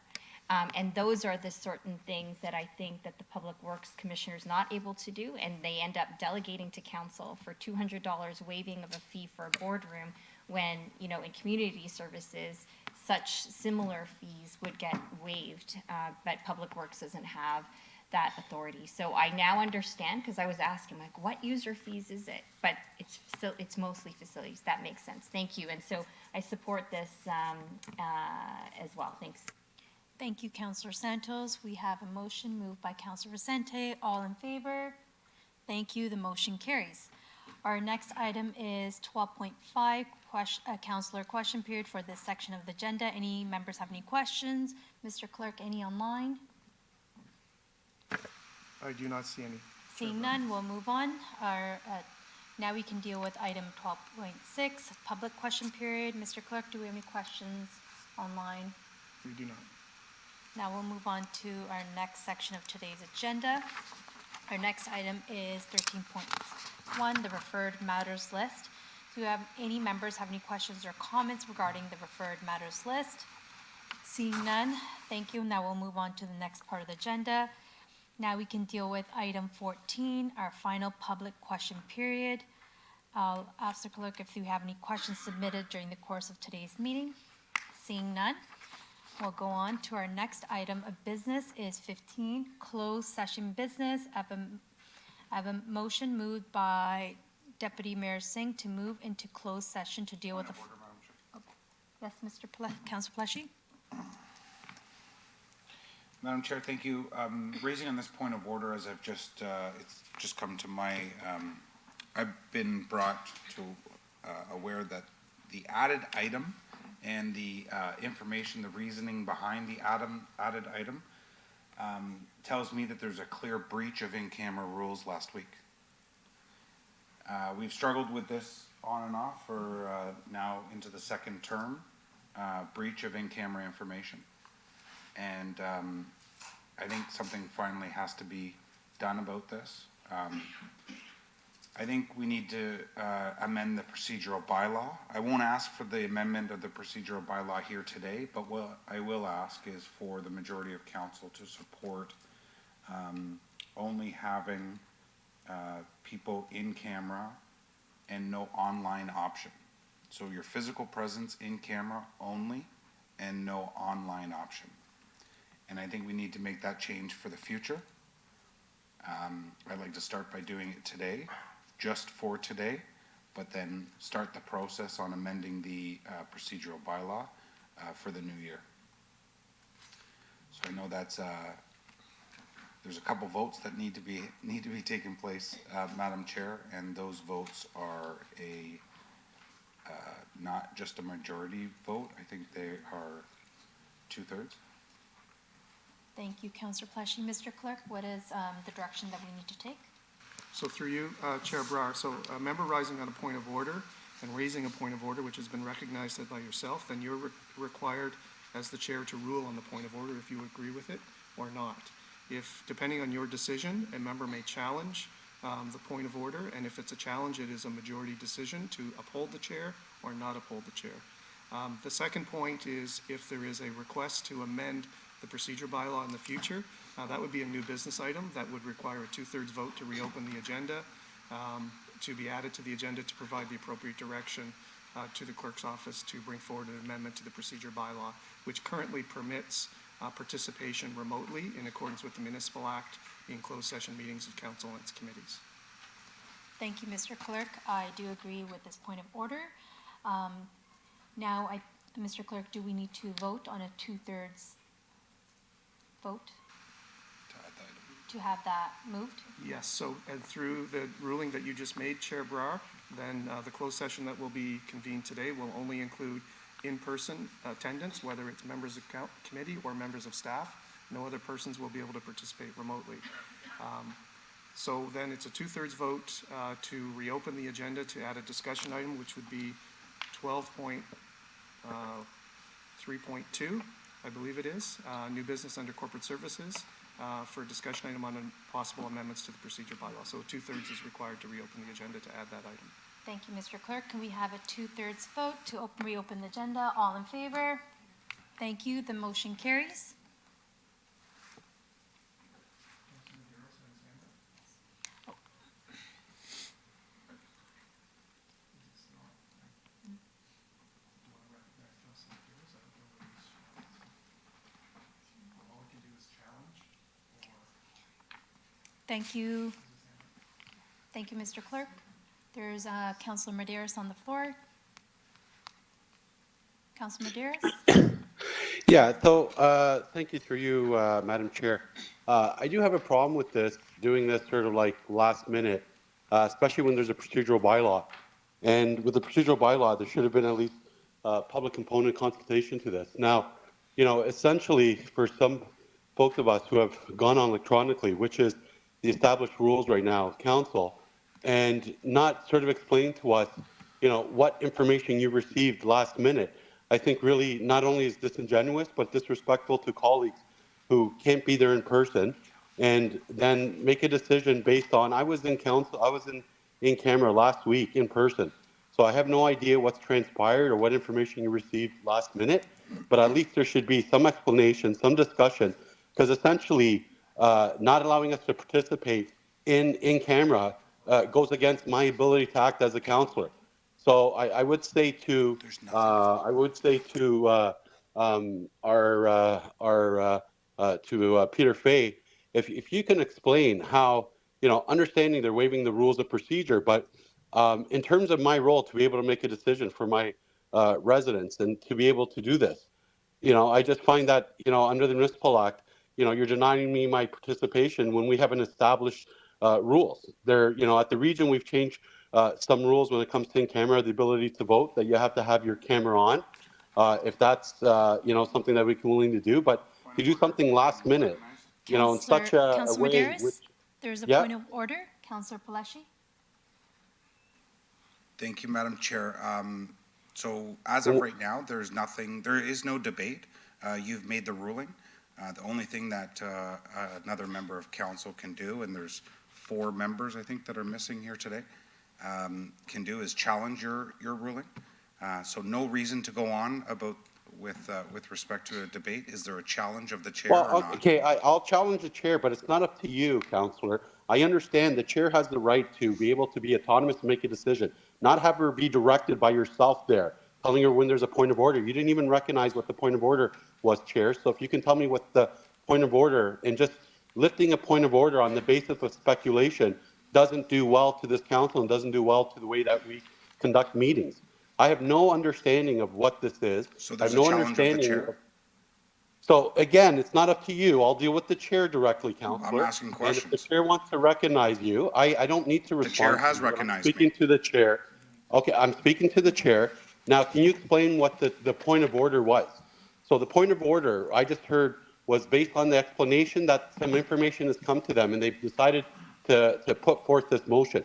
And those are the certain things that I think that the Public Works Commissioner is not able to do, and they end up delegating to council for $200 waiving of a fee for a boardroom when, you know, in community services, such similar fees would get waived, but Public Works doesn't have that authority. So I now understand, because I was asking, like, what user fees is it? But it's mostly facilities. That makes sense. Thank you. And so I support this as well. Thanks. Thank you, Councillor Santos. We have a motion moved by Councillor Vicente. All in favor? Thank you. The motion carries. Our next item is 12.5, councillor question period for this section of the agenda. Any members have any questions? Mr. Clerk, any online? I do not see any. Seeing none, we'll move on. Now we can deal with item 12.6, public question period. Mr. Clerk, do we have any questions online? We do not. Now we'll move on to our next section of today's agenda. Our next item is 13.1, the referred matters list. Do you have any members have any questions or comments regarding the referred matters list? Seeing none, thank you. Now we'll move on to the next part of the agenda. Now we can deal with item 14, our final public question period. I'll ask the clerk if you have any questions submitted during the course of today's meeting. Seeing none, we'll go on to our next item of business is 15, closed session business. I have a motion moved by Deputy Mayor Singh to move into closed session to deal with the... Yes, Councilor Pleshy? Madam Chair, thank you. Raising on this point of order, as I've just, it's just come to my, I've been brought to aware that the added item and the information, the reasoning behind the added item tells me that there's a clear breach of in-camera rules last week. We've struggled with this on and off for now into the second term, breach of in-camera information. And I think something finally has to be done about this. I think we need to amend the procedural bylaw. I won't ask for the amendment of the procedural bylaw here today, but what I will ask is for the majority of council to support only having people in camera and no online option. So your physical presence in camera only and no online option. And I think we need to make that change for the future. I'd like to start by doing it today, just for today, but then start the process on amending the procedural bylaw for the new year. So I know that's there's a couple votes that need to be taking place, Madam Chair, and those votes are a not just a majority vote. I think they are 2/3. Thank you, Councillor Pleshy. Mr. Clerk, what is the direction that we need to take? So through you, Chair Brar, so a member rising on a point of order and raising a point of order which has been recognized by yourself, then you're required as the chair to rule on the point of order if you agree with it or not. If, depending on your decision, a member may challenge the point of order, and if it's a challenge, it is a majority decision to uphold the chair or not uphold the chair. The second point is if there is a request to amend the procedure bylaw in the future, that would be a new business item that would require a 2/3 vote to reopen the agenda, to be added to the agenda to provide the appropriate direction to the clerk's office to bring forward an amendment to the procedure bylaw, which currently permits participation remotely in accordance with the Municipal Act in closed session meetings of council and its committees. Thank you, Mr. Clerk. I do agree with this point of order. Now, Mr. Clerk, do we need to vote on a 2/3 vote to have that moved? Yes, so, and through the ruling that you just made, Chair Brar, then the closed session that will be convened today will only include in-person attendance, whether it's members of committee or members of staff. No other persons will be able to participate remotely. So then it's a 2/3 vote to reopen the agenda to add a discussion item, which would be 12.3.2, I believe it is, new business under corporate services, for a discussion item on possible amendments to the procedure bylaw. So 2/3 is required to reopen the agenda to add that item. Thank you, Mr. Clerk. Can we have a 2/3 vote to reopen the agenda? All in favor? Thank you. The motion carries. Thank you. Thank you, Mr. Clerk. There's Councillor Medeiros on the floor. Councillor Medeiros? Yeah, so thank you through you, Madam Chair. I do have a problem with this, doing this sort of like last minute, especially when there's a procedural bylaw. And with the procedural bylaw, there should have been at least public component consultation to this. Now, you know, essentially for some folks of us who have gone on electronically, which is the established rules right now of council, and not sort of explain to us, you know, what information you received last minute, I think really not only is disingenuous, but disrespectful to colleagues who can't be there in person, and then make a decision based on, I was in council, I was in camera last week in person. So I have no idea what's transpired or what information you received last minute, but at least there should be some explanation, some discussion, because essentially not allowing us to participate in camera goes against my ability to act as a councillor. So I would say to Peter Fay, if you can explain how, you know, understanding they're waiving the rules of procedure, but in terms of my role to be able to make a decision for my residents and to be able to do this, you know, I just find that, you know, under the Municipal Act, you're denying me my participation when we haven't established rules. At the region, we've changed some rules when it comes to in-camera, the ability to vote, that you have to have your camera on. If that's, something that we're willing to do, but to do something last minute, in such a Councillor way, Medeiros, there's a yeah. point of order. Councillor Palashi? Thank you, Madam Chair. So as of right now, there is no debate. You've made the ruling. The only thing that another member of council can do, and there's 4 members, I think, that are missing here today, can do is challenge your ruling. So no reason to go on with respect to a debate. Is there a challenge of the chair or not? Okay, I'll challenge the chair, but it's not up to you, Councillor. I understand the chair has the right to be able to be autonomous and make a decision, not have her be directed by yourself there, telling her when there's a point of order. You didn't even recognize what the point of order was, Chair. So if you can tell me what the point of order, and just lifting a point of order on the basis of speculation doesn't do well to this council and doesn't do well to the way that we conduct meetings. I have no understanding of what this is. So I there's have no a challenge of the understanding. chair? So again, it's not up to you. I'll deal with the chair directly, Councillor. I'm asking questions. And if the chair wants to recognize you, I don't need to respond. The chair has to you. recognized I'm speaking to the chair. Okay, I'm speaking to the chair. Now, can you explain what the point of order was? So the point of order I just heard was based on the explanation that some information has come to them and they've decided to put forth this motion.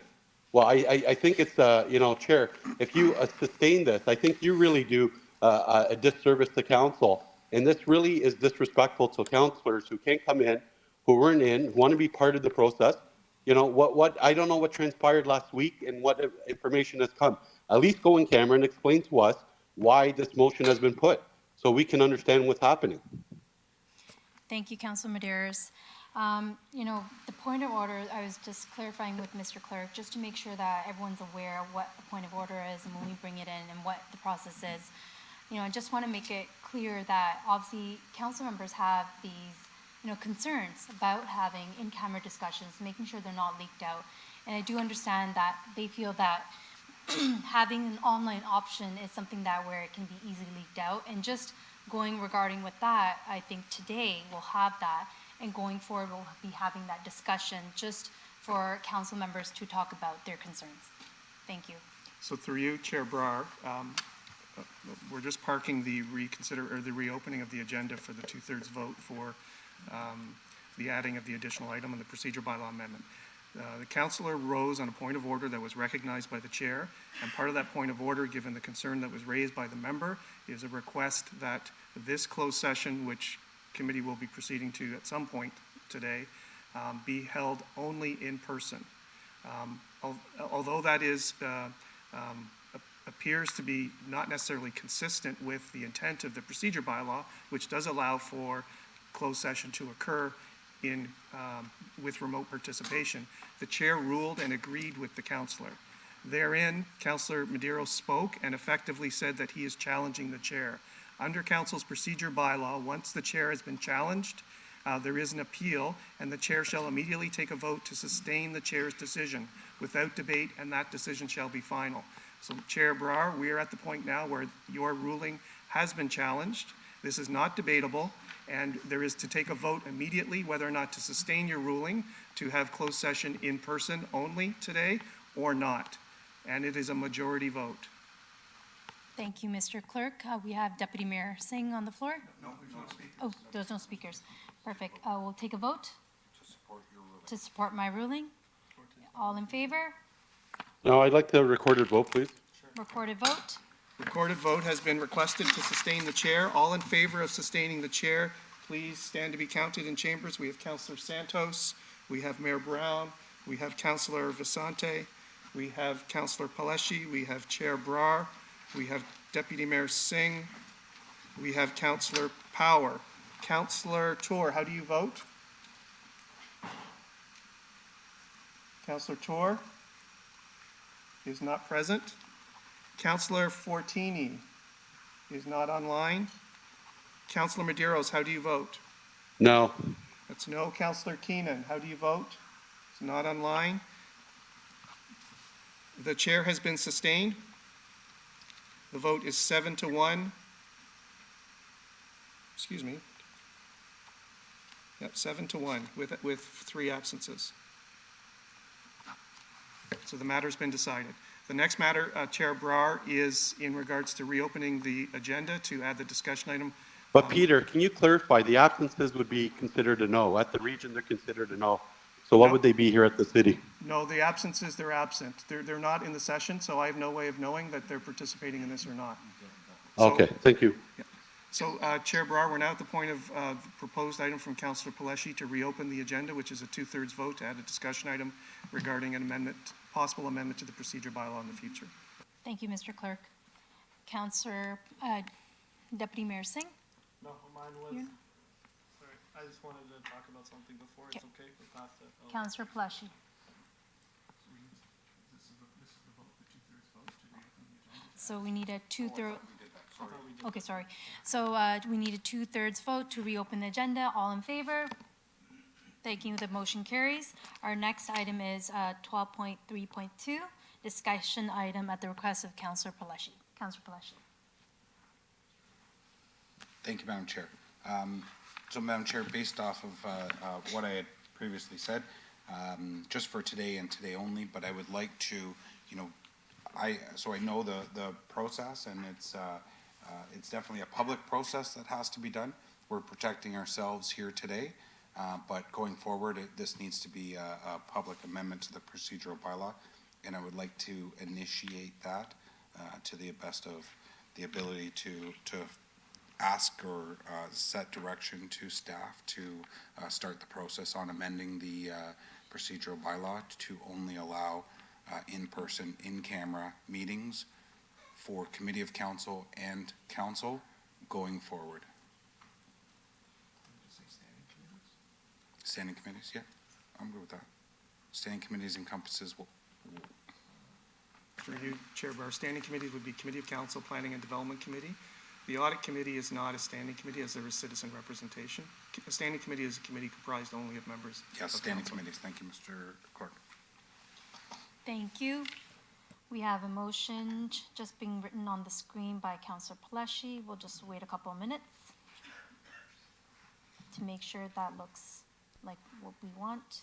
Well, I think it's, Chair, if you sustain this, I think you really do a disservice to council. And this really is disrespectful to councillors who can't come in, who weren't in, who want to be part of the process. I don't know what transpired last week and what information has come. At least go in camera and explain to us why this motion has been put so we can understand what's happening. Thank you, Councillor Medeiros. The point of order, I was just clarifying with Mr. Clerk, just to make sure that everyone's aware of what the point of order is and when we bring it in and what the process is. I just want to make it clear that obviously council members have these, concerns about having in-camera discussions, making sure they're not leaked out. And I do understand that they feel that having an online option is something where it can be easily leaked out. And just going regarding with that, I think today we'll have that. And going forward, we'll be having that discussion just for council members to talk about their concerns. Thank you. So through you, Chair Brar, we're just parking the reopening of the agenda for the 2/3 vote for the adding of the additional item on the procedure bylaw amendment. The councillor rose on a point of order that was recognized by the chair, and part of that point of order, given the concern that was raised by the member, is a request that this closed session, which committee will be proceeding to at some point today, be held only in person. Although that is appears to be not necessarily consistent with the intent of the procedure bylaw, which does allow for closed session to occur with remote participation, the chair ruled and agreed with the councillor. Therein, Councillor Medeiros spoke and effectively said that he is challenging the chair. Under council's procedure bylaw, once the chair has been challenged, there is an appeal, and the chair shall immediately take a vote to sustain the chair's decision without debate, and that decision shall be final. So, Chair Brar, we are at the point now where your ruling has been challenged. This is not debatable, and there is to take a vote immediately whether or not to sustain your ruling to have closed session in person only today or not. And it is a majority vote. Thank you, Mr. Clerk. We have Deputy Mayor Singh on the floor. No, there's no speakers. Oh, there's no speakers. Perfect. We'll take a vote To support your ruling. to support my ruling. All in favor? No, I'd like the recorded vote, please. Recorded vote. Recorded vote has been requested to sustain the chair. All in favor of sustaining the chair, please stand to be counted in chambers. We have Councillor Santos, we have Mayor Brown, we have Councillor Vicente, we have Councillor Palashi, we have Chair Brar, we have Deputy Mayor Singh, we have Councillor Power. Councillor Tour, how do you vote? Councillor Tour is not present. Councillor Fortini is not online. Councillor Medeiros, how do you vote? No. That's no. Councillor Keenan, how do you vote? It's not online. The chair has been sustained. The vote is 7-1. Excuse me. Yep, 7-1 with 3 absences. So the matter's been decided. The next matter, Chair Brar, is in regards to reopening the agenda to add the discussion item. But Peter, can you clarify, the absences would be considered a no. At the region, they're considered a no. So what would they be here at the city? No, the absences, they're absent. They're not in the session, so I have no way of knowing that they're participating in this or not. Okay, thank you. So, Chair Brar, we're now at the point of the proposed item from Councillor Paleshi to reopen the agenda, which is a 2/3 vote to add a discussion item regarding an amendment, possible amendment to the procedure bylaw in the future. Thank you, Mr. Clerk. Councillor, Deputy Mayor Singh? No, mine was, Yeah. sorry, I just wanted to talk about something before, it's okay, we're past it. Oh. Councillor Palashi? So we need a two-thirds. Okay, sorry. So we need a 2/3 vote to reopen the agenda. All in favor? Thank you. The motion carries. Our next item is 12.3.2, discussion item at the request of Councillor Palashi. Councillor Palashi. Thank you, Madam Chair. So, Madam Chair, based off of what I had previously said, just for today and today only, but I would like to, you know, I know the process, and it's definitely a public process that has to be done. We're protecting ourselves here today, but going forward, this needs to be a public amendment to the procedural bylaw, and I would like to initiate that to the best of the ability to ask or set direction to staff to start the process on amending the procedural bylaw to only allow in-person, in-camera meetings for Committee of Council and Council going forward. Standing committees, yeah, I'm good with that. Standing committees encompasses what? For you, Chair Brar, standing committees would be Committee of Council, Planning and Development Committee. The Audit Committee is not a standing committee, as there is citizen representation. A standing committee is a committee comprised only of members Yes, of standing council. committees. Thank you, Mr. Clerk. Thank you. We have a motion just being written on the screen by Councillor Palashi. We'll just wait a couple of minutes to make sure that looks like what we want.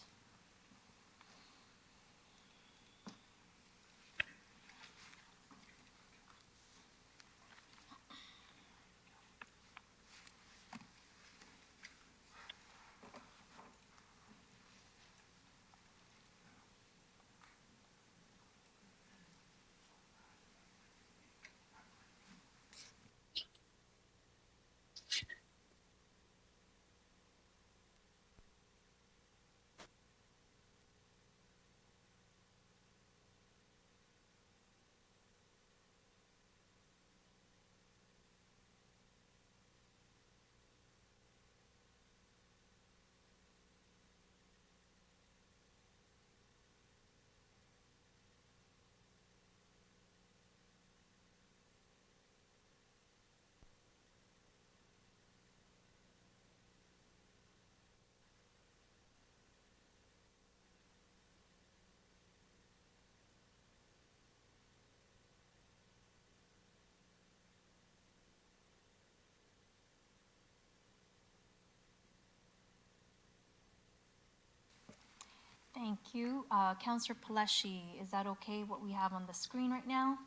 Thank you. Councillor Palashi, is that okay, what we have on the screen right now?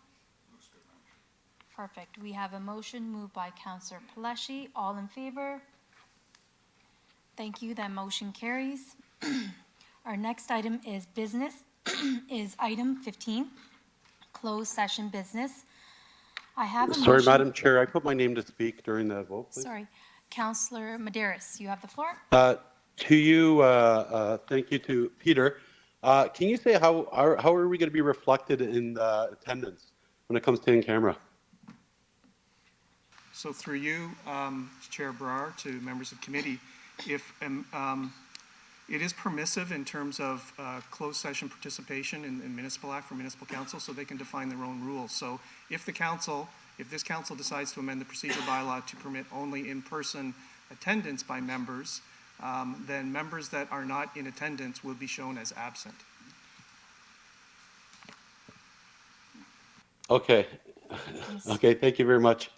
Perfect. We have a motion moved by Councillor Palashi. All in favor? Thank you. That motion carries. Our next item is business, is item 15, closed session business. I have a Sorry, motion. Madam Chair, I put my name to speak during the vote, please. Sorry. Councillor Medeiros, you have the floor. To you, thank you to Peter. Can you say how are we going to be reflected in the attendance when it comes to in-camera? So through you, Chair Brar, to members of committee, if it is permissive in terms of closed session participation in Municipal Act for Municipal Council, so they can define their own rules. So if this council decides to amend the procedure bylaw to permit only in-person attendance by members, then members that are not in attendance will be shown as absent. Okay. Okay, thank you very much.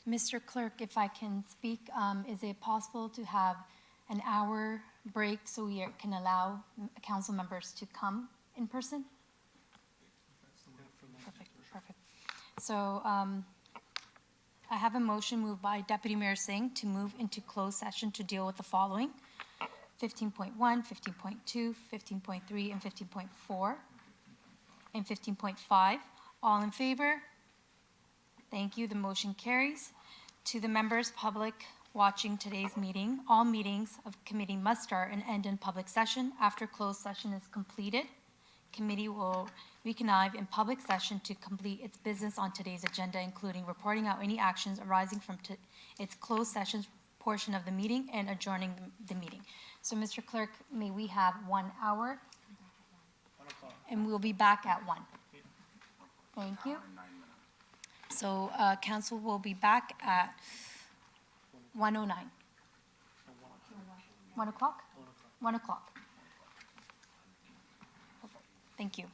Mr. Clerk, if I can speak, is it possible to have an hour break so we can allow council members to come in person? Perfect, perfect. So I have a motion moved by Deputy Mayor Singh to move into closed session to deal with the following: 15.1, 15.2, 15.3, and 15.4, and 15.5. All in favor? Thank you. The motion carries. To the members, public watching today's meeting, all meetings of committee must start and end in public session. After closed session is completed, committee will reconvene in public session to complete its business on today's agenda, including reporting out any actions arising from its closed sessions portion of the meeting and adjourning the meeting. So, Mr. Clerk, may we have 1 hour? And we'll be back at 1. Thank you. So, council will be back at 1:09. 1 o'clock? 1 o'clock. Perfect. Thank you.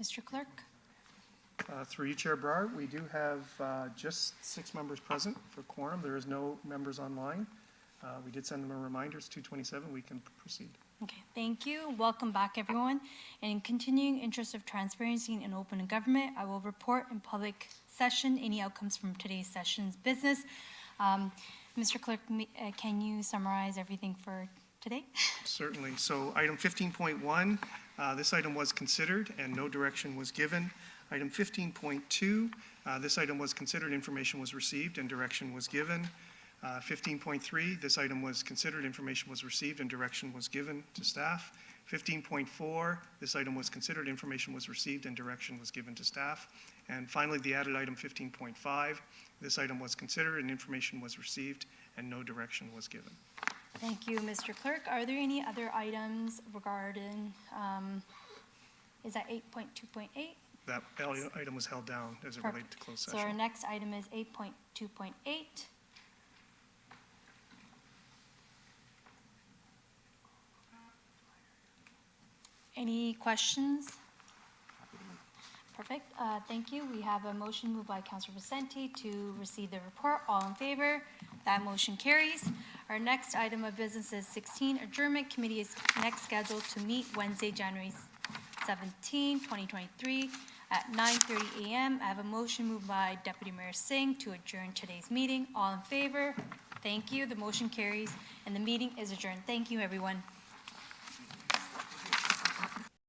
Mr. Clerk? Through you, Chair Brar, we do have just 6 members present for quorum. There is no members online. We did send them a reminder. It's 2:27. We can proceed. Okay, thank you. Welcome back, everyone. And in continuing interest of transparency and open government, I will report in public session any outcomes from today's session's business. Mr. Clerk, can you summarize everything for today? Certainly. So item 15.1, this item was considered and no direction was given. Item 15.2, this item was considered, information was received, and direction was given. 15.3, this item was considered, information was received, and direction was given to staff. 15.4, this item was considered, information was received, and direction was given to staff. And finally, the added item 15.5, this item was considered, and information was received, and no direction was given. Thank you, Mr. Clerk. Are there any other items regarding, is that 8.2.8? That item was held down as it relates to closed So our session. next item is 8.2.8. Any questions? Perfect. Thank you. We have a motion moved by Councilor Vicente to receive the report. All in favor? That motion carries. Our next item of business is 16, adjournment. Committee is next scheduled to meet Wednesday, January 17, 2023 at 9:30 a.m. I have a motion moved by Deputy Mayor Singh to adjourn today's meeting. All in favor? Thank you. The motion carries and the meeting is adjourned. Thank you, everyone.